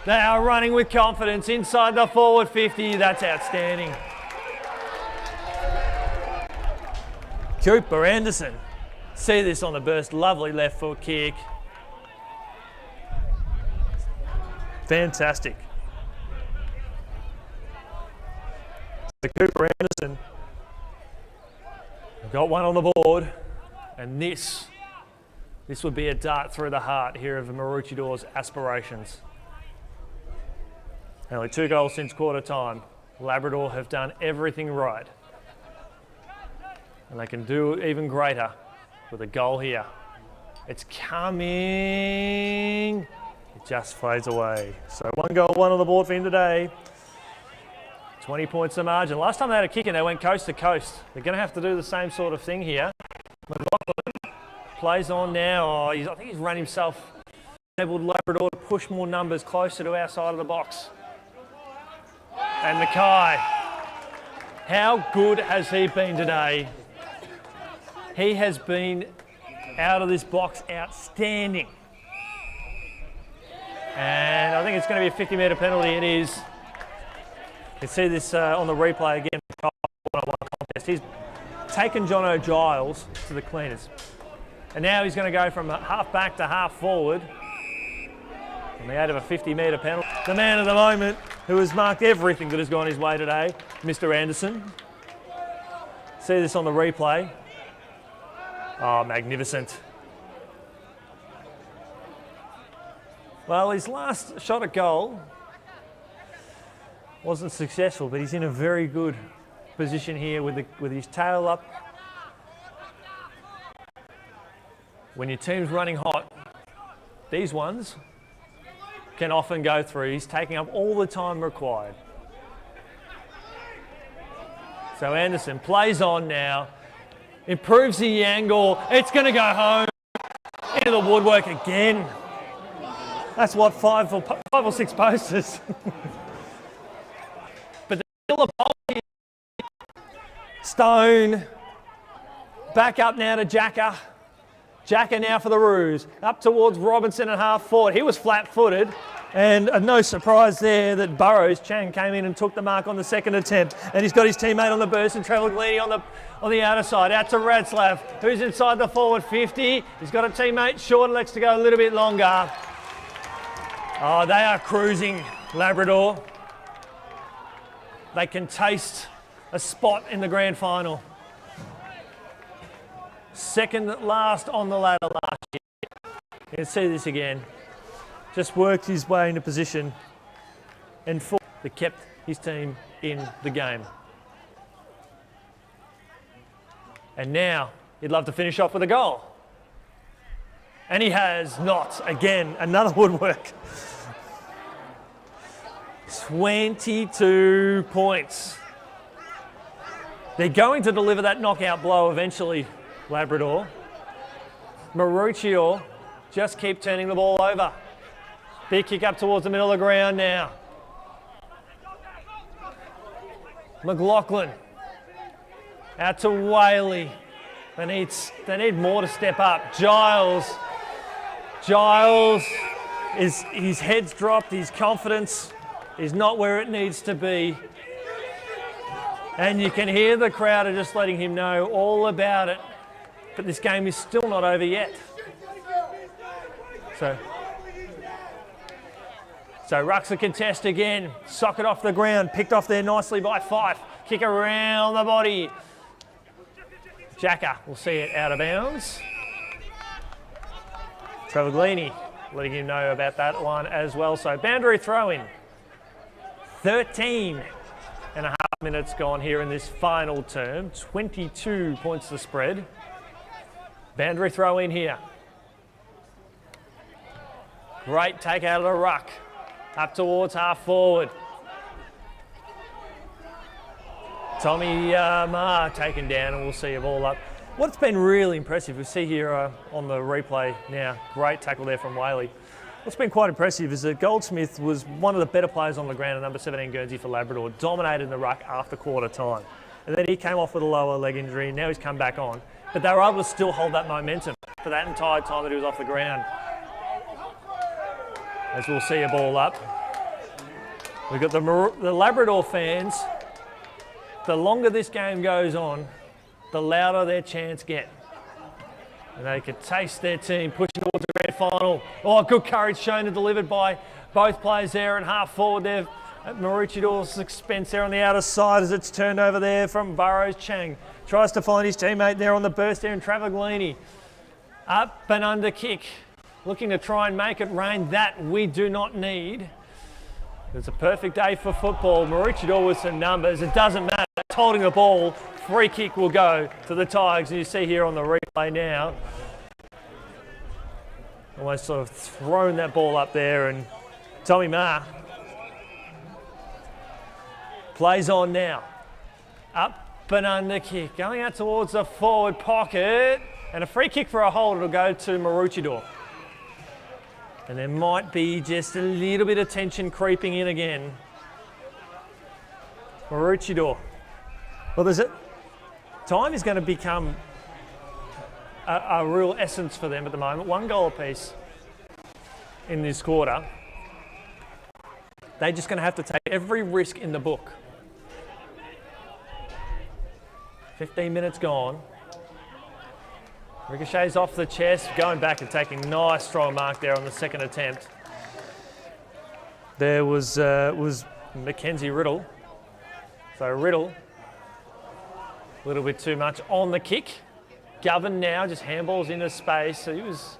They are running with confidence inside the forward 50. That's outstanding. Cooper Anderson. See this on the burst. Lovely left foot kick. Fantastic. So Cooper Anderson got one on the board, and this would be a dart through the heart here of Maroochydores' aspirations. Only 2 goals since quarter time. Labrador have done everything right. And they can do even greater with a goal here. It's coming. It just fades away. So 1 goal, 1 on the board for him today. 20 points the margin. Last time they had a kick and they went coast to coast. They're going to have to do the same sort of thing here. McLaughlin plays on now. Oh, I think he's run himself. Enabled Labrador to push more numbers closer to our side of the box. And Mackay. How good has he been today? He has been out of this box outstanding. And I think it's going to be a 50-metre penalty. It is. You can see this on the replay again. Contest. He's taken Jono Giles to the cleaners. And now he's going to go from half back to half forward. And the out of a 50-metre penalty. The man of the moment, who has marked everything that has gone his way today, Mr. Anderson. See this on the replay. Oh, magnificent. Well, his last shot at goal wasn't successful, but he's in a very good position here with his tail up. When your team's running hot, these ones can often go through. He's taking up all the time required. So Anderson plays on now, improves the angle. It's going to go home into the woodwork again. That's what, 5 or 6 posters. But there's still a ball here. Stone. Back up now to Jacker. Jacker now for the Roos. Up towards Robinson at half forward. He was flat-footed. And no surprise there that Burrows, Chang, came in and took the mark on the second attempt. And he's got his teammate on the burst and Trevor Gleedy on the outer side. Out to Radslav, who's inside the forward 50. He's got a teammate short and lets to go a little bit longer. Oh, they are cruising, Labrador. They can taste a spot in the grand final. Second last on the ladder last year. You can see this again. Just worked his way into position and that kept his team in the game. And now he'd love to finish off with a goal. And he has not. Again, another woodwork. 22 points. They're going to deliver that knockout blow eventually, Labrador. Maroochydore just keep turning the ball over. Big kick up towards the middle of the ground now. McLaughlin out to Whaley. They need more to step up. Giles is, his head's dropped, his confidence is not where it needs to be. And you can hear the crowd are just letting him know all about it. But this game is still not over yet. So Ruck's a contest again. Socket off the ground, picked off there nicely by Fife. Kick around the body. Jacker will see it out of bounds. Trevor Gleedy letting him know about that one as well. So boundary throw-in. 13 and a half minutes gone here in this final term. 22 points to spread. Boundary throw-in here. Great take out of the ruck. Up towards half forward. Tommy Maher taken down, and we'll see a ball up. What's been really impressive, we see here on the replay now, great tackle there from Whaley. What's been quite impressive is that Goldsmith was one of the better players on the ground at number 17 Guernsey for Labrador, dominated the ruck after quarter time. And then he came off with a lower leg injury, and now he's come back on. But they were able to still hold that momentum for that entire time that he was off the ground. As we'll see a ball up. We've got the Labrador fans. The longer this game goes on, the louder their chants get. And they could taste their team pushing towards the grand final. Oh, good courage shown and delivered by both players there at half forward there at Maroochydores expense there on the outer side as it's turned over there from Burrows. Chang tries to find his teammate there on the burst there in Travaglini. Up and under kick, looking to try and make it rain. That we do not need. It's a perfect day for football. Maroochydore with some numbers. It doesn't matter. It's holding the ball. Free kick will go to the Tigers. And you see here on the replay now, almost sort of thrown that ball up there, and Tommy Ma plays on now. Up and under kick, going out towards the forward pocket, and a free kick for a hold. It'll go to Maroochydore. And there might be just a little bit of tension creeping in again. Maroochydore. Well, time is going to become a real essence for them at the moment. 1 goal apiece in this quarter. They're just going to have to take every risk in the book. 15 minutes gone. Ricochets off the chest, going back and taking nice strong mark there on the second attempt. There was Mackenzie Riddle. So Riddle, a little bit too much on the kick. Govan now just handballs into space. So he was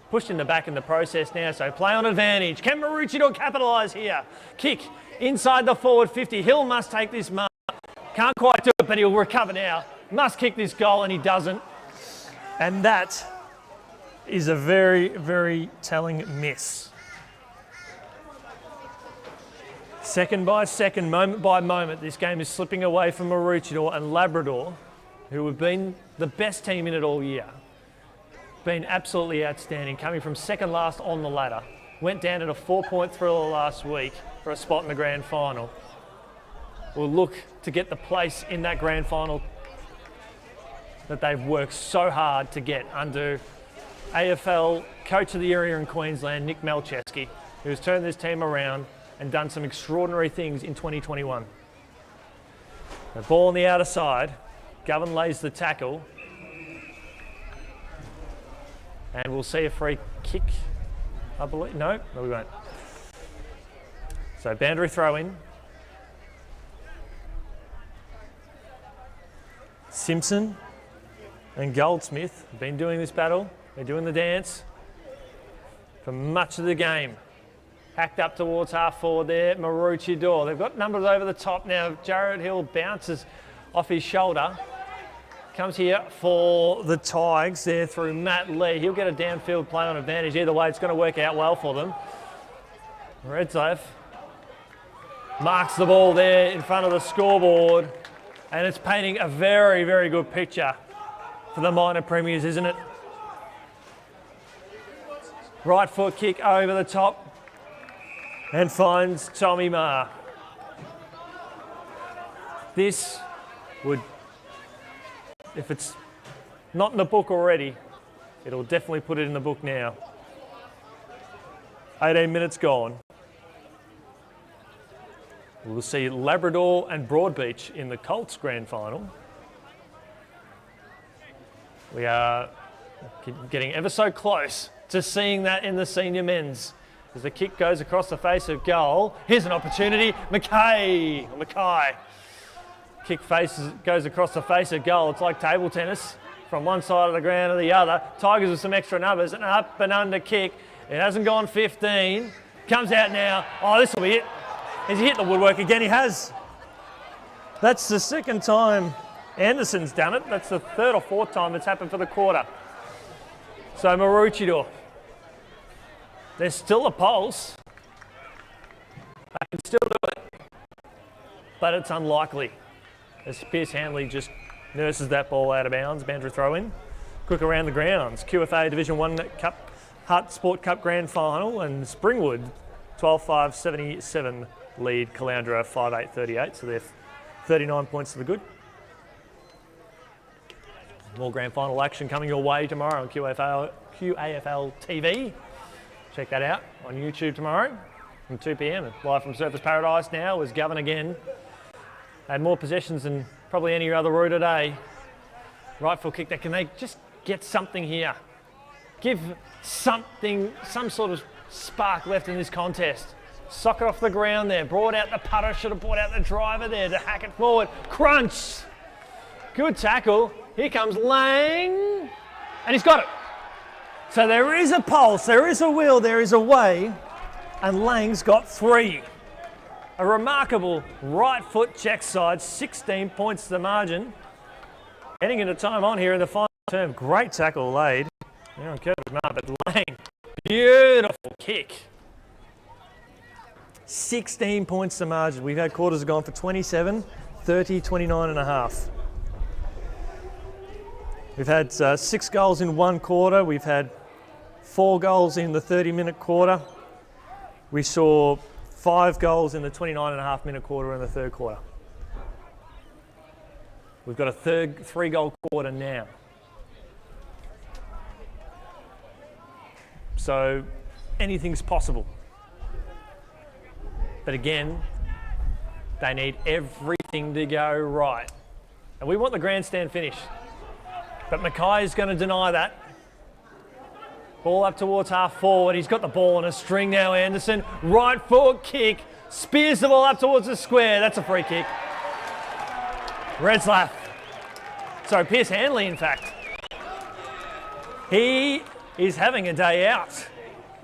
pushed in the back in the process now. So play on advantage. Can Maroochydore capitalise here? Kick inside the forward 50. Hill must take this mark. Can't quite do it, but he'll recover now. Must kick this goal, and he doesn't. And that is a very, very telling miss. Second by second, moment by moment, this game is slipping away from Maroochydore, and Labrador, who have been the best team in it all year, been absolutely outstanding, coming from second last on the ladder. Went down at a 4-point thriller last week for a spot in the grand final. Will look to get the place in that grand final that they've worked so hard to get under AFL Coach of the Area in Queensland, Nick Malcheski, who's turned this team around and done some extraordinary things in 2021. The ball on the outer side, Govan lays the tackle, and we'll see a free kick, I believe. No, we won't. So boundary throw in. Simpson and Goldsmith have been doing this battle. They're doing the dance for much of the game. Hacked up towards half forward there, Maroochydore. They've got numbers over the top now. Jared Hill bounces off his shoulder. Comes here for the Tigers there through Matt Lee. He'll get a downfield play on advantage. Either way, it's going to work out well for them. Redslave marks the ball there in front of the scoreboard, and it's painting a very, very good picture for the minor premiers, isn't it? Right foot kick over the top and finds Tommy Ma. This would, if it's not in the book already, it'll definitely put it in the book now. 18 minutes gone. We'll see Labrador and Broadbeach in the Colts grand final. We are getting ever so close to seeing that in the senior men's. As the kick goes across the face of goal, here's an opportunity. Mackay. Kick goes across the face of goal. It's like table tennis from one side of the ground to the other. Tigers with some extra numbers. An up and under kick. It hasn't gone 15. Comes out now. Oh, this will be it. Has he hit the woodwork again? He has. That's the second time Anderson's done it. That's the third or fourth time it's happened for the quarter. So Maroochydore, there's still a pulse. They can still do it, but it's unlikely. As Pierce Hanley just nurses that ball out of bounds, boundary throw in. Quick around the grounds. QFA Division 1 Cup, Hut Sport Cup Grand Final, and Springwood 12-5-77 lead Caloundra 5-8-38, so they're 39 points to the good. More grand final action coming your way tomorrow on QAFL TV. Check that out on YouTube tomorrow from 2 p.m. Live from Surfers Paradise now is Govan again. Had more possessions than probably any other row today. Right foot kick there. Can they just get something here? Give something, some sort of spark left in this contest. Sock it off the ground there. Brought out the putter. Should have brought out the driver there to hack it forward. Crunch. Good tackle. Here comes Lang. And he's got it. So there is a pulse. There is a will. There is a way. And Lang's got 3. A remarkable right foot check side. 16 points to the margin. Heading into time on here in the final term. Great tackle laid. They're on curve mark, but Lang. Beautiful kick. 16 points to margin. We've had quarters have gone for 27, 30, 29 and a half. We've had 6 goals in one quarter. We've had 4 goals in the 30-minute quarter. We saw 5 goals in the 29.5-minute quarter in the third quarter. We've got a 3-goal quarter now. So anything's possible. But again, they need everything to go right. And we want the grandstand finish. But Mackay is going to deny that. Ball up towards half forward. He's got the ball on a string now, Anderson. Right foot kick. Spears the ball up towards the square. That's a free kick. Redslaff. Sorry, Pierce Hanley, in fact. He is having a day out.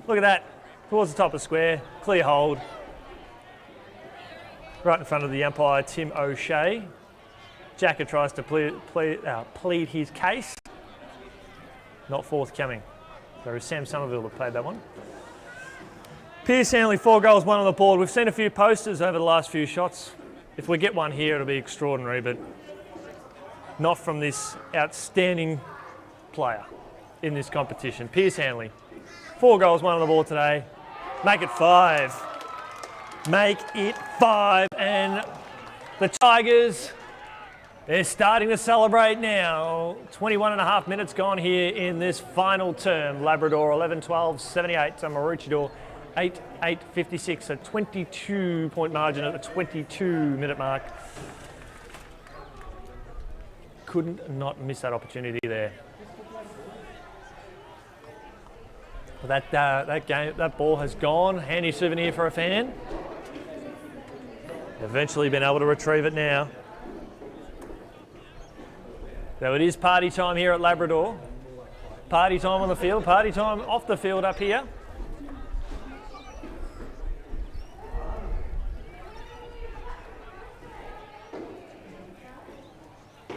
Look at that. Towards the top of the square. Clear hold. Right in front of the umpire, Tim O'Shea. Jacker tries to plead his case. Not forthcoming. So Sam Somerville have played that one. Pierce Hanley, 4 goals, 1 on the board. We've seen a few posters over the last few shots. If we get one here, it'll be extraordinary, but not from this outstanding player in this competition. Pierce Hanley, 4 goals, 1 on the board today. Make it 5. Make it 5, and the Tigers, they're starting to celebrate now. 21.5 minutes gone here in this final term. Labrador 11-12, 78 to Maroochydore 8-8, 56. A 22-point margin at the 22-minute mark. Couldn't not miss that opportunity there. That ball has gone. Handy souvenir for a fan. Eventually been able to retrieve it now. So it is party time here at Labrador. Party time on the field, party time off the field up here.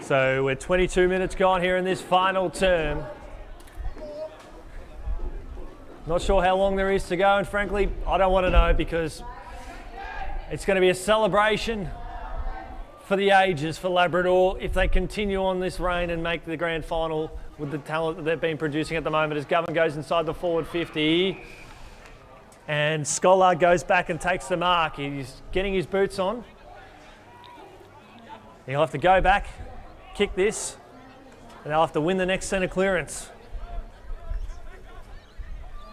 So we're 22 minutes gone here in this final term. Not sure how long there is to go, and frankly, I don't want to know, because it's going to be a celebration for the ages for Labrador if they continue on this reign and make the grand final with the talent that they've been producing at the moment, as Govan goes inside the forward 50 and Schollard goes back and takes the mark. He's getting his boots on. He'll have to go back, kick this, and they'll have to win the next centre clearance.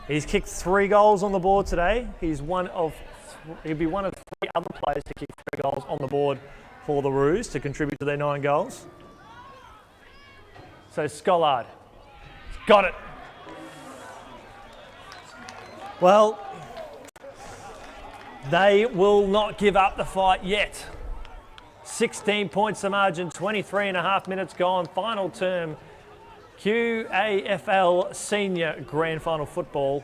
He's kicked 3 goals on the board today. He'll be one of 3 other players to kick 3 goals on the board for the Roos to contribute to their 9 goals. So Schollard, got it. Well, they will not give up the fight yet. 16 points to margin, 23.5 minutes gone, final term. QAFL Senior Grand Final Football.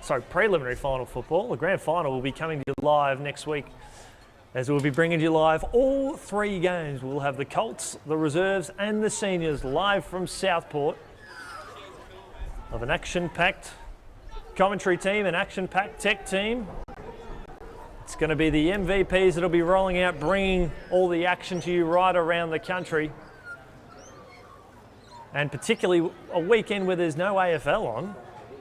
Sorry, preliminary final football. The grand final will be coming to you live next week, as we'll be bringing you live all 3 games. We'll have the Colts, the reserves and the seniors live from Southport, of an action-packed commentary team, an action-packed tech team. It's going to be the MVPs that'll be rolling out, bringing all the action to you right around the country. And particularly a weekend where there's no AFL on,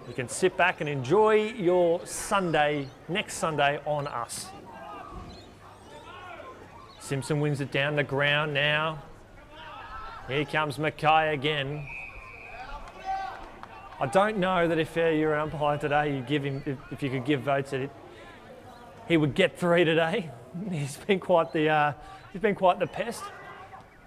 you can sit back and enjoy your Sunday, next Sunday, on us. Simpson wins it down the ground now. Here comes Mackay again. I don't know that if you're an umpire today, you give him, if you could give votes at it, he would get 3 today. He's been quite the pest,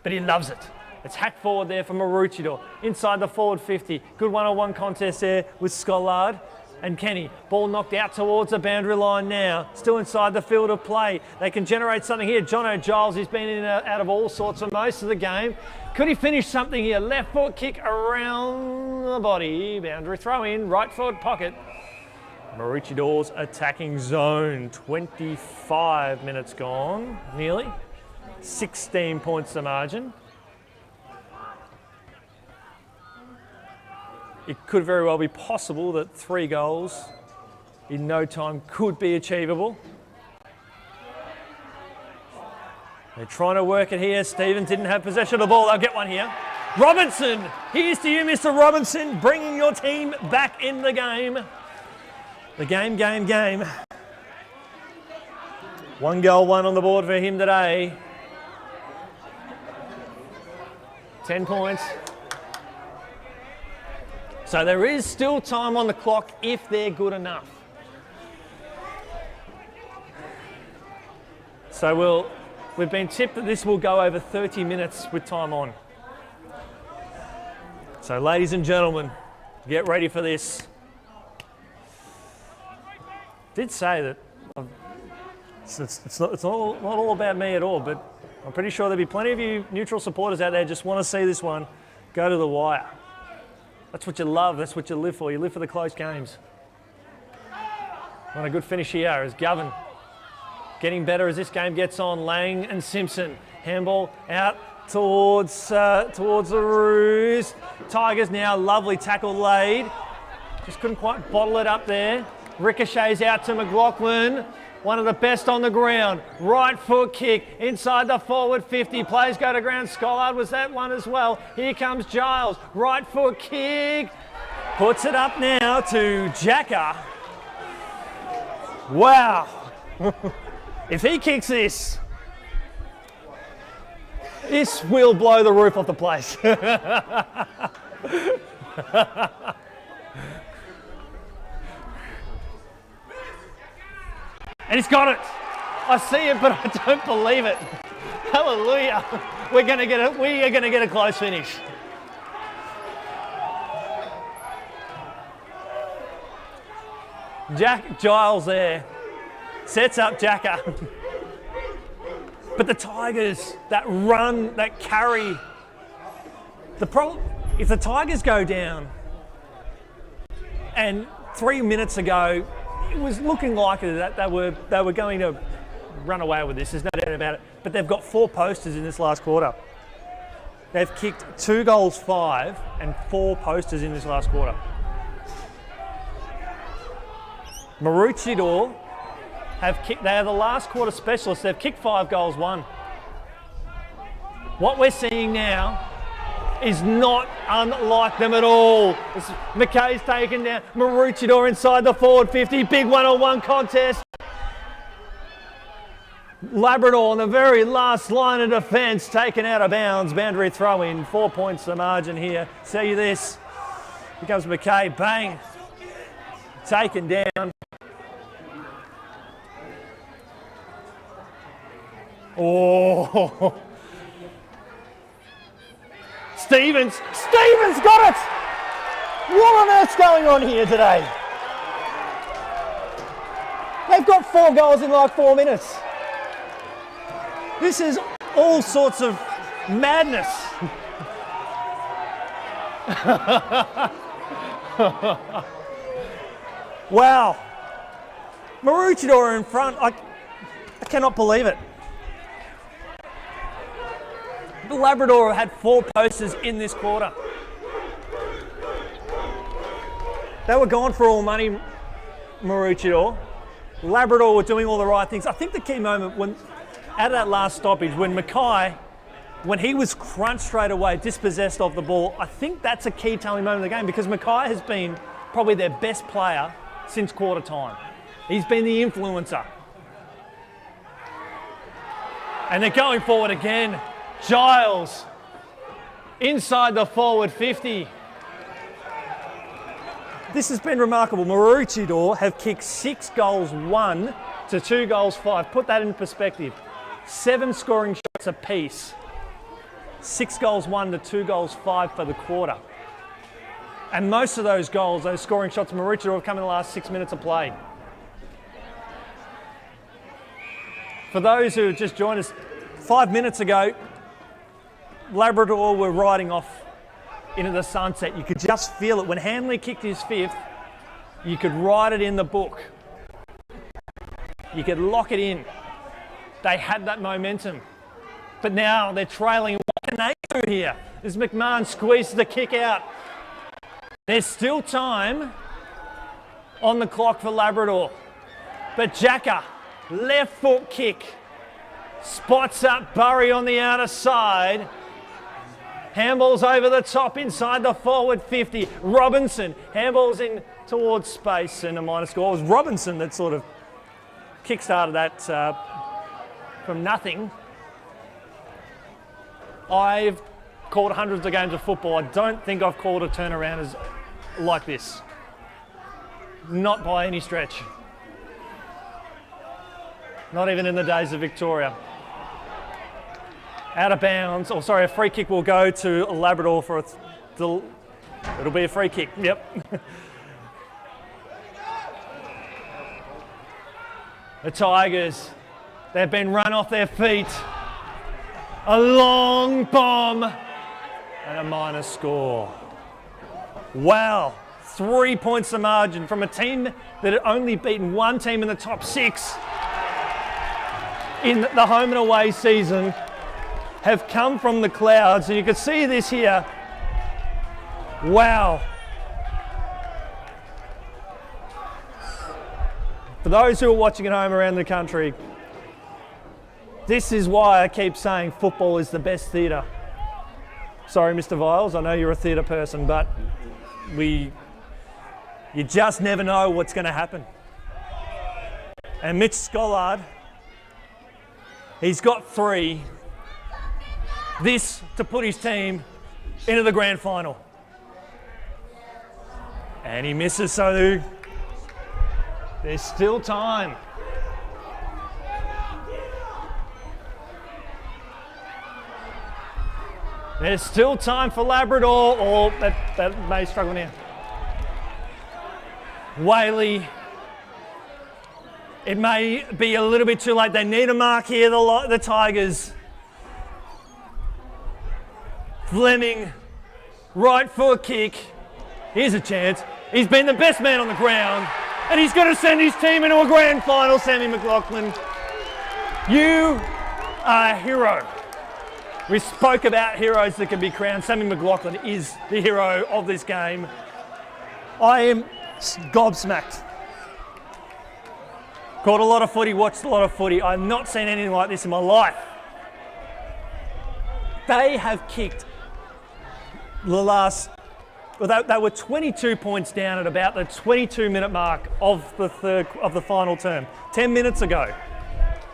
but he loves it. It's hacked forward there for Maroochydore. Inside the forward 50. Good one-on-one contest there with Scollard and Kenny. Ball knocked out towards the boundary line now. Still inside the field of play. They can generate something here. Jono Giles, he's been in and out of all sorts for most of the game. Could he finish something here? Left foot kick around the body. Boundary throw in, right forward pocket. Maroochidore's attacking zone. 25 minutes gone, nearly. 16 points the margin. It could very well be possible that 3 goals in no time could be achievable. They're trying to work it here. Stevens didn't have possession of the ball. They'll get one here. Robinson, here's to you, Mr. Robinson, bringing your team back in the game. The game. 1 goal, 1 on the board for him today. 10 points. So there is still time on the clock if they're good enough. So we've been tipped that this will go over 30 minutes with time on. So ladies and gentlemen, get ready for this. Did say that it's not all about me at all, but I'm pretty sure there'll be plenty of you neutral supporters out there just want to see this one go to the wire. That's what you love, that's what you live for. You live for the close games. Want a good finish here as Govan getting better as this game gets on. Lang and Simpson. Handball out towards the Roos. Tigers now, lovely tackle laid. Just couldn't quite bottle it up there. Ricochets out to McLaughlin. One of the best on the ground. Right foot kick inside the forward 50. Players go to ground. Scollard was that one as well. Here comes Giles. Right foot kick. Puts it up now to Jacker. Wow. If he kicks this, this will blow the roof off the place. And he's got it. I see it, but I don't believe it. Hallelujah. We are going to get a close finish. Giles there. Sets up Jacker. But the Tigers, that run, that carry. The problem, if the Tigers go down, and 3 minutes ago, it was looking like that they were going to run away with this. There's no doubt about it. But they've got 4 posters in this last quarter. They've kicked 2 goals, 5, and 4 posters in this last quarter. Maroochydore have kicked. They are the last quarter specialists. They've kicked 5 goals, 1. What we're seeing now is not unlike them at all. McKay's taken down. Maroochydore inside the forward 50. Big one-on-one contest. Labrador on the very last line of defence, taken out of bounds. Boundary throw in. 4 points the margin here. Tell you this. Here comes McKay. Bang. Taken down. Oh. Stevens got it! What on earth's going on here today? They've got 4 goals in like 4 minutes. This is all sorts of madness. Wow. Maroochydore in front. I cannot believe it. The Labrador had 4 posters in this quarter. They were gone for all money, Maroochydore. Labrador were doing all the right things. I think the key moment when, out of that last stoppage, when Mackay, when he was crunched straight away, dispossessed of the ball, I think that's a key telling moment of the game because Mackay has been probably their best player since quarter time. He's been the influencer. And they're going forward again. Giles inside the forward 50. This has been remarkable. Maroochydore have kicked 6 goals, 1 to 2 goals, 5. Put that in perspective. 7 scoring shots apiece. 6 goals 1 to 2 goals 5 for the quarter. And most of those goals, those scoring shots from Maroochydore have come in the last 6 minutes of play. For those who have just joined us 5 minutes ago, Labrador were riding off into the sunset. You could just feel it. When Hanley kicked his 5th, you could write it in the book. You could lock it in. They had that momentum. But now they're trailing. What can they do here? As McMahon squeezes the kick out. There's still time on the clock for Labrador. But Jacker, left foot kick, spots up Burry on the outer side. Handballs over the top inside the forward 50. Robinson handballs in towards space and a minor score. It was Robinson that sort of kick-started that from nothing. I've called hundreds of games of football. I don't think I've called a turnaround as like this. Not by any stretch. Not even in the days of Victoria. Out of bounds, a free kick will go to Labrador for it'll be a free kick, yep. The Tigers, they've been run off their feet. A long bomb and a minor score. Wow, 3 points the margin from a team that had only beaten one team in the top 6 in the home and away season, have come from the clouds, and you can see this here. Wow. For those who are watching at home around the country, this is why I keep saying football is the best theatre. Sorry, Mr. Viles, I know you're a theatre person, but you just never know what's going to happen. And Mitch Scollard, he's got 3. This to put his team into the grand final. And he misses, so there's still time. There's still time for Labrador, or that may struggle now. Whaley, it may be a little bit too late. They need a mark here, the Tigers. Fleming, right foot kick. Here's a chance. He's been the best man on the ground, and he's going to send his team into a grand final. Sammy McLaughlin, you are a hero. We spoke about heroes that can be crowned. Sammy McLaughlin is the hero of this game. I am gobsmacked. Caught a lot of footy, watched a lot of footy. I've not seen anything like this in my life. They have kicked the last, they were 22 points down at about the 22-minute mark of the final term. 10 minutes ago,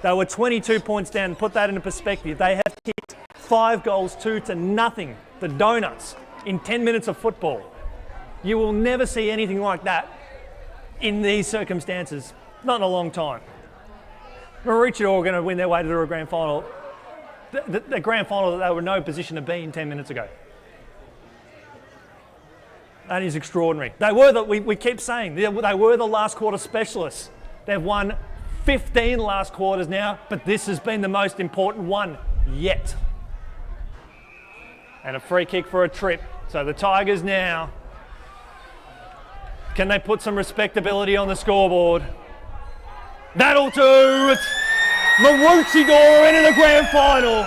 they were 22 points down. Put that into perspective. They have kicked 5 goals, 2 to nothing, the Donuts, in 10 minutes of football. You will never see anything like that in these circumstances. Not in a long time. Maroochydore are going to win their way to the grand final. The grand final that they were in no position to be in 10 minutes ago. That is extraordinary. They were we keep saying, they were the last quarter specialists. They've won 15 last quarters now, but this has been the most important one yet. And a free kick for a trip. So the Tigers now, can they put some respectability on the scoreboard? That'll do it. Maroochydore into the grand final.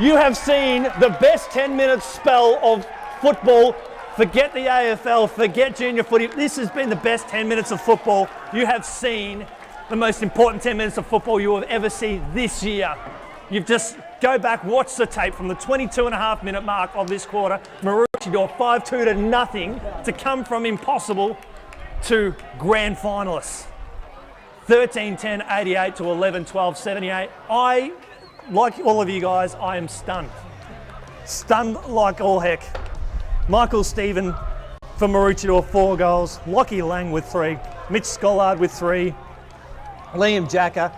You have seen the best 10-minute spell of football. Forget the AFL, forget junior footy. This has been the best 10 minutes of football. You have seen the most important 10 minutes of football you will ever see this year. You've just go back, watch the tape from the 22.5-minute mark of this quarter. Maroochydore 5-2 to nothing to come from impossible to grand finalists. 13-10, 88 to 11-12, 78. I, like all of you guys, I am stunned. Stunned like all heck. Michael Stephen for Maroochydore, 4 goals. Lockie Lang with 3. Mitch Scollard with 3. Liam Jacker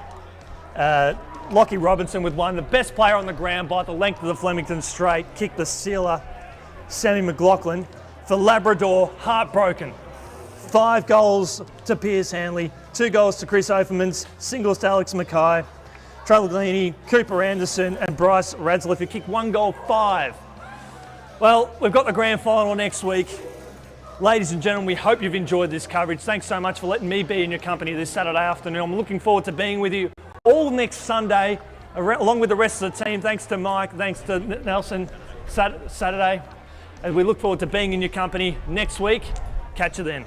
Lockie Robinson with one, the best player on the ground by the length of the Flemington straight, kicked the sealer, Sammy McLaughlin. For Labrador, heartbroken. 5 goals to Piers Hanley, 2 goals to Chris Offermans, singles to Alex Mackay, Travaglini, Cooper Anderson and Bryce Radsliff, who kicked 1 goal, 5. Well, we've got the grand final next week. Ladies and gentlemen, we hope you've enjoyed this coverage. Thanks so much for letting me be in your company this Saturday afternoon. I'm looking forward to being with you all next Sunday, along with the rest of the team. Thanks to Mike, thanks to Nelson, Saturday. And we look forward to being in your company next week. Catch you then.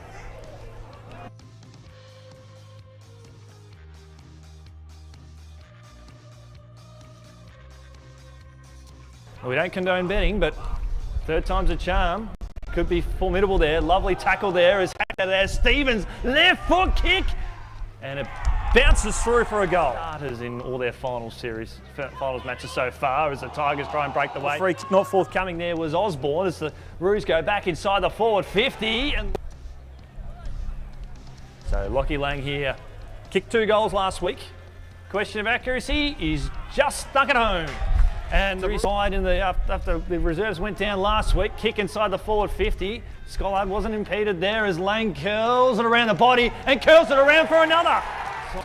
We don't condone betting, but third time's a charm. Could be formidable there. Lovely tackle there as there. Stevens, left foot kick, and it bounces through for a goal. Starters in all their finals matches so far as the Tigers try and break the way. Free kick not forthcoming there was Osborne as the Roos go back inside the forward 50. And so Lockie Lang here kicked 2 goals last week. Question of accuracy is just stuck at home. And the side in the after the reserves went down last week, kick inside the forward 50. Scollard wasn't impeded there as Lang curls it around the body and curls it around for another.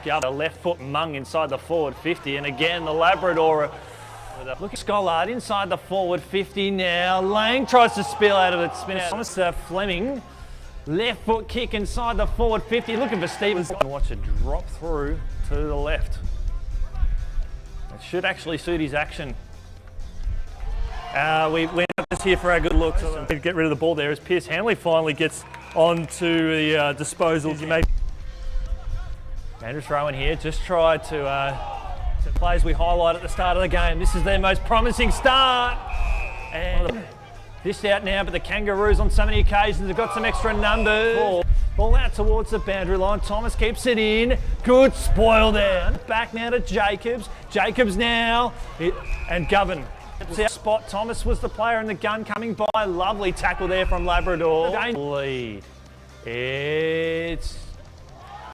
The left foot mung inside the forward 50, and again the Labrador. Look at Scollard inside the forward 50 now. Lang tries to spill out of it. Spin out. Thomas Fleming, left foot kick inside the forward 50. Looking for Stevens. Watch it drop through to the left. It should actually suit his action. We end up just here for our good looks. So get rid of the ball there as Piers Hanley finally gets onto the disposals. You may Andrew Rowan here just tried to plays we highlight at the start of the game. This is their most promising start. And this out now, but the Kangaroos on so many occasions have got some extra numbers. Ball out towards the boundary line. Thomas keeps it in. Good spoil there. Back now to Jacobs. Jacobs now. And Govan. Spot. Thomas was the player in the gun coming by. Lovely tackle there from Labrador. Lead. It's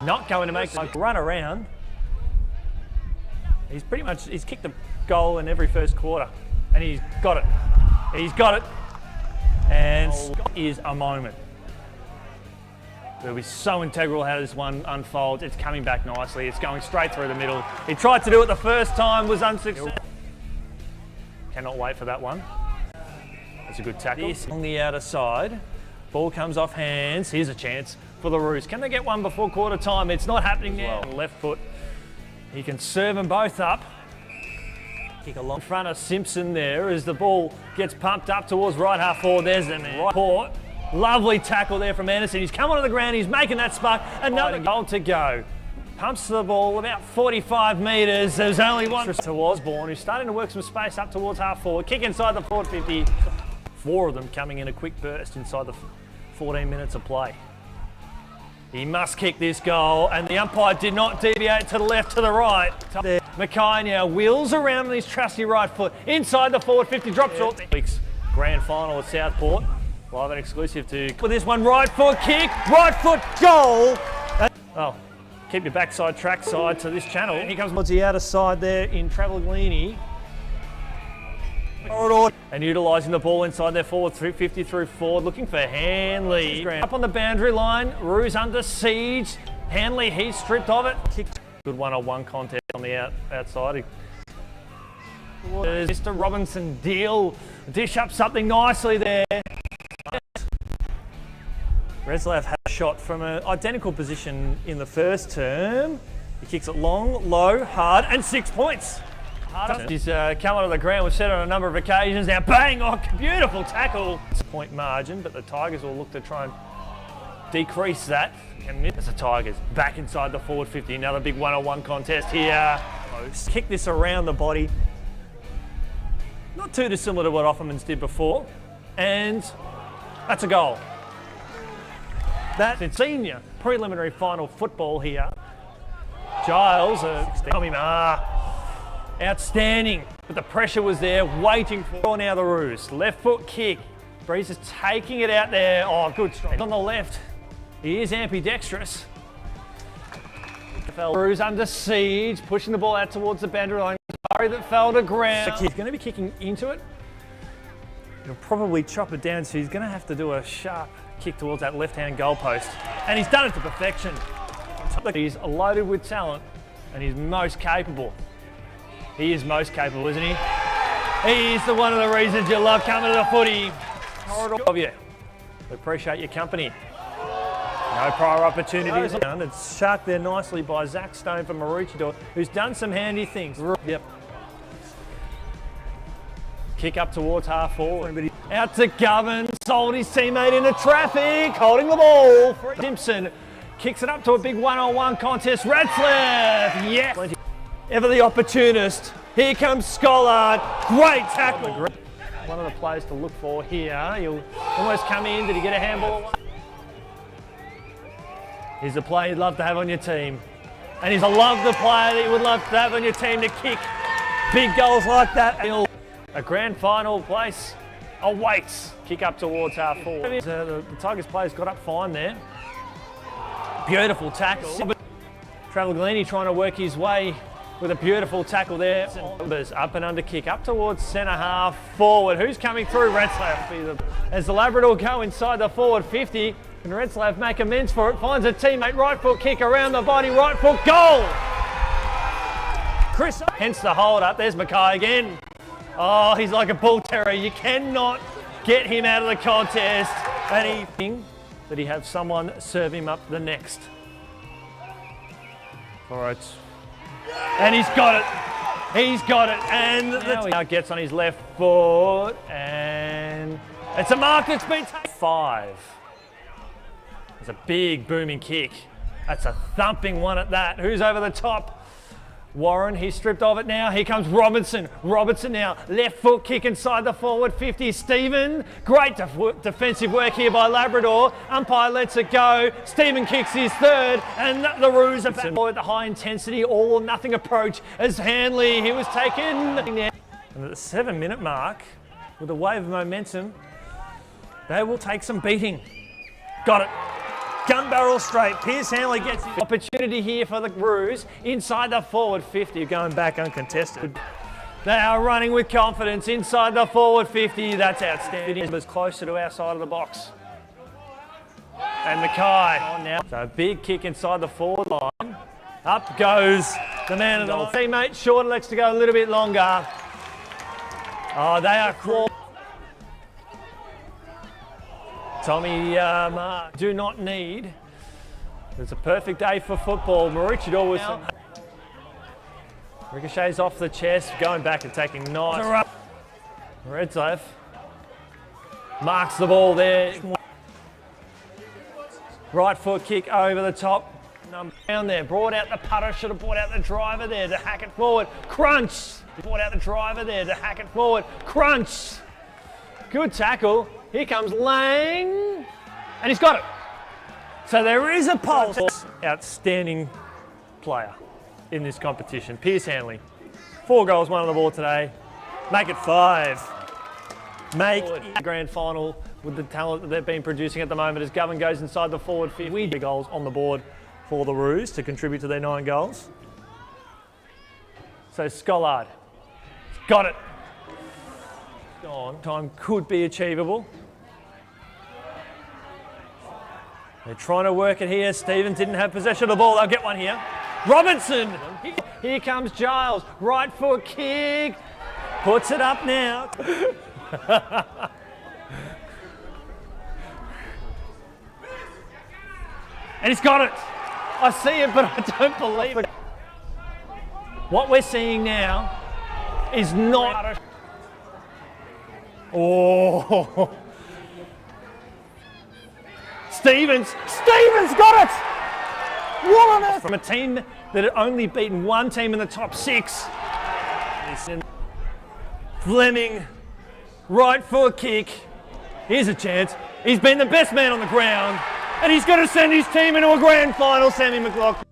not going to make a run around. He's kicked a goal in every first quarter. And he's got it. He's got it. And is a moment. It'll be so integral how this one unfolds. It's coming back nicely. It's going straight through the middle. He tried to do it the first time, was unsuccessful. Cannot wait for that one. That's a good tackle. On the outer side, ball comes off hands. Here's a chance for the Roos. Can they get one before quarter time? It's not happening now. Left foot. He can serve them both up. Kick along in front of Simpson there as the ball gets pumped up towards right half forward. There's the right port. Lovely tackle there from Anderson. He's come onto the ground. He's making that spark. Another goal to go. Pumps the ball about 45 metres. There's only one to Osborne, who's starting to work some space up towards half forward. Kick inside the forward 50. 4 of them coming in a quick burst inside the 14 minutes of play. He must kick this goal, and the umpire did not deviate to the left, to the right. Mackay now wheels around on his trusty right foot. Inside the forward 50, drops short. Week's grand final at Southport. Live and exclusive to... With this one, right foot kick, right foot goal. Oh. Keep your backside track side to this channel. Here comes towards the outer side there in Travaglini. And utilising the ball inside their forward 50 through forward, looking for Hanley. Up on the boundary line, Roos under siege. Hanley, he's stripped of it. Good one-on-one contest on the outside. Mr. Robinson dish up something nicely there. Reslav had a shot from an identical position in the first term. He kicks it long, low, hard, and 6 points. He's come onto the ground. We've said on a number of occasions. Now, bang! Oh, beautiful tackle. Point margin, but the Tigers will look to try and decrease that. And it's the Tigers back inside the forward 50. Another big one-on-one contest here. Kick this around the body. Not too dissimilar to what Offermans did before. And that's a goal. That's in senior preliminary final football here. Giles, outstanding, but the pressure was there, waiting for now the Roos. Left foot kick. Breeze is taking it out there. Oh, good strike. On the left, he is ambidextrous. QAFL. Cruz under siege, pushing the ball out towards the boundary line. Curry that fell to ground. He's going to be kicking into it. He'll probably chop it down, so he's going to have to do a sharp kick towards that left-hand goalpost. And he's done it to perfection. He's loaded with talent, and he's most capable. He is most capable, isn't he? He is one of the reasons you love coming to the footy. Of you. We appreciate your company. No prior opportunities. And it's sharked there nicely by Zach Stone from Maroochydore, who's done some handy things. Yep. Kick up towards half forward. Out to Govan, sold his teammate into traffic, holding the ball. Simpson kicks it up to a big one-on-one contest. Ratzlaff, yes. Ever the opportunist. Here comes Scollard. Great tackle. One of the players to look for here. He'll almost come in. Did he get a handball? He's a player you'd love to have on your team. And he's a the player that you would love to have on your team to kick big goals like that. A grand final place awaits. Kick up towards half forward. The Tigers players got up fine there. Beautiful tackle. Travaglini trying to work his way with a beautiful tackle there. Up and under kick up towards centre half forward. Who's coming through? Retzlaff. As the Labrador go inside the forward 50, can Retzlaff make amends for it? Finds a teammate, right foot kick around the body, right foot goal! Chris, hence the hold up. There's Mackay again. Oh, he's like a bull terrier. You cannot get him out of the contest. And that he have someone serve him up the next. All right. And he's got it. He's got it. And now gets on his left foot. And it's a mark that's been taken. 5. It's a big booming kick. That's a thumping one at that. Who's over the top? Warren, he's stripped of it now. Here comes Robinson. Robinson now, left foot kick inside the forward 50. Stephen, great defensive work here by Labrador. Umpire lets it go. Stephen kicks his third, and the Roos are back at the high intensity, all or nothing approach as Hanley, he was taken. And at the 7-minute mark, with a wave of momentum, they will take some beating. Got it. Gun barrel straight. Pierce Hanley gets the opportunity here for the Roos inside the forward 50, going back uncontested. They are running with confidence inside the forward 50. That's outstanding. It was closer to our side of the box. And Mackay on now. So a big kick inside the forward line. Up goes the man of the teammate. Short elects to go a little bit longer. Oh, they are clawed. Tommy Mark do not need. It's a perfect day for football. Maroochydore was ricochets off the chest, going back and taking nice. Retzlaff marks the ball there. Right foot kick over the top. Down there, brought out the putter, should have brought out the driver there to hack it forward. Crunch! Brought out the driver there to hack it forward. Crunch! Good tackle. Here comes Lang, and he's got it. So there is a pulse. Outstanding player in this competition, Pierce Hanley. 4 goals, 1 on the ball today. Make it 5. Make it grand final with the talent that they've been producing at the moment as Govan goes inside the forward 50. 3 goals on the board for the Roos to contribute to their 9 goals. So Scollard, got it. Time could be achievable. They're trying to work it here. Stevens didn't have possession of the ball. They'll get one here. Robinson. Here comes Giles. Right foot kick. Puts it up now. And he's got it. I see it, but I don't believe it. What we're seeing now is not... Oh, Stevens got it! What on earth? From a team that had only beaten 1 team in the top 6. Fleming, right foot kick. Here's a chance. He's been the best man on the ground, and he's going to send his team into a grand final. Sammy McLaughlin.